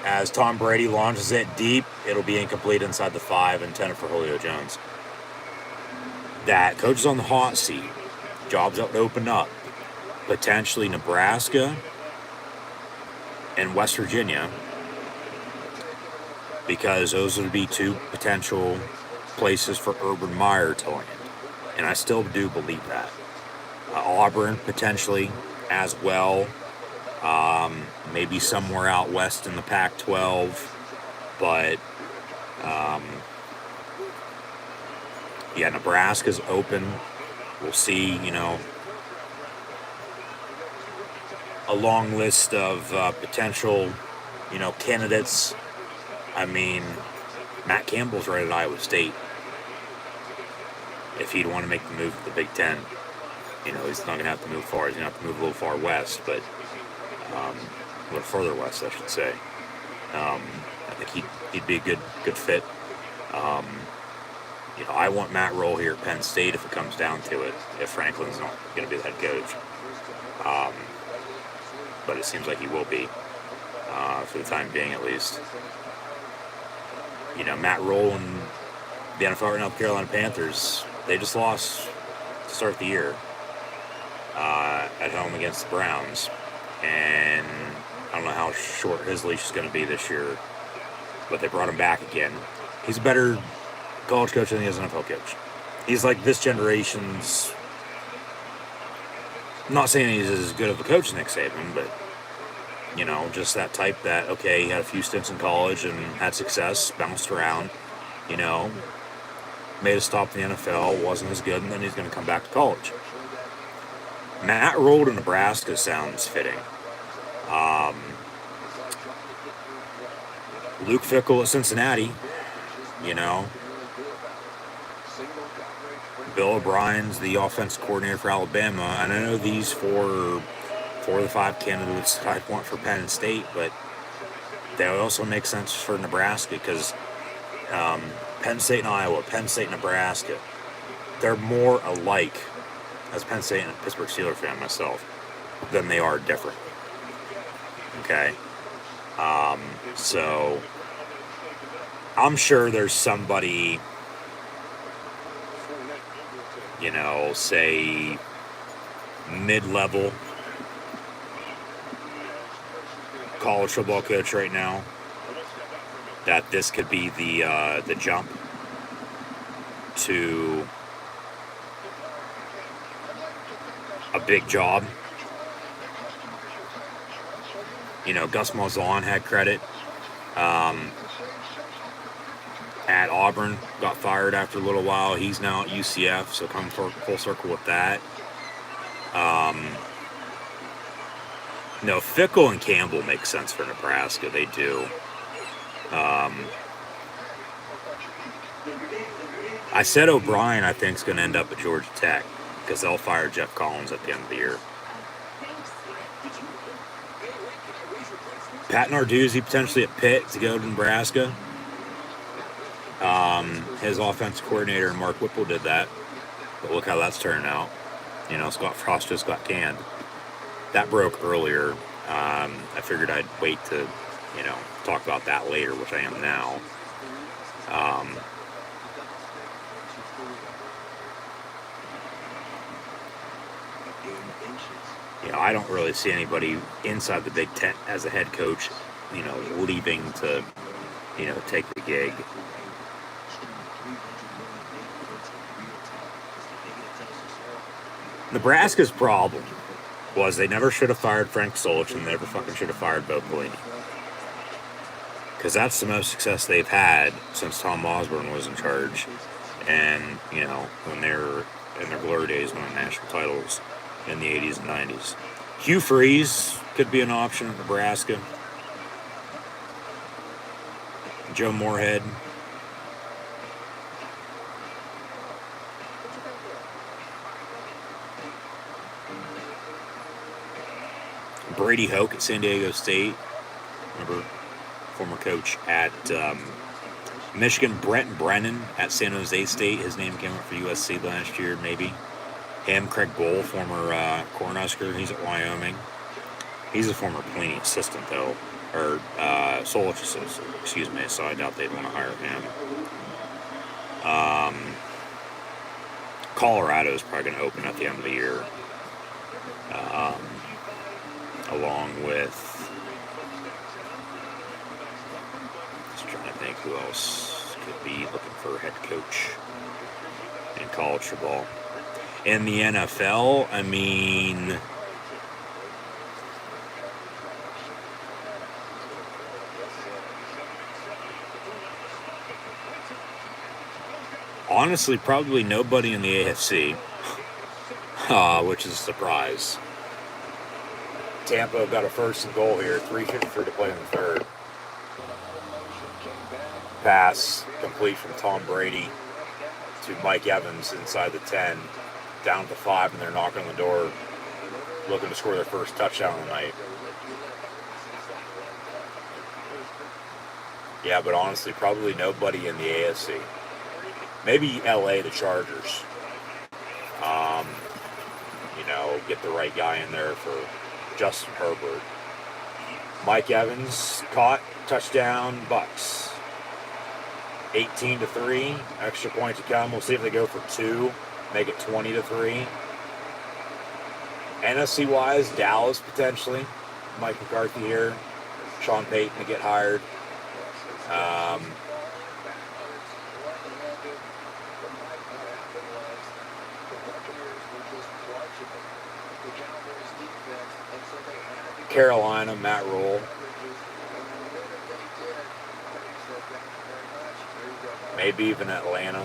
Speaker 3: as Tom Brady launches it deep, it'll be incomplete inside the 5 intended for Julio Jones. That coach is on the hot seat. Jobs up to open up. Potentially Nebraska and West Virginia, because those would be 2 potential places for Urban Meyer to land. And I still do believe that. Auburn, potentially, as well. Maybe somewhere out west in the Pac-12. But, Nebraska's open. We'll see, a long list of potential, candidates. I mean, Matt Campbell's right at Iowa State. If he'd want to make the move to the Big Ten, he's not going to have to move far. He's going to have to move a little far west, but a little further west, I should say. I think he'd be a good fit. I want Matt Roll here at Penn State if it comes down to it, if Franklin's not going to be the head coach. But it seems like he will be, for the time being at least. Matt Roll and the NFL right now, the Carolina Panthers, they just lost to start the year at home against the Browns. And I don't know how short his leash is going to be this year, but they brought him back again. He's a better college coach than he is an NFL coach. He's like this generation's, I'm not saying he's as good of a coach as Nick Saban, but, just that type that, okay, he had a few stints in college and had success, bounced around, made a stop in the NFL, wasn't as good, and then he's going to come back to college. Matt Roll to Nebraska sounds fitting. Luke Fickell at Cincinnati, Bill O'Brien's the offense coordinator for Alabama, and I know these 4 of the 5 candidates I want for Penn State, but they also make sense for Nebraska because Penn State and Iowa, Penn State and Nebraska, they're more alike, as Penn State and a Pittsburgh Steelers fan myself, than they are different. Okay? So I'm sure there's somebody, say mid-level college football coach right now that this could be the jump to a big job. Gus Malzahn had credit at Auburn, got fired after a little while. He's now at UCF, so come full circle with that. No, Fickell and Campbell make sense for Nebraska. They do. I said O'Brien, I think, is going to end up at Georgia Tech because they'll fire Jeff Collins at the end of the year. Pat Narduzzi potentially at Pitt to go to Nebraska. His offensive coordinator, Mark Whipple, did that. But look how that's turned out. Scott Frost just got canned. That broke earlier. I figured I'd wait to, talk about that later, which I am now. I don't really see anybody inside the Big Ten as a head coach, leaving to, take the gig. Nebraska's problem was they never should have fired Frank Solich and they never fucking should have fired Bo Pelini. because that's the most success they've had since Tom Osborne was in charge. And, when they were in their glory days winning national titles in the 80s and 90s. Hugh Freeze could be an option at Nebraska. Joe Moorhead. Brady Hoke at San Diego State. Remember, former coach at Michigan. Brent Brennan at San Jose State. His name came up for USC last year, maybe. Him, Craig Bowl, former Cornhusker. He's at Wyoming. He's a former Pelini assistant, though. Or Solich assistant, excuse me. So I doubt they'd want to hire him. Colorado is probably going to open at the end of the year. Along with, just trying to think who else could be looking for a head coach in college football. In the NFL, I mean, honestly, probably nobody in the AFC, which is a surprise. Tampa got a 1st and goal here, 3:53 to play in the third. Pass complete from Tom Brady to Mike Evans inside the 10, down to 5, and they're knocking on the door, looking to score their first touchdown of the night. Yeah, but honestly, probably nobody in the AFC. Maybe LA, the Chargers. Get the right guy in there for Justin Herbert. Mike Evans caught, touchdown, Bucks. 18-3, extra point to come. We'll see if they go for 2, make it 20-3. NFC wise, Dallas potentially. Mike McCarthy here. Sean Payton to get hired. Carolina, Matt Rule. Maybe even Atlanta.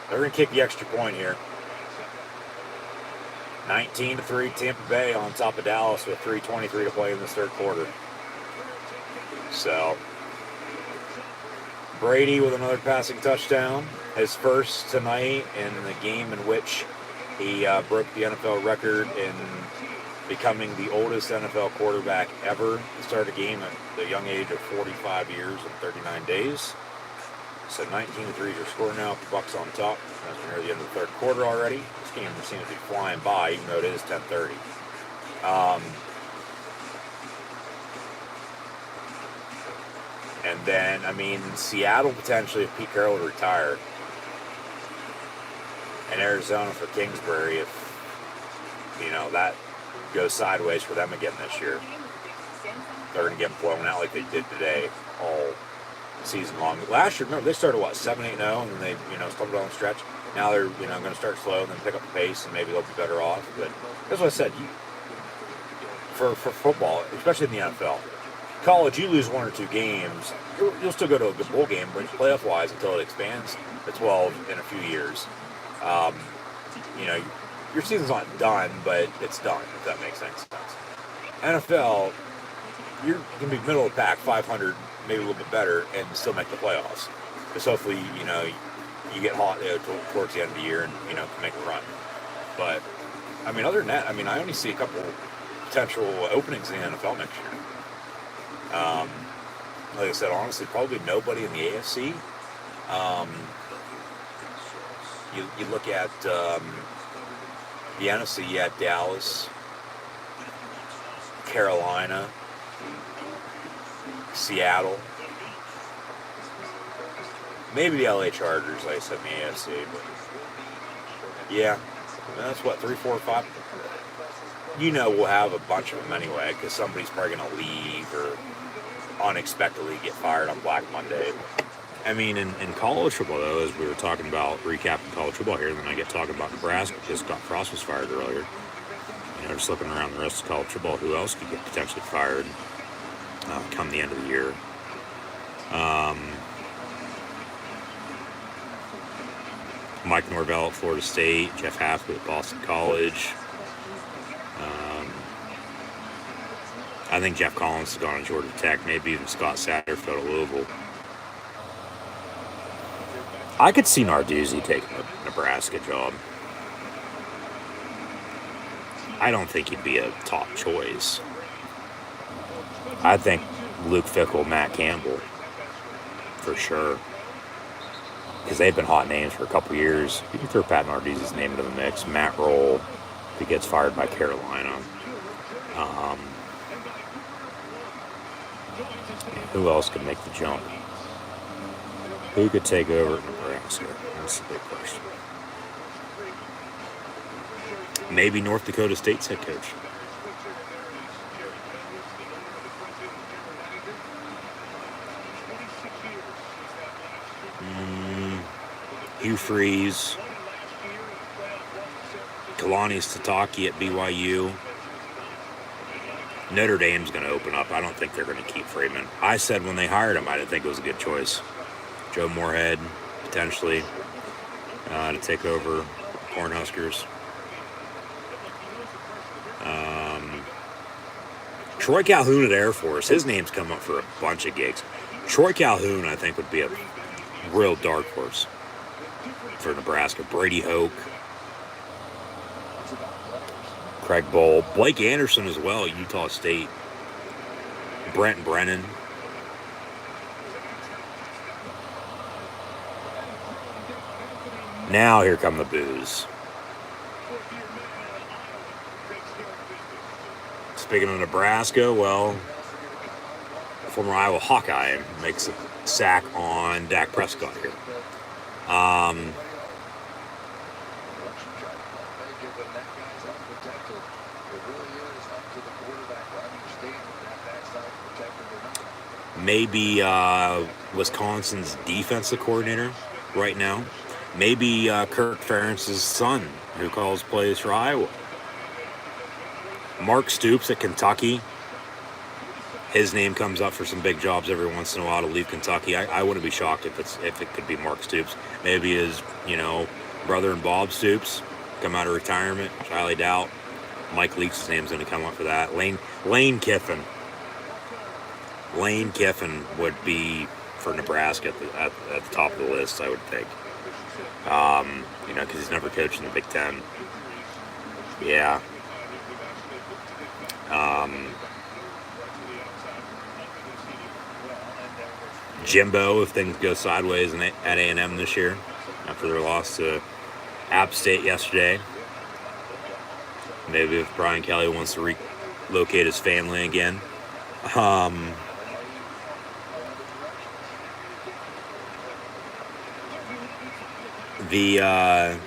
Speaker 3: They're going to kick the extra point here. 19-3, Tampa Bay on top of Dallas with 3:23 to play in this third quarter. So, Brady with another passing touchdown. His first tonight in the game in which he broke the NFL record in becoming the oldest NFL quarterback ever to start a game at the young age of 45 years and 39 days. So 19-3 your score now. Bucks on top. As we're near the end of the third quarter already. This game seems to be flying by, even though it is 10:30. And then, Seattle potentially if Pete Carroll would retire. And Arizona for Kingsbury if, that goes sideways for them again this year. They're going to get blown out like they did today all season long. Last year, remember, they started, 7-8-0, and then they, stumbled down the stretch. Now they're, going to start slow and then pick up the pace, and maybe they'll be better off. But that's what I said. For football, especially in the NFL, college, you lose 1 or 2 games, you'll still go to a good bowl game, but playoff-wise until it expands to 12 in a few years. Your season's not done, but it's done, if that makes sense. NFL, you can be middle of the pack, 500, maybe a little bit better, and still make the playoffs. Because hopefully, you get hot towards the end of the year and, can make a run. But, other than that, I only see a couple potential openings in the NFL next year. Like I said, honestly, probably nobody in the AFC. You look at the NFC, you had Dallas, Carolina, Seattle, maybe the LA Chargers, like I said, in the AFC. But yeah, that's 3, 4, 5. We'll have a bunch of them anyway, because somebody's probably going to leave or unexpectedly get fired on Black Monday. In college football, though, as we were talking about recapping college football here, and then I get talking about Nebraska because Scott Frost was fired earlier. Just looking around the rest of college football, who else could get potentially fired? come the end of the year. Mike Norvell at Florida State, Jeff Haffley at Boston College. I think Jeff Collins has gone to Georgia Tech, maybe even Scott Satterfield at Louisville. I could see Narduzzi taking a Nebraska job. I don't think he'd be a top choice. I think Luke Fickell, Matt Campbell, for sure. Because they've been hot names for a couple years. You can throw Pat Narduzzi's name into the mix. Matt Roll, if he gets fired by Carolina. Who else could make the jump? Who could take over at Nebraska? That's the big question. Maybe North Dakota State's head coach. Hugh Freeze. Kalani Sitake at BYU. Notre Dame's going to open up. I don't think they're going to keep Freeman. I said when they hired him, I didn't think it was a good choice. Joe Moorhead, potentially, to take over Cornhuskers. Troy Calhoun at Air Force. His name's come up for a bunch of gigs. Troy Calhoun, I think, would be a real dark horse for Nebraska. Brady Hoke. Craig Bowl. Blake Anderson as well, Utah State. Brent Brennan. Now here come the boos. Speaking of Nebraska, well, former Iowa Hawkeye makes a sack on Dak Prescott here. Maybe Wisconsin's defensive coordinator right now. Maybe Kirk Ferentz's son, who calls plays for Iowa. Mark Stoops at Kentucky. His name comes up for some big jobs every once in a while to leave Kentucky. I wouldn't be shocked if it could be Mark Stoops. Maybe his, brother and Bob Stoops come out of retirement, which I highly doubt. Mike Leach's name's going to come up for that. Lane Kiffin. Lane Kiffin would be for Nebraska at the top of the list, I would think. Because he's never coached in the Big Ten. Yeah. Jimbo, if things go sideways at A&M this year, after their loss to App State yesterday. Maybe if Brian Kelly wants to relocate his family again. The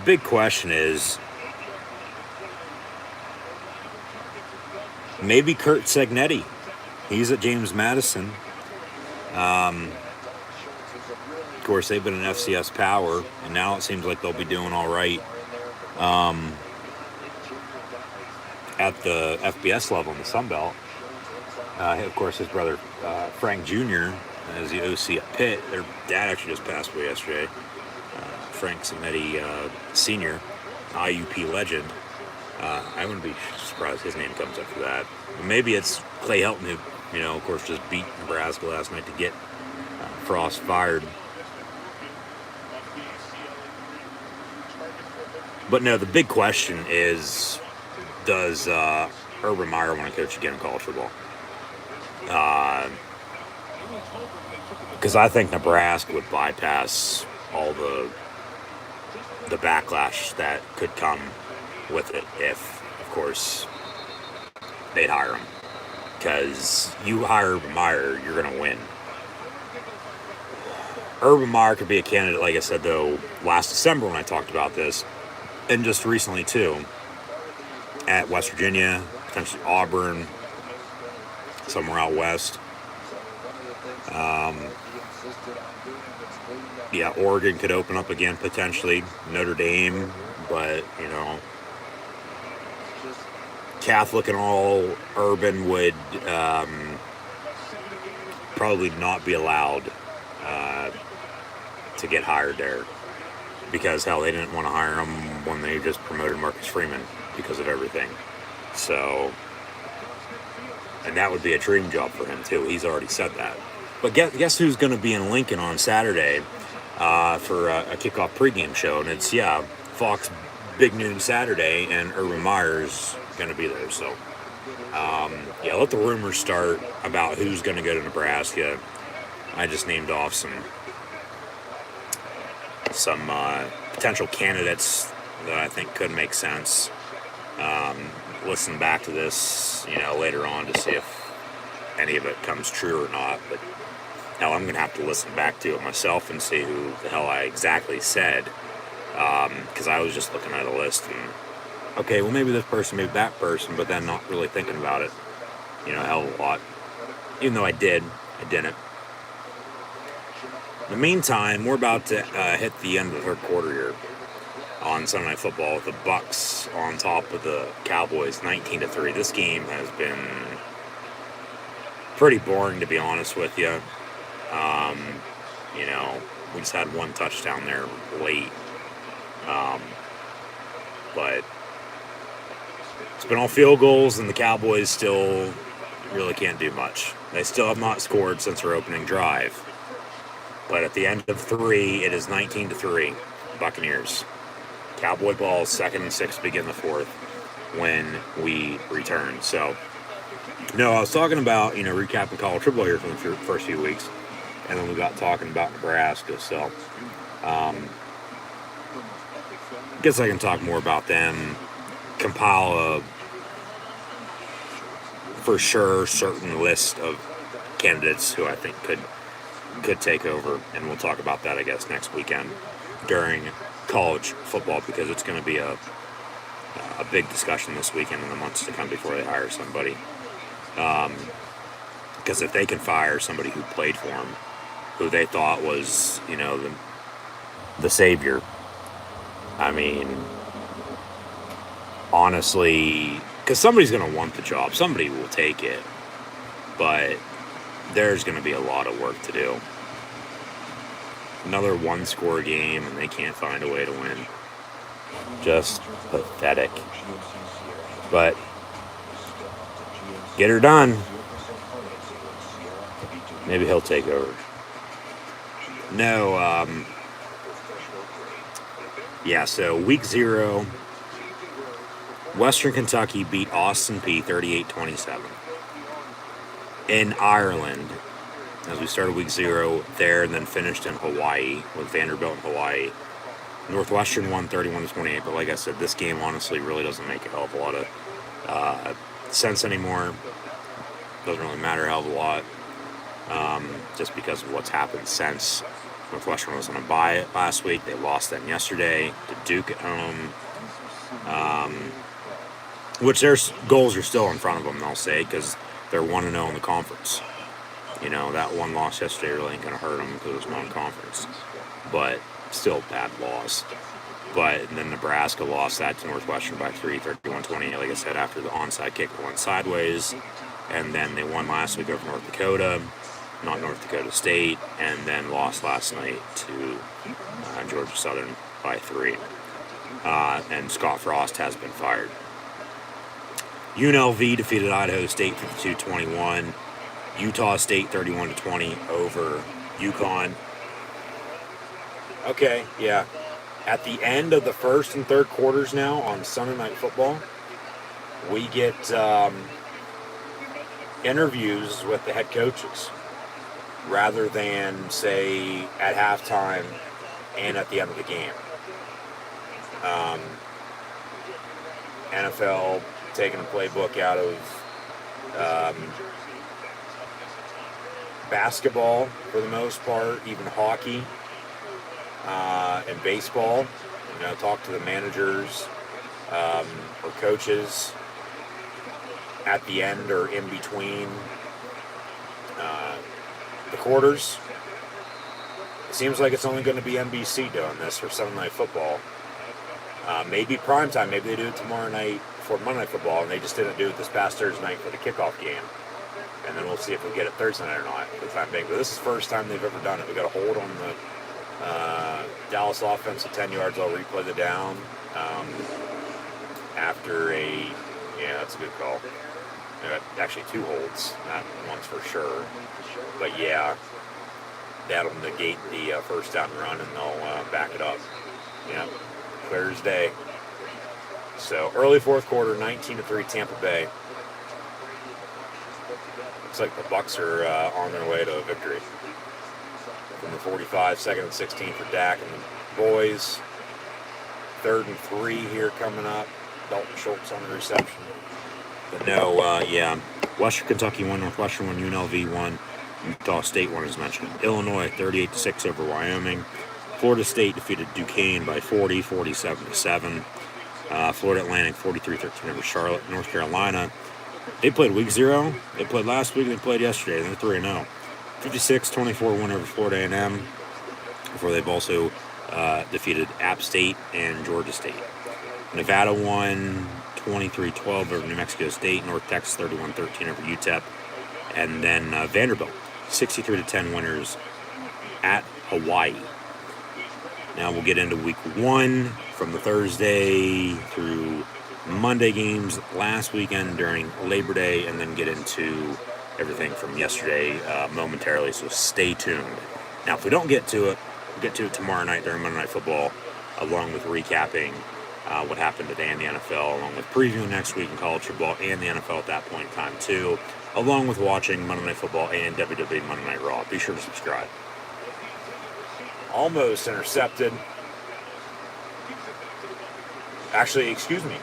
Speaker 3: big question is maybe Kurt Segnetti. He's at James Madison. Of course, they've been an FCS power, and now it seems like they'll be doing all right at the FBS level in the Sun Belt. Of course, his brother Frank Jr. is the OC at Pitt. Their dad actually just passed away yesterday. Frank Segnetti Sr., IUP legend. I wouldn't be surprised his name comes up for that. Maybe it's Clay Helton who, of course, just beat Nebraska last night to get Frost fired. But no, the big question is, does Urban Meyer want to coach again in college football? Because I think Nebraska would bypass all the backlash that could come with it if, of course, they'd hire him. Because you hire Urban Meyer, you're going to win. Urban Meyer could be a candidate, like I said, though, last December when I talked about this, and just recently, too, at West Virginia, potentially Auburn, somewhere out west. Yeah, Oregon could open up again, potentially. Notre Dame, but, Catholic and all, Urban would probably not be allowed to get hired there. Because, hell, they didn't want to hire him when they just promoted Marcus Freeman because of everything. So, and that would be a dream job for him, too. He's already said that. But guess who's going to be in Lincoln on Saturday for a kickoff pregame show? And it's, Fox Big Noon Saturday, and Urban Meyer's going to be there. So, let the rumors start about who's going to go to Nebraska. I just named off some potential candidates that I think could make sense. Listen back to this, later on to see if any of it comes true or not. But hell, I'm going to have to listen back to it myself and see who the hell I exactly said. Because I was just looking at a list and, okay, well, maybe this person, maybe that person, but then not really thinking about it, a hell of a lot. Even though I didn't. In the meantime, we're about to hit the end of the third quarter here on Sunday Night Football with the Bucs on top of the Cowboys, 19-3. This game has been pretty boring, to be honest with you. We just had one touchdown there late. But it's been all field goals, and the Cowboys still really can't do much. They still have not scored since their opening drive. But at the end of 3, it is 19-3, Buccaneers. Cowboy ball, 2nd and 6, begin the 4th when we return. So, no, I was talking about, recapping college football here for the first few weeks. And then we got talking about Nebraska. So, I guess I can talk more about them. Compile a, for sure, certain list of candidates who I think could take over, and we'll talk about that, I guess, next weekend during college football, because it's going to be a big discussion this weekend in the months to come before they hire somebody. Because if they can fire somebody who played for them, who they thought was, the savior, I mean, honestly, because somebody's going to want the job, somebody will take it, but there's going to be a lot of work to do. Another one-score game, and they can't find a way to win. Just pathetic. But get her done. Maybe he'll take over. No, so week 0, Western Kentucky beat Austin Peay 38-27. In Ireland, as we started week 0 there, and then finished in Hawaii with Vanderbilt in Hawaii. Northwestern won 31-28, but like I said, this game honestly really doesn't make a hell of a lot of sense anymore. Doesn't really matter a hell of a lot, just because of what's happened since. Northwestern was on a bye last week. They lost them yesterday to Duke at home, which their goals are still in front of them, I'll say, because they're 1-0 in the conference. That one loss yesterday really ain't going to hurt them because it was non-conference. But still bad loss. But then Nebraska lost that to Northwestern by 3, 31-28. Like I said, after the onside kick went sideways. And then they won last week over North Dakota, not North Dakota State. And then lost last night to Georgia Southern by 3. And Scott Frost has been fired. UNLV defeated Idaho State 52-21. Utah State 31-20 over UConn. Okay, yeah. At the end of the first and third quarters now on Sunday Night Football, we get interviews with the head coaches rather than, say, at halftime and at the end of the game. NFL taking a playbook out of basketball for the most part, even hockey and baseball. Talk to the managers or coaches at the end or in between the quarters. It seems like it's only going to be NBC doing this for Sunday Night Football. Maybe primetime. Maybe they do it tomorrow night for Monday Night Football, and they just didn't do it this past Thursday night for the kickoff game. and then we'll see if we get it Thursday night or not for the time being. But this is the first time they've ever done it. We got a hold on the Dallas offense at 10 yards. I'll replay the down after that's a good call. Actually, 2 holds, not one's for sure. But yeah, that'll negate the first down run, and they'll back it up. Yeah, clear as day. So early fourth quarter, 19-3 Tampa Bay. Looks like the Bucs are on their way to a victory. From the 45, 2nd and 16 for Dak and the boys. 3rd and 3 here coming up. Dalton Schultz on the reception. But no, Western Kentucky won, Northwestern won, UNLV won, Utah State won as mentioned. Illinois 38-6 over Wyoming. Florida State defeated Duquesne by 40, 47-7. Florida Atlantic 43-13 over Charlotte. North Carolina, they played week 0. They played last week. They played yesterday. They're 3-0. 56-24 win over Florida A&M. Before they've also defeated App State and Georgia State. Nevada won 23-12 over New Mexico State. North Texas 31-13 over UTEP. And then Vanderbilt 63-10 winners at Hawaii. Now we'll get into week 1 from the Thursday through Monday games last weekend during Labor Day, and then get into everything from yesterday momentarily, so stay tuned. Now, if we don't get to it, we'll get to it tomorrow night during Monday Night Football, along with recapping what happened today in the NFL, along with previewing next week in college football and the NFL at that point in time, too, along with watching Monday Night Football and WWE Monday Night Raw. Be sure to subscribe. Almost intercepted. Actually, excuse me.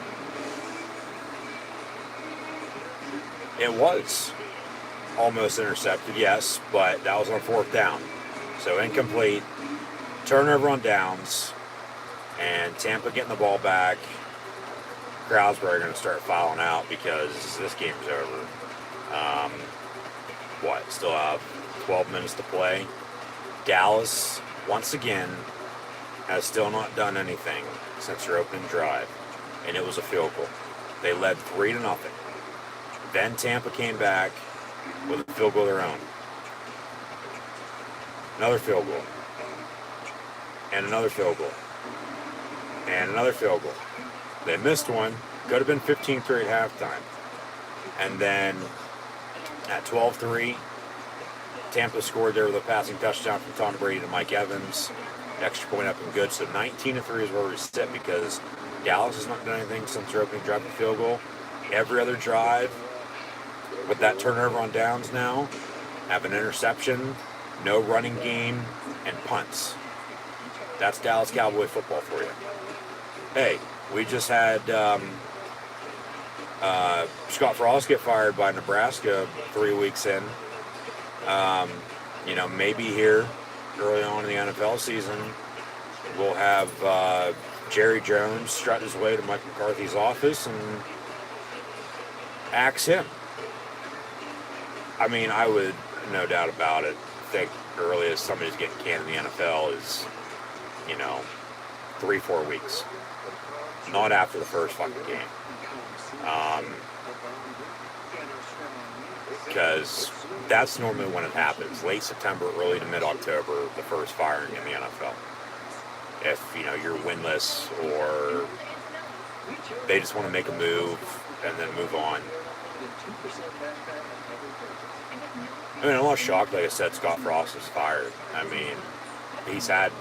Speaker 3: It was almost intercepted, yes, but that was on 4th down. So incomplete. Turnover on downs. And Tampa getting the ball back. Crowd's probably going to start filing out because this game's over. Still have 12 minutes to play. Dallas, once again, has still not done anything since their opening drive. And it was a field goal. They led 3-0. Then Tampa came back with a field goal of their own. Another field goal. And another field goal. And another field goal. They missed one. Could have been 15-3 at halftime. And then at 12-3, Tampa scored there with a passing touchdown from Tom Brady to Mike Evans. Extra point up and good. So 19-3 is where we sit because Dallas has not done anything since their opening drive and field goal. Every other drive, with that turnover on downs now, have an interception, no running game, and punts. That's Dallas Cowboy football for you. Hey, we just had Scott Frost get fired by Nebraska 3 weeks in. Maybe here early on in the NFL season, we'll have Jerry Jones strut his way to Mike McCarthy's office and axe him. I mean, I would, no doubt about it, think earliest somebody's getting canned in the NFL is, 3-4 weeks. Not after the first fucking game. Because that's normally when it happens. Late September, early to mid-October, the first firing in the NFL. If, you're winless or they just want to make a move and then move on. I mean, I'm not shocked, like I said, Scott Frost was fired. I mean, he's had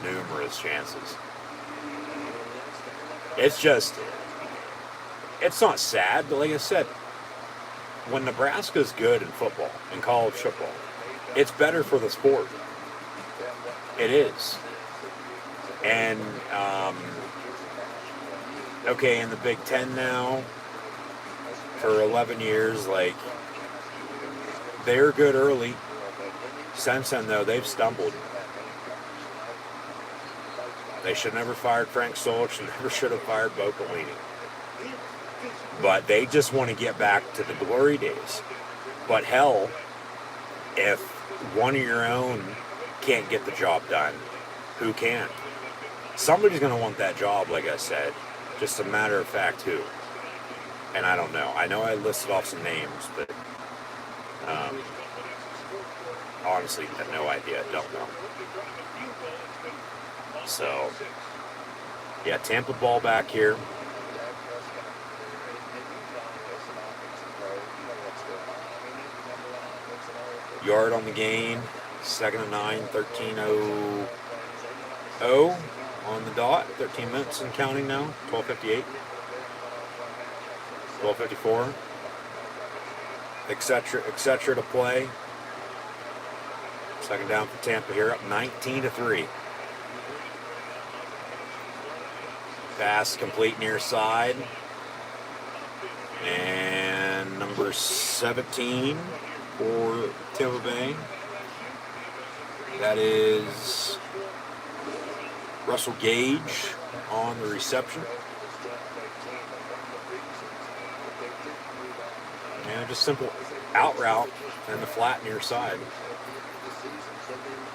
Speaker 3: numerous chances. It's not sad, but like I said, when Nebraska's good in football, in college football, it's better for the sport. It is. And, in the Big Ten now, for 11 years, they're good early. Since then, though, they've stumbled. They should have never fired Frank Solich, and never should have fired Bo Pelini. But they just want to get back to the glory days. But hell, if one of your own can't get the job done, who can? Somebody's going to want that job, like I said. Just a matter of fact, who? And I don't know. I know I listed off some names, but Um, honestly, have no idea. Don't know. So, yeah, Tampa ball back here. Yard on the gain. 2nd and 9, 13:00 on the dot. 13 minutes and counting now. 12:58. 12:54. Etc. to play. Second down for Tampa here, up 19-3. Pass complete near side. And number 17 for Tampa Bay. That is Russell Gage on the reception. And just simple out route in the flat near side.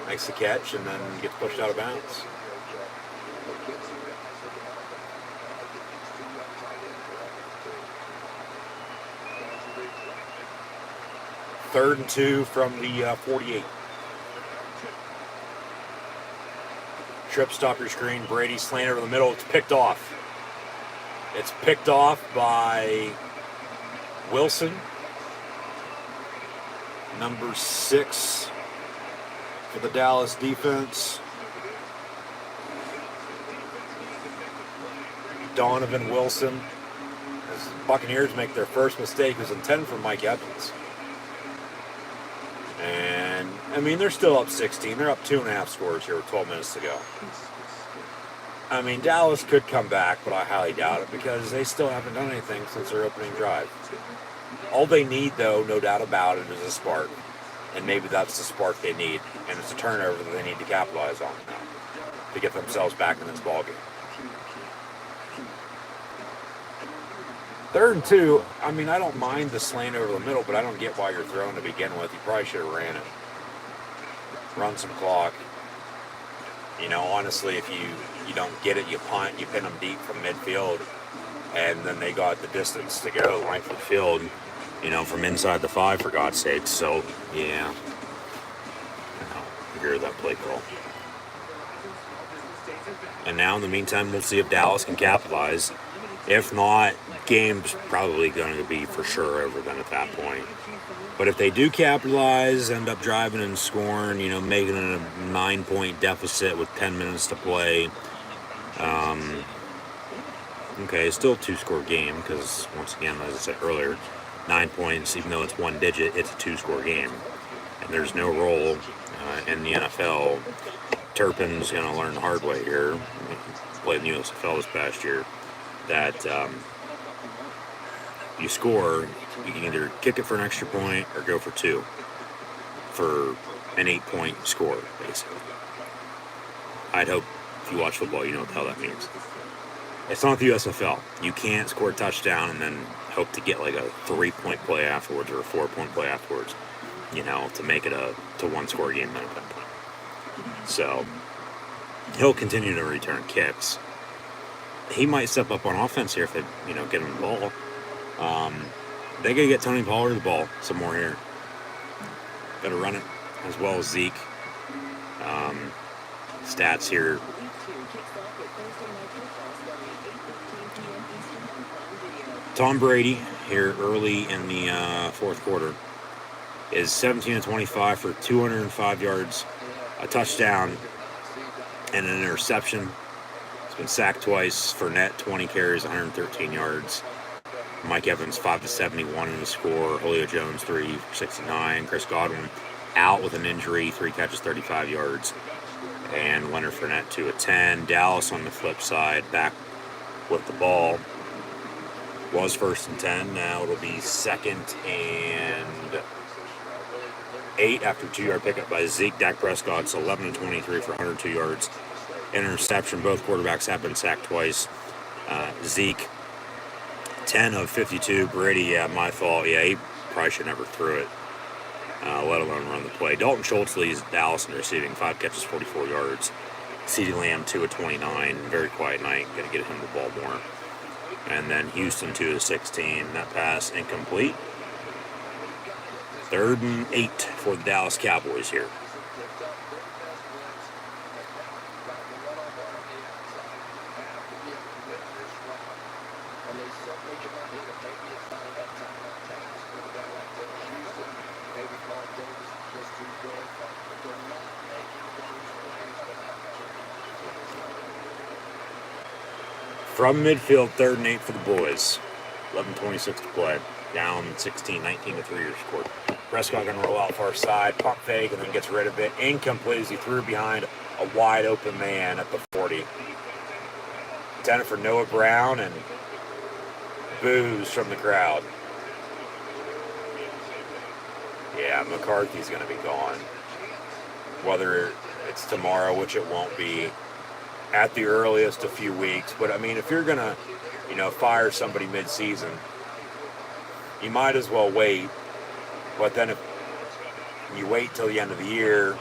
Speaker 3: Makes the catch and then gets pushed out of bounds. Third and 2 from the 48. Trip, stop your screen. Brady slant over the middle. It's picked off. It's picked off by Wilson. Number 6 for the Dallas defense. Donovan Wilson. As the Buccaneers make their first mistake, it was intended for Mike Evans. And, I mean, they're still up 16. They're up 2.5 scores here with 12 minutes to go. I mean, Dallas could come back, but I highly doubt it because they still haven't done anything since their opening drive. All they need, though, no doubt about it, is a spark. And maybe that's the spark they need. And it's a turnover that they need to capitalize on now to get themselves back in this ballgame. 3rd and 2, I mean, I don't mind the slant over the middle, but I don't get why you're throwing to begin with. You probably should have ran it. Run some clock. You know, honestly, if you don't get it, you punt, you pin them deep from midfield, and then they got the distance to go, length of field, you know, from inside the 5, for God's sake. So, yeah. I agree with that play call. And now, in the meantime, we'll see if Dallas can capitalize. If not, game's probably going to be for sure over then at that point. But if they do capitalize, end up driving and scoring, you know, making it a 9-point deficit with 10 minutes to play. Okay, it's still a 2-score game because, once again, as I said earlier, 9 points, even though it's one digit, it's a 2-score game. And there's no role in the NFL. Turpin's going to learn the hard way here. Played in the USFL this past year. That you score, you can either kick it for an extra point or go for 2 for an 8-point score, basically. I'd hope if you watch football, you know what the hell that means. It's not the USFL. You can't score a touchdown and then hope to get like a 3-point play afterwards or a 4-point play afterwards, you know, to make it a 1-score game then at that point. So he'll continue to return kicks. He might step up on offense here if they, you know, get him the ball. They got to get Tony Pollard the ball some more here. Got to run it as well as Zeke. Stats here. Tom Brady here early in the 4th quarter is 17-25 for 205 yards, a touchdown, and an interception. He's been sacked twice. Fournette, 20 carries, 113 yards. Mike Evans, 5-71 in the score. Julio Jones, 3 for 69. Chris Godwin out with an injury, 3 catches, 35 yards. And Leonard Fournette, 2-10. Dallas on the flip side, back with the ball. Was 1st and 10. Now it'll be 2nd and 8 after 2-yard pickup by Zeke. Dak Prescott's 11-23 for 102 yards. Interception. Both quarterbacks have been sacked twice. Zeke, 10 of 52. Brady, yeah, my fault. Yeah, he probably should never threw it, let alone run the play. Dalton Schultz leads Dallas in receiving, 5 catches, 44 yards. CeeDee Lamb, 2 of 29. Very quiet night. Got to get him the ball more. And then Houston, 2 of 16. That pass incomplete. 3rd and 8 for the Dallas Cowboys here. From midfield, 3rd and 8 for the boys. 11:26 to play. Down 16-19 to 3 score. Prescott going to roll out far side, pump fake, and then gets rid of it. Incomplete as he threw behind a wide open man at the 40. Intended for Noah Brown, and boos from the crowd. Yeah, McCarthy's going to be gone. Whether it's tomorrow, which it won't be, at the earliest a few weeks. But I mean, if you're going to, fire somebody mid-season, you might as well wait. But then if you wait till the end of the year,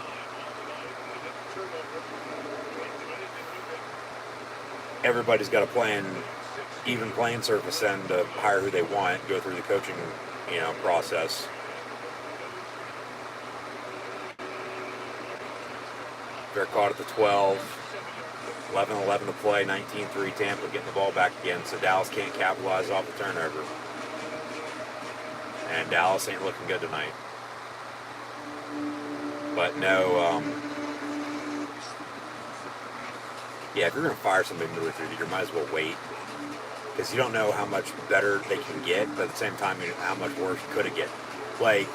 Speaker 3: everybody's got a plan, even playing surface end to hire who they want, go through the coaching, process. They're caught at the 12. 11-11 to play, 19-3 Tampa getting the ball back again, so Dallas can't capitalize off the turnover. And Dallas ain't looking good tonight. But no, if you're going to fire somebody midway through the year, you might as well wait. Because you don't know how much better they can get, but at the same time, how much worse could it get. Like,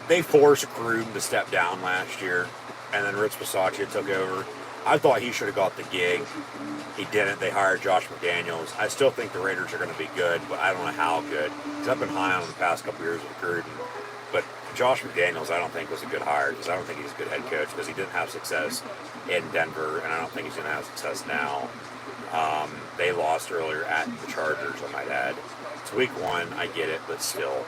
Speaker 3: they forced Gruden to step down last year, and then Rich Bisaccia took over. I thought he should have got the gig. He didn't. They hired Josh McDaniels. I still think the Raiders are going to be good, but I don't know how good. Because I've been high on him the past couple years with Gruden. But Josh McDaniels, I don't think was a good hire, because I don't think he's a good head coach, because he didn't have success in Denver, and I don't think he's going to have success now. They lost earlier at the Chargers, I might add. It's week 1, I get it, but still.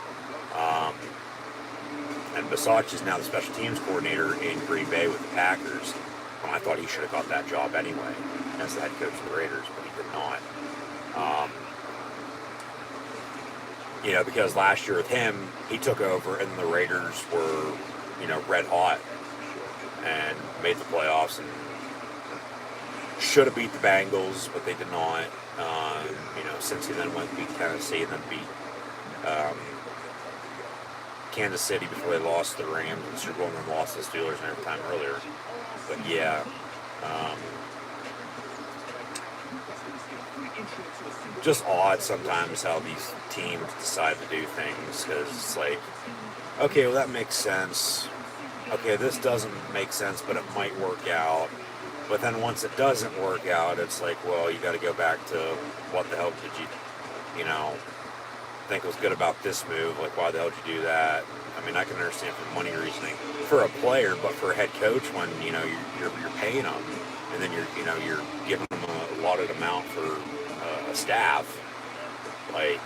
Speaker 3: And Bisaccia is now the special teams coordinator in Green Bay with the Packers. Well, I thought he should have got that job anyway as the head coach of the Raiders, but he did not. Because last year with him, he took over and the Raiders were, red hot and made the playoffs and should have beat the Bengals, but they did not. Since he then went and beat Tennessee and then beat Kansas City before they lost to the Rams and Super Bowl and then lost to the Steelers and every time earlier. But yeah, just odd sometimes how these teams decide to do things, because it's like, okay, well that makes sense. Okay, this doesn't make sense, but it might work out. But then once it doesn't work out, it's like, well, you got to go back to what the hell did you, think was good about this move? Like, why the hell did you do that? I mean, I can understand for money reasoning for a player, but for a head coach, when you're paying them, and then you're giving them a allotted amount for a staff, like,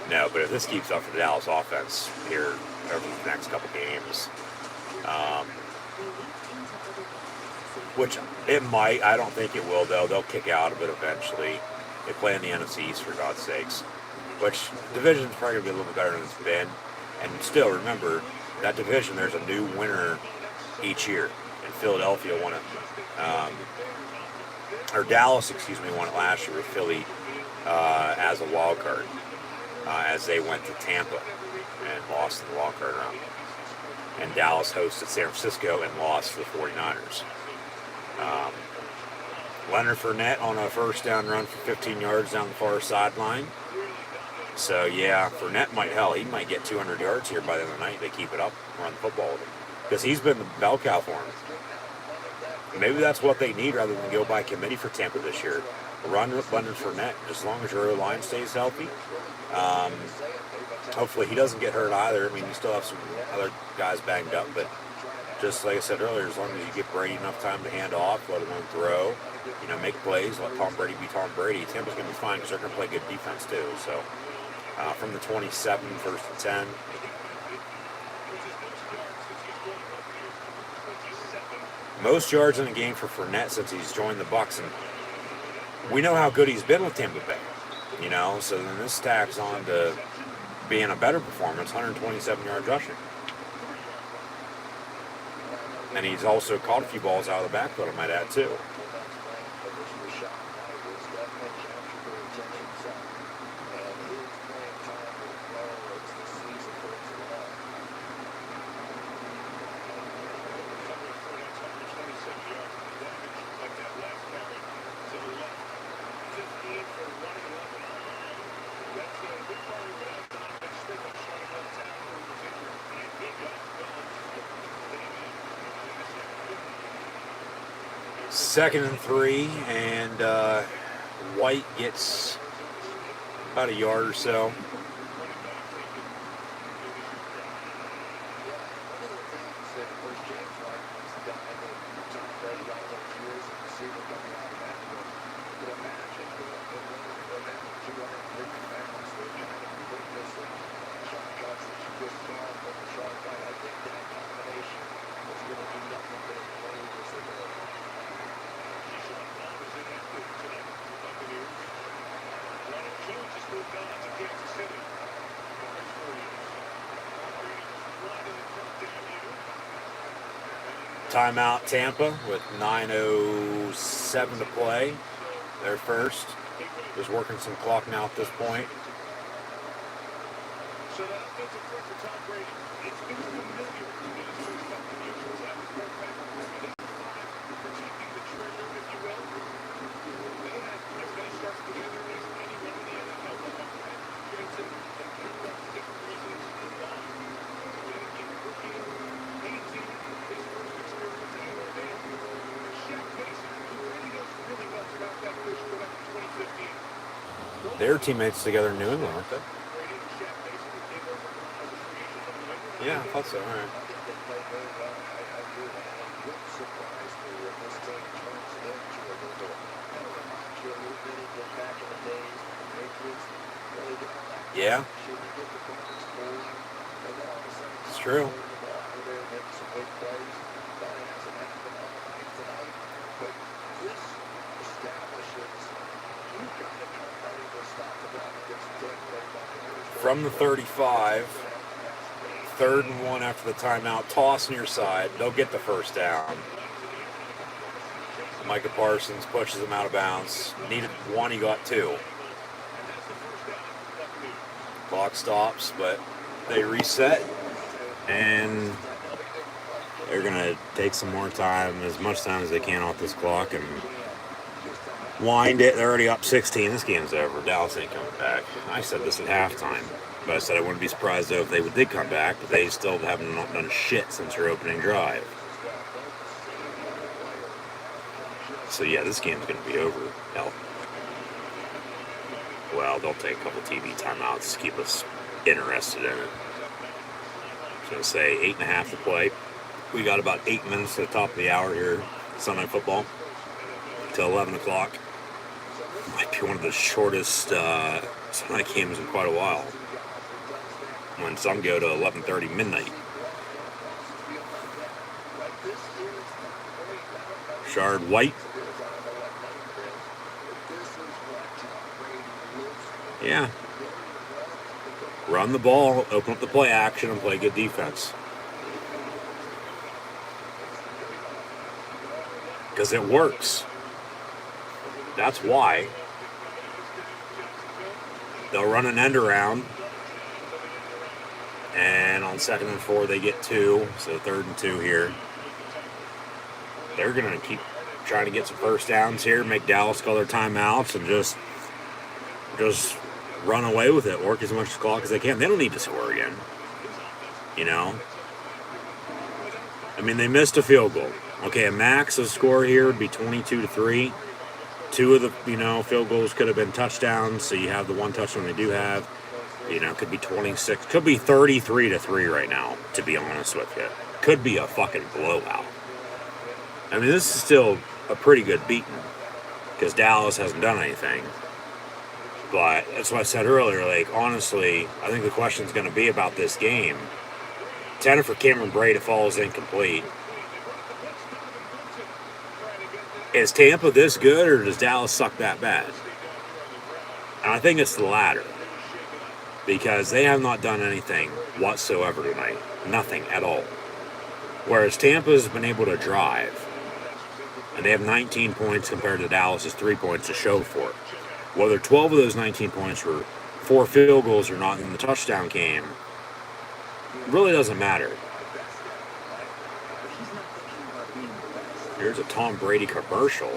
Speaker 3: no. But if this keeps up for the Dallas offense here over the next couple games, which it might, I don't think it will though. They'll kick out of it eventually. They play in the NFC East, for God's sakes. Which division's probably going to be a little bit better than it's been. And still, remember, that division, there's a new winner each year. And Philadelphia won it. Dallas, won it last year with Philly as a wild card. As they went to Tampa and lost in the wild card round. And Dallas hosted San Francisco and lost to the 49ers. Leonard Fournette on a first down run for 15 yards down the far sideline. So, yeah, Fournette he might get 200 yards here by the end of the night. They keep it up, run the football with him. Because he's been the bell cow for him. Maybe that's what they need rather than go by committee for Tampa this year. Run with Leonard Fournette, as long as your O-line stays healthy. Hopefully he doesn't get hurt either. I mean, you still have some other guys banged up, but just like I said earlier, as long as you give Brady enough time to hand off, let him throw, make plays, let Tom Brady be Tom Brady, Tampa's going to be fine because they're going to play good defense too. So, from the 27, 1st and 10. Most yards in a game for Fournette since he's joined the Bucs, and we know how good he's been with Tampa Bay. So then this stacks on to being a better performance, 127 yards rushing. And he's also caught a few balls out of the backfield, I might add, too. Second and 3, and White gets about a yard or so. Timeout Tampa with 9:07 to play. They're first. Just working some clock now at this point.
Speaker 2: So that offensive threat for Tom Brady, it's been familiar to me. This is something usual. That was their pass. Protecting the treasure, if you will. They had as many starts together as anyone in the NFL. Jensen and Kendall for different reasons is gone. Then rookie 18, his first experience in Alabama. Shaq Mason, who really knows really well about that fish go back to 2015.
Speaker 3: Their teammates together in New England, aren't they? Yeah, I thought so. All right. Yeah. It's true. From the 35, 3rd and 1 after the timeout, toss near side. They'll get the first down. Micah Parsons pushes him out of bounds. Needed 1, he got 2. Clock stops, but they reset, and they're going to take some more time, as much time as they can off this clock, and wind it. They're already up 16. This game's over. Dallas ain't coming back. I said this at halftime, but I said I wouldn't be surprised though if they did come back, but they still haven't done shit since their opening drive. So yeah, this game's going to be over. Hell. Well, they'll take a couple TV timeouts to keep us interested in it. I was going to say 8.5 to play. We got about 8 minutes to the top of the hour here, Sunday football, till 11 o'clock. Might be one of the shortest Sunday games in quite a while. When some go to 11:30 midnight. Shard White. Yeah. Run the ball, open up the play action, and play good defense. Because it works. That's why. They'll run an end around. And on 2nd and 4, they get 2. So 3rd and 2 here. They're going to keep trying to get some first downs here, make Dallas call their timeouts, and just run away with it, work as much clock as they can. They don't need to score again. You know? I mean, they missed a field goal. Okay, a max of score here would be 22-3. 2 of the, field goals could have been touchdowns, so you have the one touchdown they do have. Could be 26. Could be 33-3 right now, to be honest with you. Could be a fucking blowout. I mean, this is still a pretty good beating, because Dallas hasn't done anything. But that's what I said earlier. Honestly, I think the question's going to be about this game. Intended for Cameron Brate, it falls incomplete. Is Tampa this good, or does Dallas suck that bad? And I think it's the latter. because they have not done anything whatsoever tonight. Nothing at all. Whereas Tampa's been able to drive, and they have 19 points compared to Dallas's 3 points to show for it. Whether 12 of those 19 points were 4 field goals or not in the touchdown game really doesn't matter. Here's a Tom Brady commercial.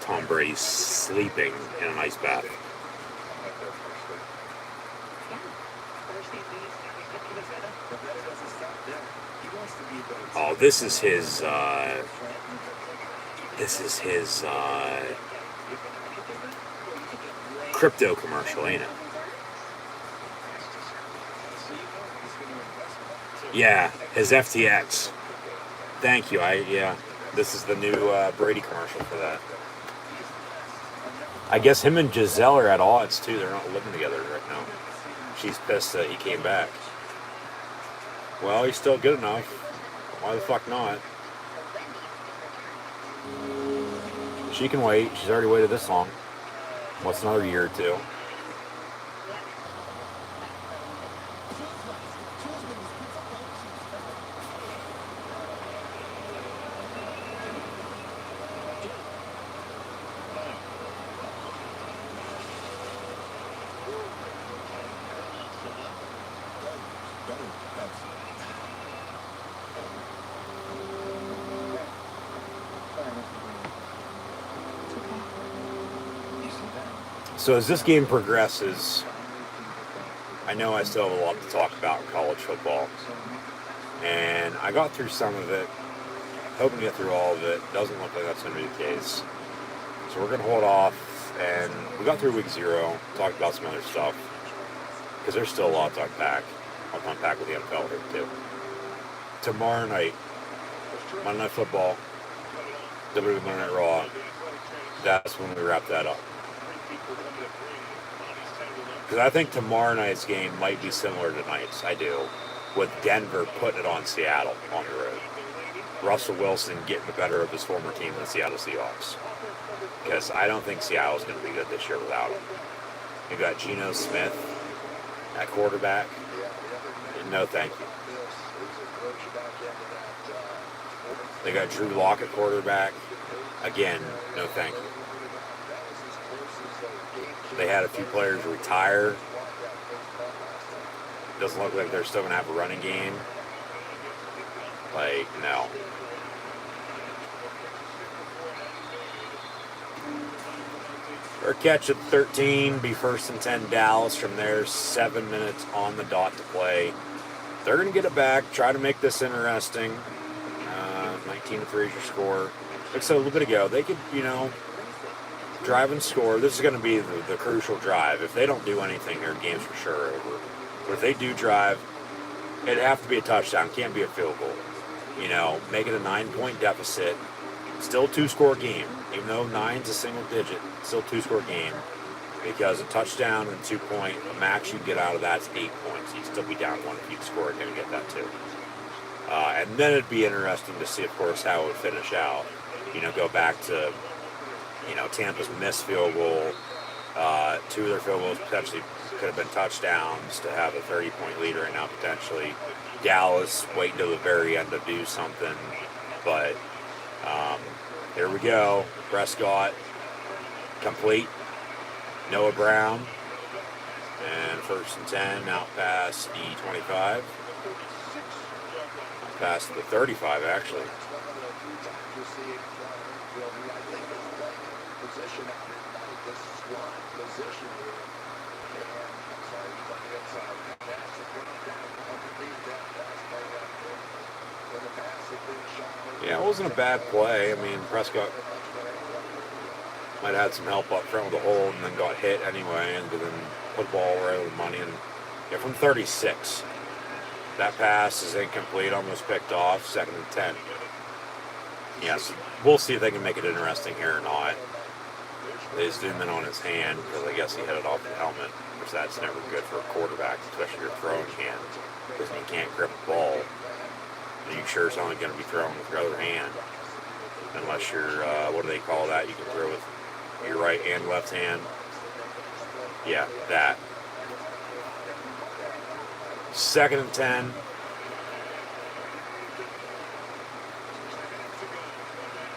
Speaker 3: Tom Brady's sleeping in an ice bath. Oh, this is his crypto commercial, ain't it? Yeah, his FTX. Thank you. This is the new Brady commercial for that. I guess him and Giselle are at odds too. They're not living together right now. She's pissed that he came back. Well, he's still good enough. Why the fuck not? She can wait. She's already waited this long. What's another year or two? So as this game progresses, I know I still have a lot to talk about in college football. And I got through some of it, hoping to get through all of it. Doesn't look like that's going to be the case. So we're going to hold off, and we got through week 0, talked about some other stuff, because there's still a lot to unpack. I'll unpack with the NFL here too. Tomorrow night, Monday Night Football, WWE Monday Night Raw, that's when we wrap that up. Because I think tomorrow night's game might be similar to tonight's. I do. With Denver putting it on Seattle on the road. Russell Wilson getting the better of his former team, the Seattle Seahawks. Because I don't think Seattle's going to be good this year without him. You've got Geno Smith at quarterback. No thank you. They got Drew Lock at quarterback. Again, no thank you. They had a few players retire. Doesn't look like they're still going to have a running game. Like, no. Or catch at 13, be 1st and 10 Dallas. From there, 7 minutes on the dot to play. They're going to get it back, try to make this interesting. 19-3 is your score. Like I said a little bit ago, they could, drive and score. This is going to be the crucial drive. If they don't do anything, their game's for sure over. But if they do drive, it'd have to be a touchdown. Can't be a field goal. Make it a 9-point deficit. Still 2-score game. Even though 9's a single digit, still 2-score game. Because a touchdown and 2-point, the max you get out of that's 8 points. You'd still be down 1 if you'd score and get that too. And then it'd be interesting to see, of course, how it would finish out. Go back to Tampa's missed field goal. 2 of their field goals potentially could have been touchdowns to have a 30-point lead right now, potentially. Dallas wait until the very end to do something. But here we go. Prescott complete. Noah Brown. And 1st and 10, out past the 25. Past the 35, actually. Yeah, it wasn't a bad play. I mean, Prescott might have had some help up front with the hold and then got hit anyway and then put the ball right over the money. And from 36, that pass is incomplete, almost picked off, 2nd and 10. Yes, we'll see if they can make it interesting here or not. They zoom in on his hand because I guess he hit it off the helmet, which that's never good for a quarterback, especially your throwing hand, because you can't grip the ball. And you sure it's only going to be throwing with your other hand, unless you're, what do they call that? You can throw with your right and left hand. Yeah, that. 2nd and 10.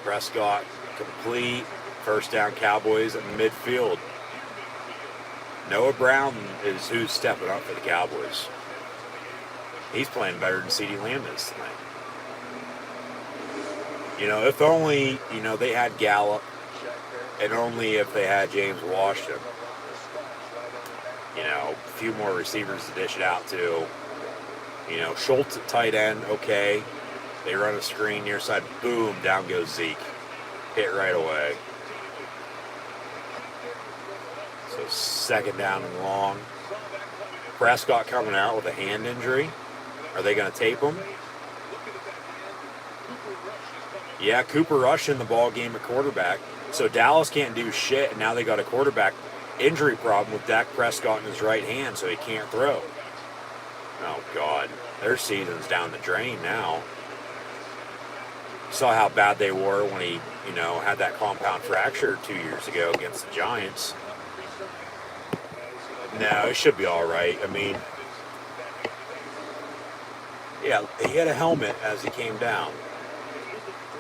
Speaker 3: Prescott complete. First down, Cowboys at midfield. Noah Brown is who's stepping up for the Cowboys. He's playing better than CeeDee Lamb is tonight. You know, if only, you know, they had Gallup, and only if they had James Washington. You know, a few more receivers to dish it out to. You know, Schultz at tight end, okay. They run a screen near side, boom, down goes Zeke. Hit right away. So 2nd down and long. Prescott coming out with a hand injury. Are they going to tape him? Yeah, Cooper Rush in the ball game at quarterback. So Dallas can't do shit, and now they got a quarterback injury problem with Dak Prescott in his right hand, so he can't throw. Oh, God. Their season's down the drain now. Saw how bad they were when he, you know, had that compound fracture 2 years ago against the Giants. No, it should be all right. I mean, yeah, he had a helmet as he came down.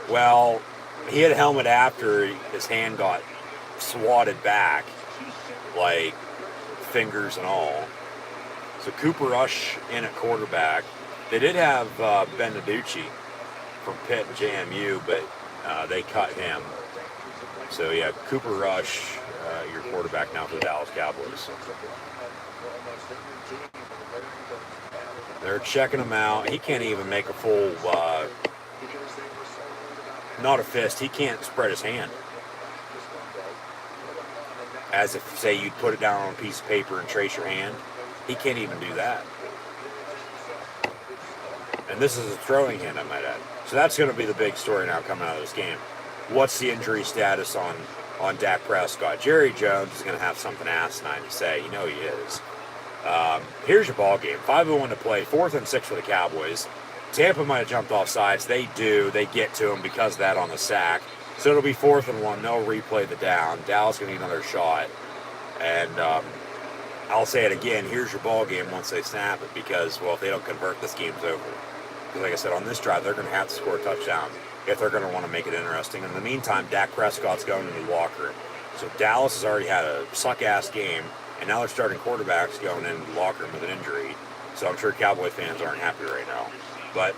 Speaker 3: Well, he had a helmet after his hand got swatted back, like fingers and all. So Cooper Rush in at quarterback. They did have Ben DiNucci from Pitt and JMU, but they cut him. So yeah, Cooper Rush, your quarterback now for the Dallas Cowboys. They're checking him out. He can't even make a full, not a fist. He can't spread his hand. As if, say, you'd put it down on a piece of paper and trace your hand. He can't even do that. And this is a throwing hand, I might add. So that's going to be the big story now coming out of this game. What's the injury status on Dak Prescott? Jerry Jones is going to have something asinine to say. You know he is. Here's your ball game. 5:01 to play. 4th and 6 for the Cowboys. Tampa might have jumped off sides. They do. They get to him because of that on the sack. So it'll be 4th and 1. They'll replay the down. Dallas going to need another shot. And I'll say it again. Here's your ball game once they snap it because, well, if they don't convert, this game's over. Because like I said, on this drive, they're going to have to score a touchdown if they're going to want to make it interesting. In the meantime, Dak Prescott's going into the locker room. So Dallas has already had a suck-ass game, and now they're starting quarterbacks going into the locker room with an injury. So I'm sure Cowboy fans aren't happy right now. But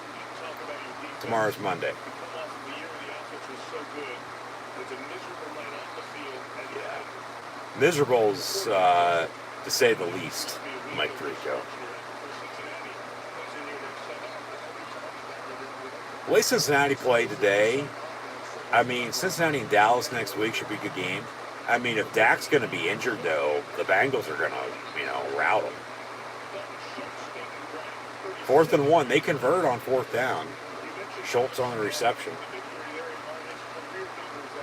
Speaker 3: tomorrow's Monday. Miserable's, to say the least, Mike Tirico. The way Cincinnati played today, I mean, Cincinnati and Dallas next week should be a good game. I mean, if Dak's going to be injured, though, the Bengals are going to, you know, rout him. 4th and 1. They convert on 4th down. Schultz on the reception.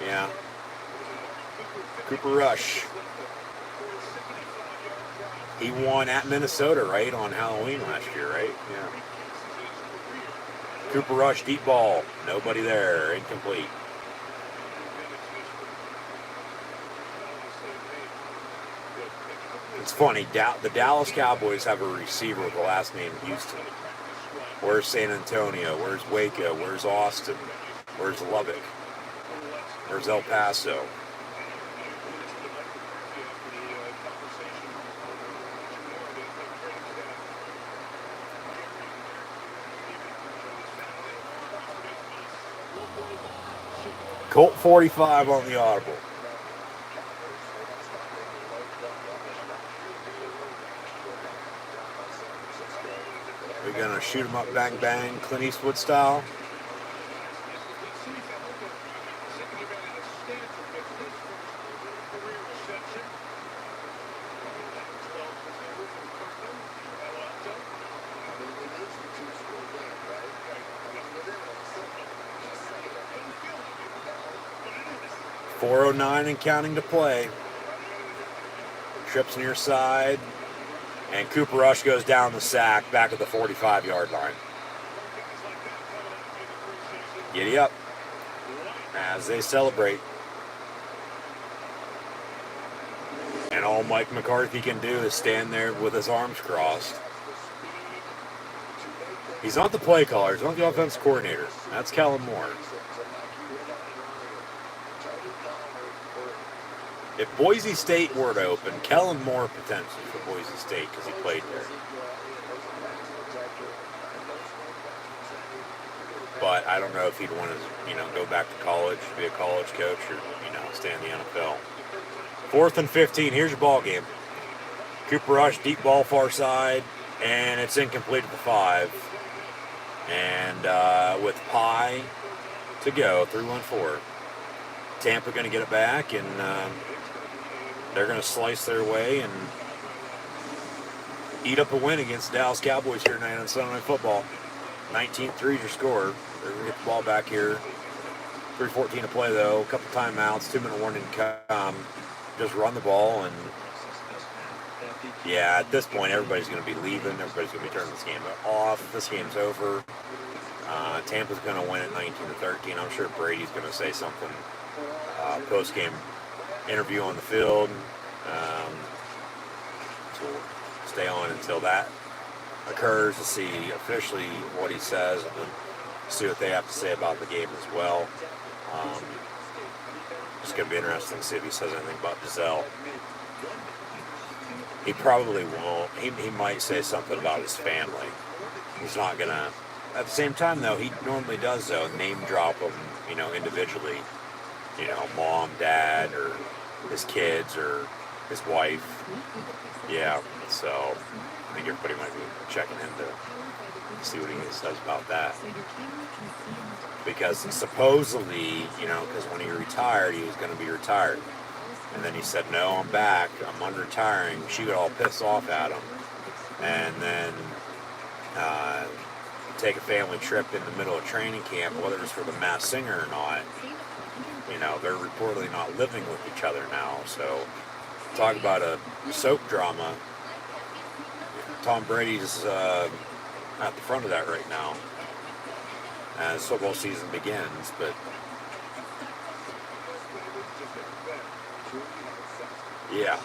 Speaker 3: Yeah. Cooper Rush. He won at Minnesota, right, on Halloween last year, right? Yeah. Cooper Rush, deep ball. Nobody there. Incomplete. It's funny. The Dallas Cowboys have a receiver with the last name Houston. Where's San Antonio? Where's Waco? Where's Austin? Where's Lubbock? Where's El Paso? Colt 45 on the audible. We're going to shoot him up, bang, bang, Clint Eastwood style. 4:09 and counting to play. Trips near side. And Cooper Rush goes down the sack back at the 45-yard line. Giddy up as they celebrate. And all Mike McCarthy can do is stand there with his arms crossed. He's not the play caller. He's not the offense coordinator. That's Kellen Moore. If Boise State were to open, Kellen Moore potential for Boise State because he played there. But I don't know if he'd want to, go back to college, be a college coach, or, stay in the NFL. 4th and 15. Here's your ball game. Cooper Rush, deep ball far side, and it's incomplete at the 5. And with Pye to go, 3-1-4. Tampa going to get it back, and they're going to slice their way and eat up a win against the Dallas Cowboys here tonight on Sunday Night Football. 19-3 is your score. They're going to get the ball back here. 3:14 to play, though. A couple timeouts. 2-minute warning to come. Just run the ball, and yeah, at this point, everybody's going to be leaving. Everybody's going to be turning this game off. This game's over. Tampa's going to win at 19-13. I'm sure Brady's going to say something post-game interview on the field. So we'll stay on until that occurs to see officially what he says and see what they have to say about the game as well. It's going to be interesting to see if he says anything about Giselle. He probably won't. He might say something about his family. He's not going to. At the same time, though, he normally does, though, name drop them, individually. Mom, dad, or his kids, or his wife. Yeah, so I think everybody might be checking him to see what he says about that. Because supposedly, because when he retired, he was going to be retired. And then he said, no, I'm back. I'm unretiring. She got all pissed off at him. And then take a family trip in the middle of training camp, whether it's for the Masked Singer or not. They're reportedly not living with each other now. So talk about a soap drama. Tom Brady's at the front of that right now as football season begins. But yeah.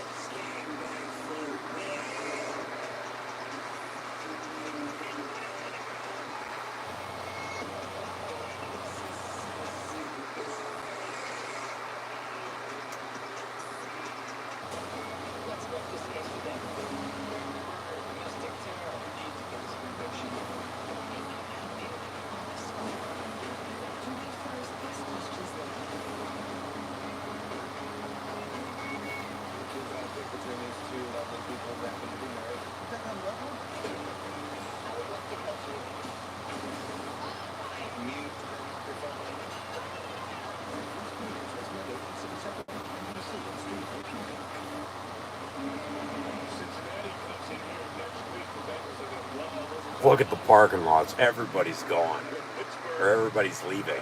Speaker 3: Look at the parking lots. Everybody's gone. Or everybody's leaving.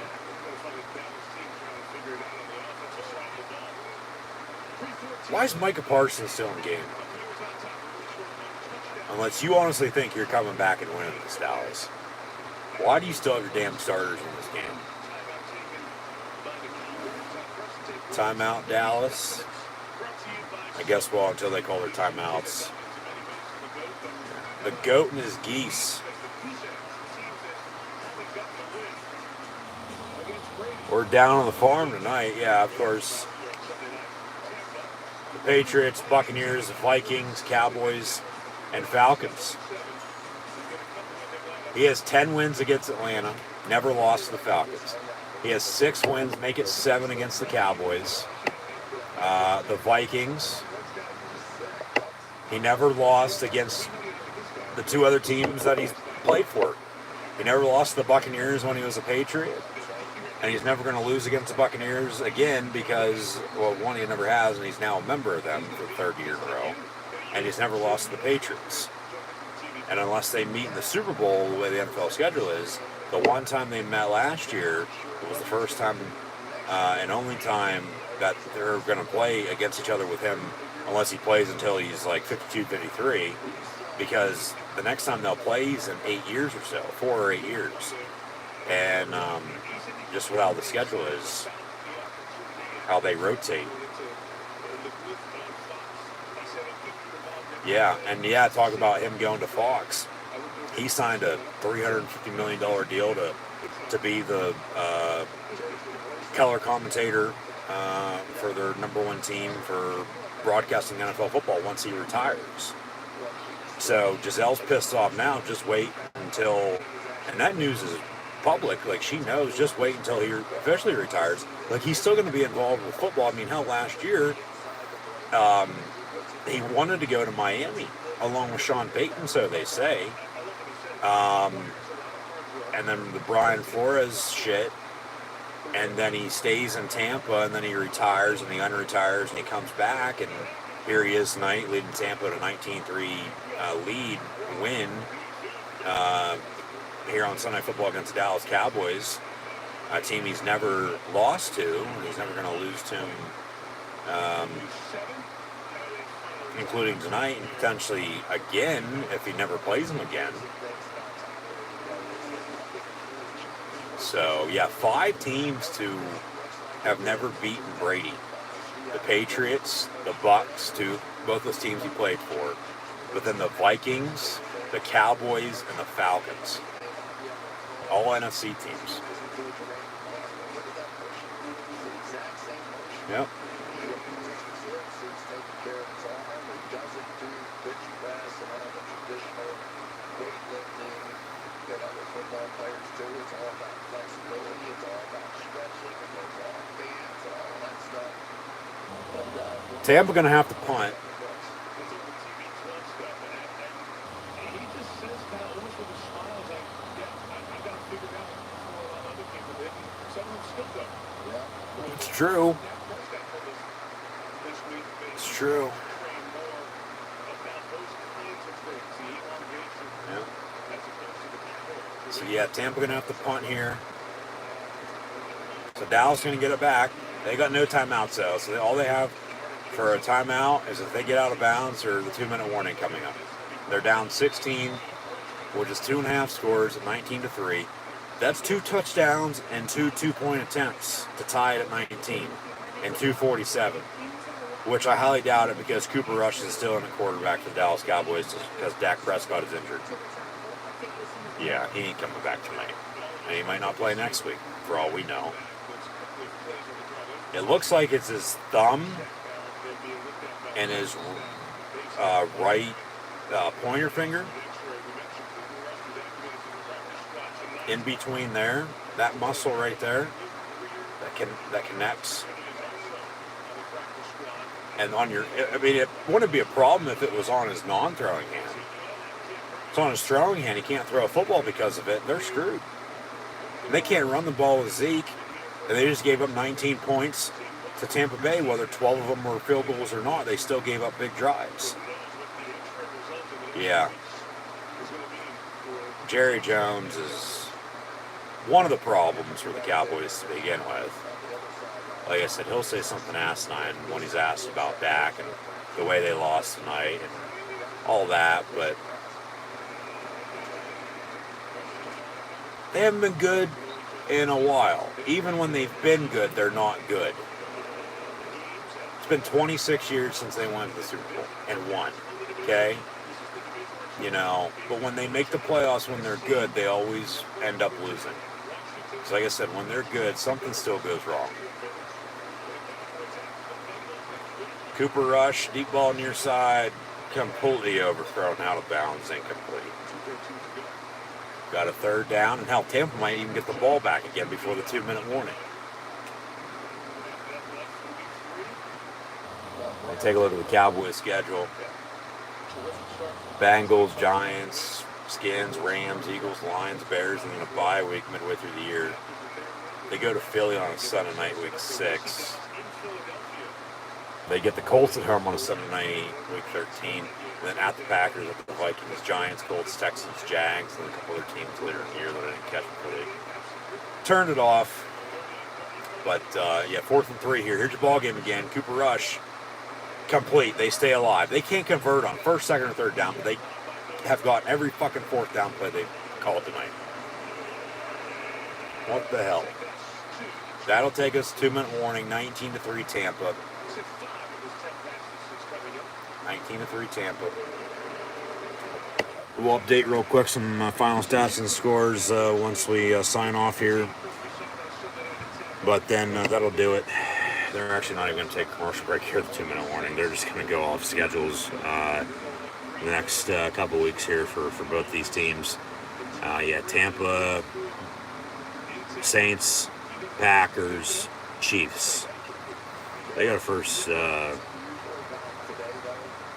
Speaker 3: Why is Micah Parsons still in the game? Unless you honestly think you're coming back and winning this, Dallas. Why do you still have your damn starters in this game? Timeout, Dallas. I guess, well, until they call their timeouts. The goat and his geese. We're down on the farm tonight. Yeah, of course. The Patriots, Buccaneers, the Vikings, Cowboys, and Falcons. He has 10 wins against Atlanta. Never lost to the Falcons. He has 6 wins, make it 7 against the Cowboys. The Vikings. He never lost against the 2 other teams that he's played for. He never lost to the Buccaneers when he was a Patriot. And he's never going to lose against the Buccaneers again because, well, one, he never has, and he's now a member of them for the 3rd year in a row. And he's never lost to the Patriots. And unless they meet in the Super Bowl, the way the NFL schedule is, the one time they met last year, it was the first time and only time that they're going to play against each other with him, unless he plays until he's like 52, 53, because the next time they'll play is in 8 years or so, 4 or 8 years. And just with how the schedule is, how they rotate. Yeah, and yeah, talk about him going to Fox. He signed a $350 million deal to be the color commentator for their #1 team for broadcasting NFL football once he retires. So Gisele's pissed off now. Just wait until, and that news is public. Like, she knows. Just wait until he officially retires. Like, he's still going to be involved with football. I mean, hell, last year he wanted to go to Miami along with Sean Payton, so they say. And then the Brian Flores shit. And then he stays in Tampa, and then he retires, and he unretires, and he comes back, and here he is tonight, leading Tampa to a 19-3 win here on Sunday Football against the Dallas Cowboys, a team he's never lost to, and he's never going to lose to him, including tonight, and potentially again if he never plays them again. So, yeah, 5 teams to have never beaten Brady. The Patriots, the Bucks, both those teams he played for. But then the Vikings, the Cowboys, and the Falcons. All NFC teams. Yep. Tampa going to have to punt. It's true. It's true. Yeah. So yeah, Tampa going to have to punt here. So Dallas going to get it back. They got no timeouts though, so all they have for a timeout is if they get out of bounds or the 2-minute warning coming up. They're down 16, which is 2.5 scores at 19-3. That's 2 touchdowns and 2 2-point attempts to tie it at 19 and 2:47, which I highly doubt it because Cooper Rush is still in the quarterback for the Dallas Cowboys because Dak Prescott is injured. Yeah, he ain't coming back tonight. And he might not play next week, for all we know. It looks like it's his thumb and his right pointer finger in between there, that muscle right there that connects. And on your, I mean, it wouldn't be a problem if it was on his non-throwing hand. It's on his throwing hand. He can't throw a football because of it. They're screwed. And they can't run the ball with Zeke. And they just gave up 19 points to Tampa Bay, whether 12 of them were field goals or not. They still gave up big drives. Yeah. Jerry Jones is one of the problems for the Cowboys to begin with. Like I said, he'll say something asinine when he's asked about Dak and the way they lost tonight and all that, but they haven't been good in a while. Even when they've been good, they're not good. It's been 26 years since they went to the Super Bowl and won, okay? You know, but when they make the playoffs, when they're good, they always end up losing. So like I said, when they're good, something still goes wrong. Cooper Rush, deep ball near side, completely overthrown, out of bounds, incomplete. Got a third down, and hell, Tampa might even get the ball back again before the 2-minute warning. We'll take a look at the Cowboys schedule. Bengals, Giants, Skins, Rams, Eagles, Lions, Bears, and then a bye week midway through the year. They go to Philly on a Sunday night, week 6. They get the Colts at home on a Sunday night, week 13. And then at the Packers, at the Vikings, Giants, Colts, Texans, Jags, and a couple other teams later in the year that I didn't catch before they turned it off. But, yeah, 4th and 3 here. Here's your ball game again. Cooper Rush, complete. They stay alive. They can't convert on 1st, 2nd, or 3rd down, but they have got every fucking 4th down play they called tonight. What the hell? That'll take us 2-minute warning. 19-3 Tampa. 19-3 Tampa. We'll update real quick some final stats and scores once we sign off here. But then that'll do it. They're actually not even going to take a commercial break here at the 2-minute warning. They're just going to go off schedules the next couple weeks here for both these teams. Yeah, Tampa, Saints, Packers, Chiefs. They got a first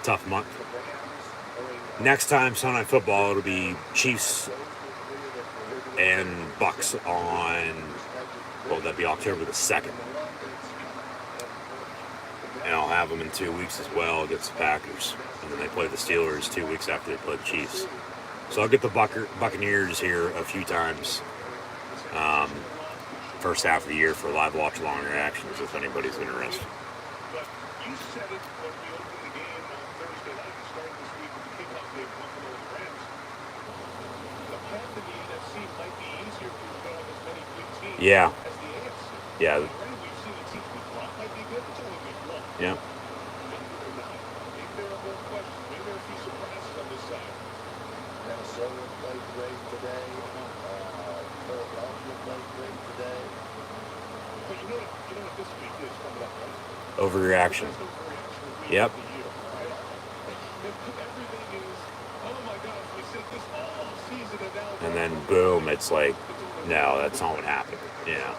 Speaker 3: tough month. Next time Sunday Night Football, it'll be Chiefs and Bucks on, well, that'd be October the 2nd. And I'll have them in 2 weeks as well against the Packers. And then they play the Steelers 2 weeks after they play the Chiefs. So I'll get the Buccaneers here a few times. First half of the year for live watch along reactions if anybody's interested. Yeah. Yeah. Yeah. Overreaction. Yep. And then boom, it's like, no, that's not what happened. Yeah.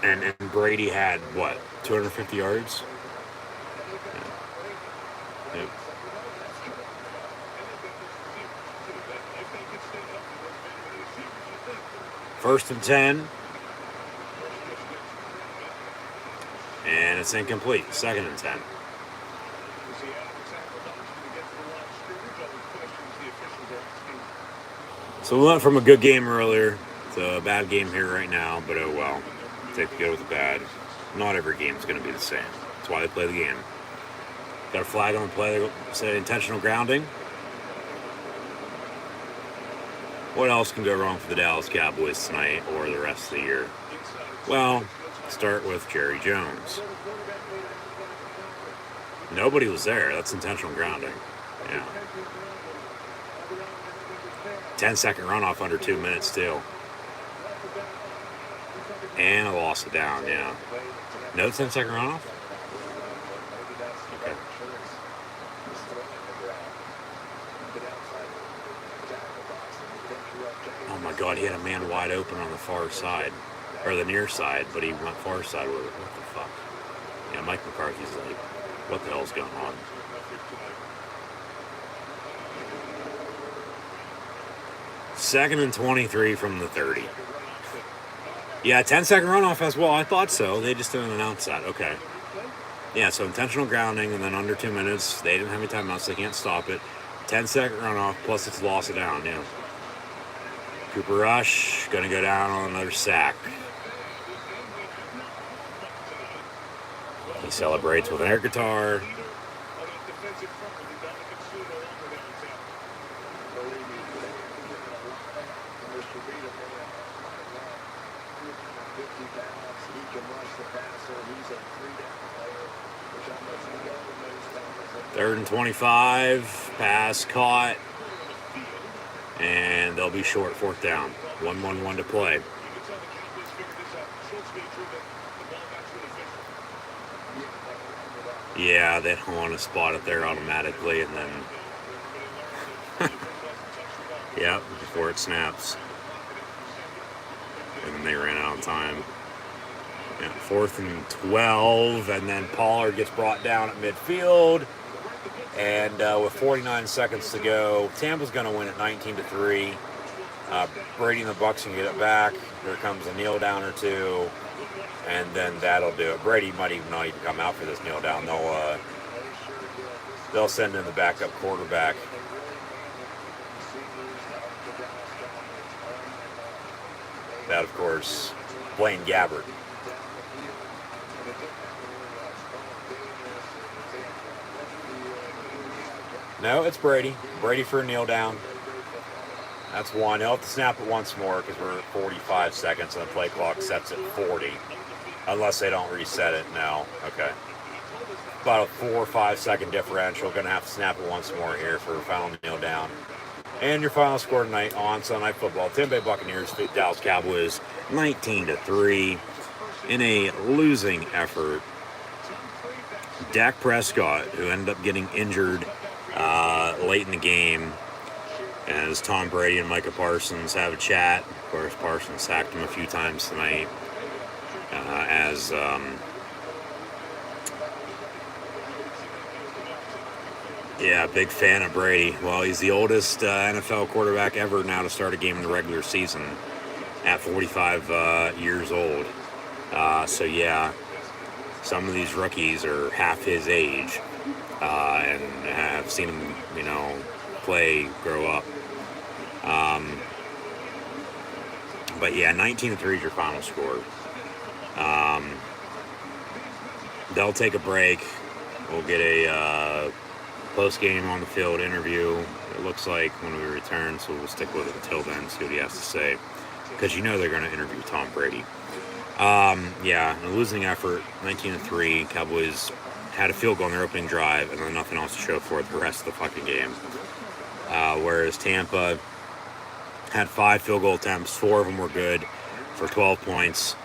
Speaker 3: And Brady had what, 250 yards? Yeah. Yep. First and 10. And it's incomplete. 2nd and 10. So we went from a good game earlier to a bad game here right now, but oh well. Take the good with the bad. Not every game is going to be the same. That's why they play the game. Got a flag on the play, say intentional grounding. What else can go wrong for the Dallas Cowboys tonight or the rest of the year? Well, start with Jerry Jones. Nobody was there. That's intentional grounding. Yeah. 10-second runoff under 2 minutes, too. And a loss of down, yeah. No 10-second runoff? Okay. Oh my God, he had a man wide open on the far side. Or the near side, but he went far side with it. What the fuck? Yeah, Mike McCarthy's like, what the hell's going on? Second and 23 from the 30. Yeah, 10-second runoff as well. I thought so. They just didn't announce that. Okay. Yeah, so intentional grounding and then under 2 minutes. They didn't have any timeouts, so they can't stop it. 10-second runoff plus it's loss of down, yeah. Cooper Rush going to go down on another sack. He celebrates with an air guitar. Third and 25, pass caught, and they'll be short, 4th down. 1-1-1 to play. Yeah, they don't want to spot it there automatically, and then, yep, before it snaps. And then they ran out of time. Yeah, 4th and 12, and then Pollard gets brought down at midfield. And with 49 seconds to go, Tampa's going to win at 19-3. Brady and the Bucks can get it back. Here comes a kneel down or two, and then that'll do it. Brady might even not even come out for this kneel down. They'll they'll send in the backup quarterback. That, of course, Blaine Gabbert. No, it's Brady. Brady for a kneel down. That's one. He'll have to snap it once more because we're at 45 seconds and the play clock sets at 40. Unless they don't reset it. No. Okay. About a 4 or 5 second differential. Going to have to snap it once more here for a final kneel down. And your final score tonight on Sunday Night Football: Tampa Bay Buccaneers beat Dallas Cowboys 19-3 in a losing effort. Dak Prescott, who ended up getting injured late in the game, as Tom Brady and Micah Parsons have a chat. Of course, Parsons sacked him a few times tonight. Yeah, big fan of Brady. Well, he's the oldest NFL quarterback ever now to start a game in the regular season at 45 years old. So, yeah, some of these rookies are half his age and have seen him, play, grow up. But, yeah, 19-3 is your final score. They'll take a break. We'll get a post-game on the field interview, it looks like, when we return, so we'll stick with it until then, see what he has to say, because they're going to interview Tom Brady. Yeah, a losing effort, 19-3. Cowboys had a field goal on their opening drive, and then nothing else to show for it the rest of the fucking game. Whereas Tampa had 5 field goal attempts, 4 of them were good for 12 points,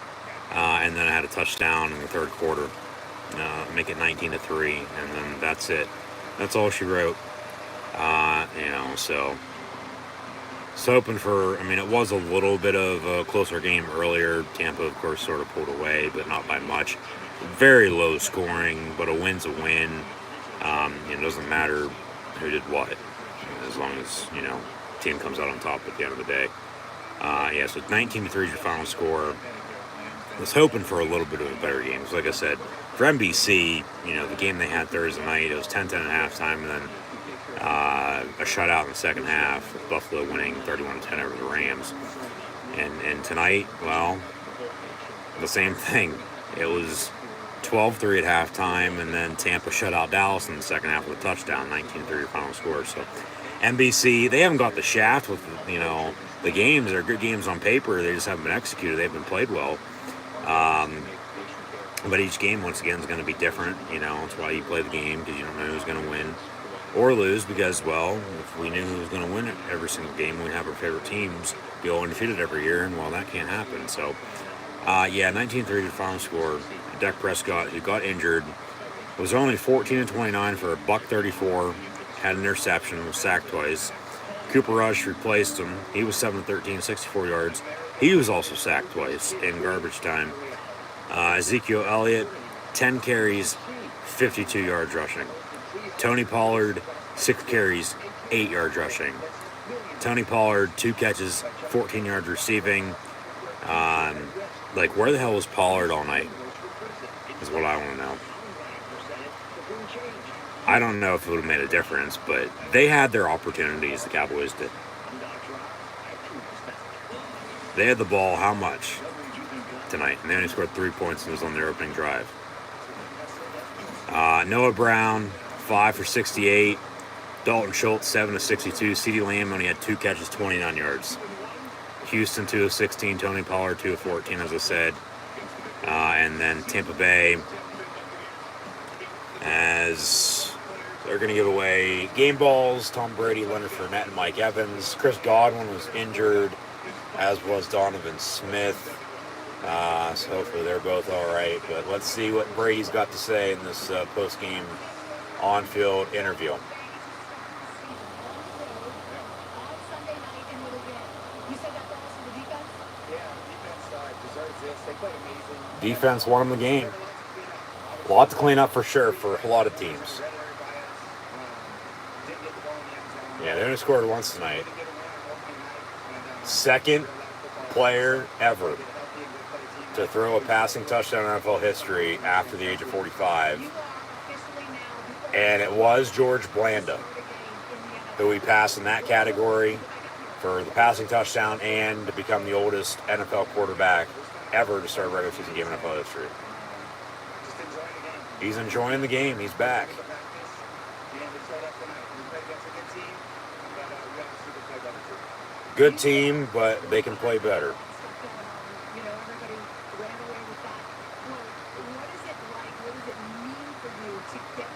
Speaker 3: and then had a touchdown in the third quarter, make it 19-3, and then that's it. That's all she wrote. So hoping for, it was a little bit of a closer game earlier. Tampa, of course, sort of pulled away, but not by much. Very low scoring, but a win's a win. It doesn't matter who did what, as long as, team comes out on top at the end of the day. So 19-3 is your final score. I was hoping for a little bit of a better game. Because like I said, for NBC, the game they had Thursday night, it was 10-10 at halftime, and then a shutout in the second half, with Buffalo winning 31-10 over the Rams. And tonight, well, the same thing. It was 12-3 at halftime, and then Tampa shut out Dallas in the second half with a touchdown, 19-3 final score. So NBC, they haven't got the shaft with, the games. They're good games on paper. They just haven't been executed. They've been played well. But each game, once again, is going to be different. That's why you play the game, because you don't know who's going to win or lose. Because, well, if we knew who was going to win every single game, we'd have our favorite teams go undefeated every year, and, well, that can't happen. So, 19-3 to final score. Dak Prescott, who got injured, was only 14-29 for a $134, had an interception, was sacked twice. Cooper Rush replaced him. He was 7-13, 64 yards. He was also sacked twice in garbage time. Ezekiel Elliott, 10 carries, 52 yards rushing. Tony Pollard, 6 carries, 8 yards rushing. Tony Pollard, 2 catches, 14 yards receiving. Where the hell was Pollard all night? Is what I want to know. I don't know if it would have made a difference, but they had their opportunities, the Cowboys did. They had the ball how much tonight? And they only scored 3 points, and it was on their opening drive. Noah Brown, 5 for 68. Dalton Schultz, 7 of 62. CeeDee Lamb only had 2 catches, 29 yards. Houston, 2 of 16. Tony Pollard, 2 of 14, as I said. And then Tampa Bay, as they're going to give away game balls. Tom Brady, Leonard Fournette, and Mike Evans. Chris Godwin was injured, as was Donovan Smith. So hopefully they're both all right. But let's see what Brady's got to say in this post-game on-field interview. Defense won them the game. A lot to clean up for sure for a lot of teams. Yeah, they only scored once tonight. Second player ever to throw a passing touchdown in NFL history after the age of 45. And it was George Blanda who he passed in that category for the passing touchdown and to become the oldest NFL quarterback ever to start a regular season game in NFL history. He's enjoying the game. He's back. Good team, but they can play better.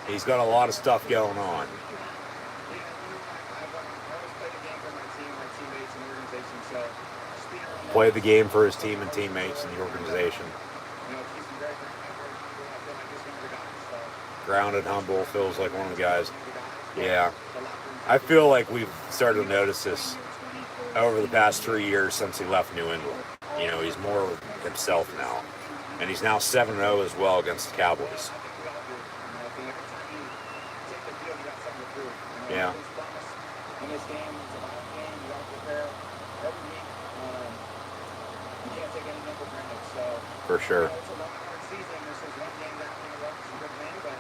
Speaker 3: He's got a lot of stuff going on. Play the game for his team and teammates and the organization. Grounded, humble, feels like one of the guys. Yeah. I feel like we've started to notice this over the past 3 years since he left New England. You know, he's more himself now. And he's now 7-0 as well against the Cowboys. Yeah.
Speaker 2: In this game, it's a long game. You got to prepare every week. You can't take anything for granted. So
Speaker 3: for sure.
Speaker 2: It's a long, hard season. This is one game that is a good win, but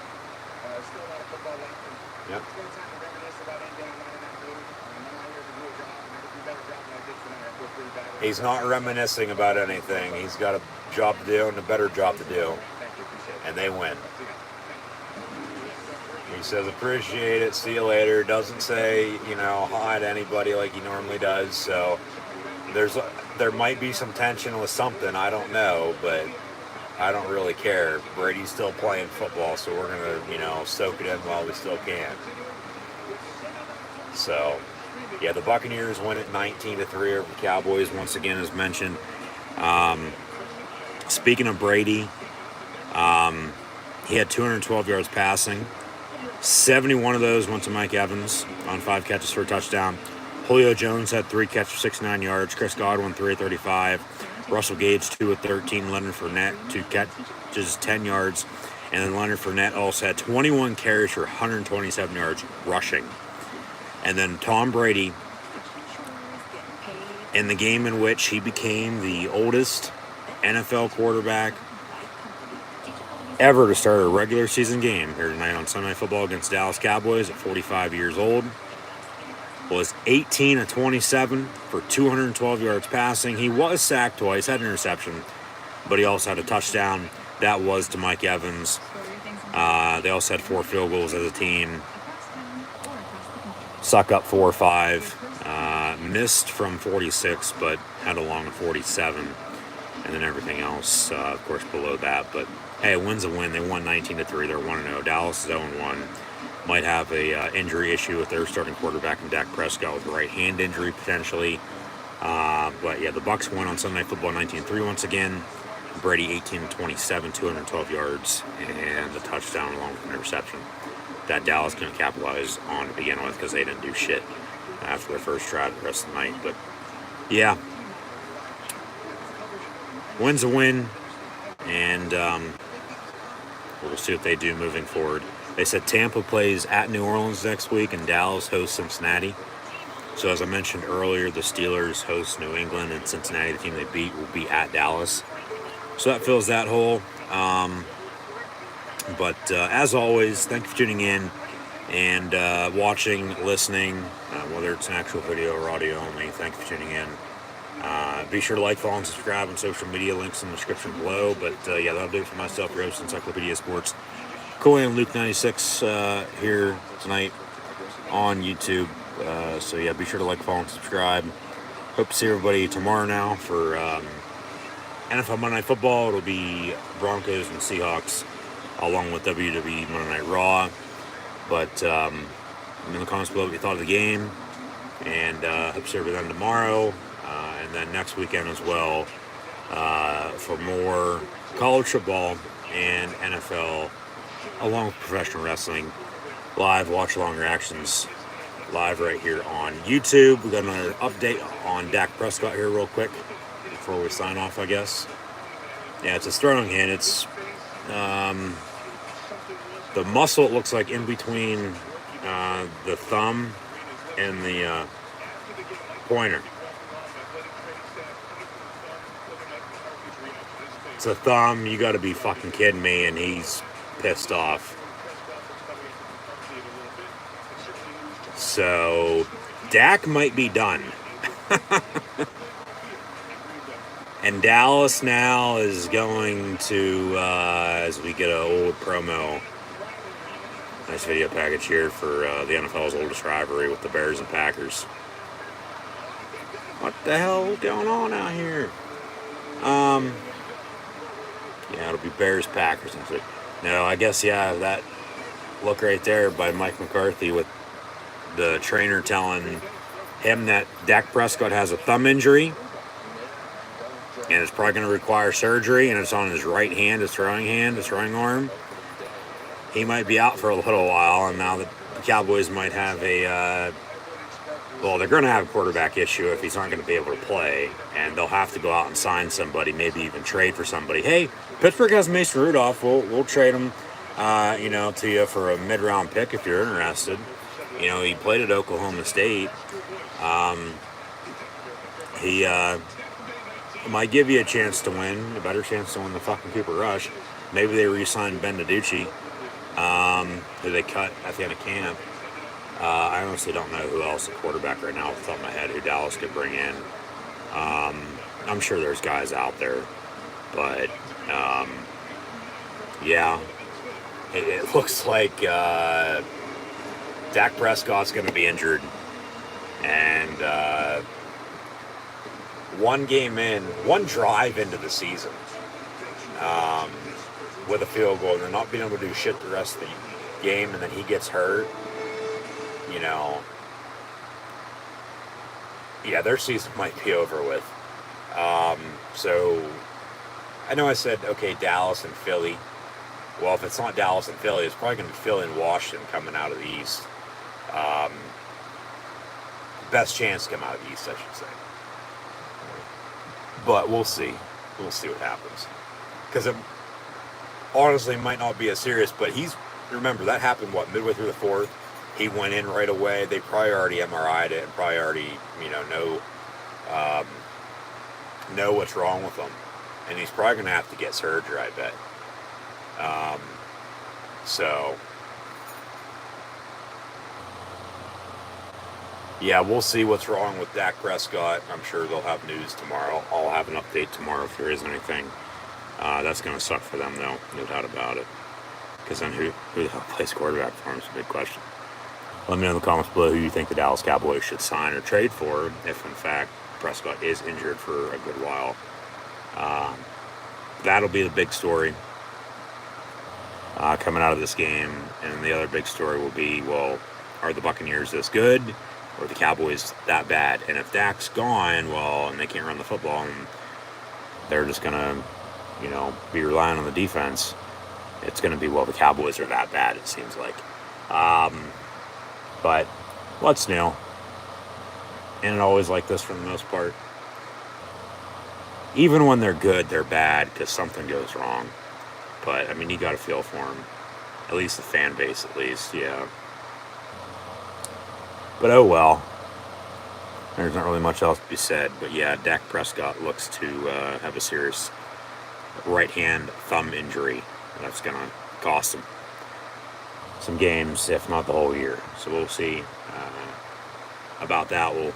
Speaker 2: still a lot of football left. And
Speaker 3: yep.
Speaker 2: It's a good time to reminisce about anything I'm not in that mood. I'm not here to do a job. I'm here to do a better job than I did tonight. I feel pretty bad.
Speaker 3: He's not reminiscing about anything. He's got a job to do and a better job to do. And they win. He says, appreciate it, see you later. Doesn't say, you know, hi to anybody like he normally does. So there might be some tension with something. I don't know, but I don't really care. Brady's still playing football, so we're going to, you know, soak it in while we still can. So, yeah, the Buccaneers win it 19-3 over the Cowboys, once again, as mentioned. Speaking of Brady, he had 212 yards passing. 71 of those went to Mike Evans on 5 catches for a touchdown. Julio Jones had 3 catches for 69 yards. Chris Godwin, 3 of 35. Russell Gage, 2 of 13. Leonard Fournette, 2 catches, 10 yards. And then Leonard Fournette also had 21 carries for 127 yards rushing. And then Tom Brady, in the game in which he became the oldest NFL quarterback ever to start a regular season game here tonight on Sunday Night Football against Dallas Cowboys at 45 years old, was 18 of 27 for 212 yards passing. He was sacked twice, had an interception, but he also had a touchdown. That was to Mike Evans. They also had 4 field goals as a team. Suck up 4 or 5. Missed from 46, but had a long 47. And then everything else, of course, below that. But hey, a win's a win. They won 19-3. They're 1-0. Dallas is 0-1. Might have a injury issue with their starting quarterback and Dak Prescott with a right hand injury potentially. But yeah, the Bucs won on Sunday Night Football 19-3 once again. Brady 18-27, 212 yards, and a touchdown along with an interception that Dallas couldn't capitalize on to begin with because they didn't do shit after their first try the rest of the night. But yeah, win's a win, and we'll see what they do moving forward. They said Tampa plays at New Orleans next week, and Dallas hosts Cincinnati. So as I mentioned earlier, the Steelers host New England, and Cincinnati, the team they beat, will be at Dallas. So that fills that hole. But as always, thank you for tuning in and watching, listening, whether it's an actual video or audio only. Thank you for tuning in. Be sure to like, follow, and subscribe on social media. Links in the description below. But yeah, that'll do it for myself, your host, Encyclopedia Sports. Cool, and Luke 96 here tonight on YouTube. So yeah, be sure to like, follow, and subscribe. Hope to see everybody tomorrow now for NFL Monday Night Football. It'll be Broncos and Seahawks, along with WWE Monday Night Raw. But in the comments below what you thought of the game, and hope to see everybody then tomorrow, and then next weekend as well, for more college football and NFL, along with professional wrestling, live watch-along reactions, live right here on YouTube. We got another update on Dak Prescott here real quick before we sign off, I guess. Yeah, it's a throwing hand. It's the muscle, it looks like, in between the thumb and the pointer. It's a thumb. You got to be fucking kidding me, and he's pissed off. So Dak might be done. And Dallas now is going to, as we get an old promo, nice video package here for the NFL's oldest rivalry with the Bears and Packers. What the hell is going on out here? Yeah, it'll be Bears Packers. No, I guess, yeah, that look right there by Mike McCarthy with the trainer telling him that Dak Prescott has a thumb injury and it's probably going to require surgery, and it's on his right hand, his throwing arm. He might be out for a little while, and now the Cowboys might have they're going to have a quarterback issue if he's not going to be able to play, and they'll have to go out and sign somebody, maybe even trade for somebody. Hey, Pittsburgh has Mason Rudolph. We'll trade him, to you for a mid-round pick if you're interested. He played at Oklahoma State. He might give you a chance to win, a better chance to win the fucking Cooper Rush. Maybe they re-signed Ben DiNucci, who they cut at the end of camp. I honestly don't know who else at quarterback right now off the top of my head who Dallas could bring in. I'm sure there's guys out there, but yeah, it looks like Dak Prescott's going to be injured, and one drive into the season with a field goal, and they're not being able to do shit the rest of the game, and then he gets hurt. Yeah, their season might be over with. So I know I said, okay, Dallas and Philly. Well, if it's not Dallas and Philly, it's probably going to be Philly and Washington coming out of the East. Best chance to come out of the East, I should say. But we'll see. We'll see what happens. Because it honestly might not be as serious, but remember, that happened, midway through the fourth? He went in right away. They probably already MRI'd it and probably already, know what's wrong with him. And he's probably going to have to get surgery, I bet. Yeah, we'll see what's wrong with Dak Prescott. I'm sure they'll have news tomorrow. I'll have an update tomorrow if there is anything. That's going to suck for them, though. No doubt about it. Because then who the hell plays quarterback for him is a big question. Let me know in the comments below who you think the Dallas Cowboys should sign or trade for if, in fact, Prescott is injured for a good while. That'll be the big story coming out of this game. And the other big story will be, well, are the Buccaneers this good? Or the Cowboys that bad? And if Dak's gone, well, and they can't run the football, and they're just going to, be relying on the defense, it's going to be, well, the Cowboys are that bad, it seems like. But what's new? And it always like this for the most part. Even when they're good, they're bad because something goes wrong. But, you got to feel for them. At least the fan base, at least, yeah. But oh well. There's not really much else to be said. But yeah, Dak Prescott looks to have a serious right hand thumb injury. That's going to cost him some games, if not the whole year. So we'll see about that. We'll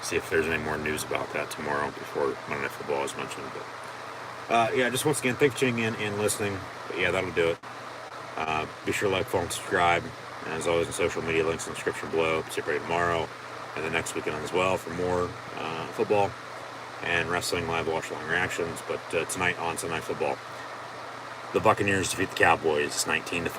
Speaker 3: see if there's any more news about that tomorrow before Monday Night Football is mentioned. But just once again, thanks for tuning in and listening. But yeah, that'll do it. Be sure to like, follow, and subscribe. And as always, in social media links in the description below. See you tomorrow and the next weekend as well for more football and wrestling live watch-along reactions. But tonight on Sunday Night Football, the Buccaneers defeat the Cowboys 19-3.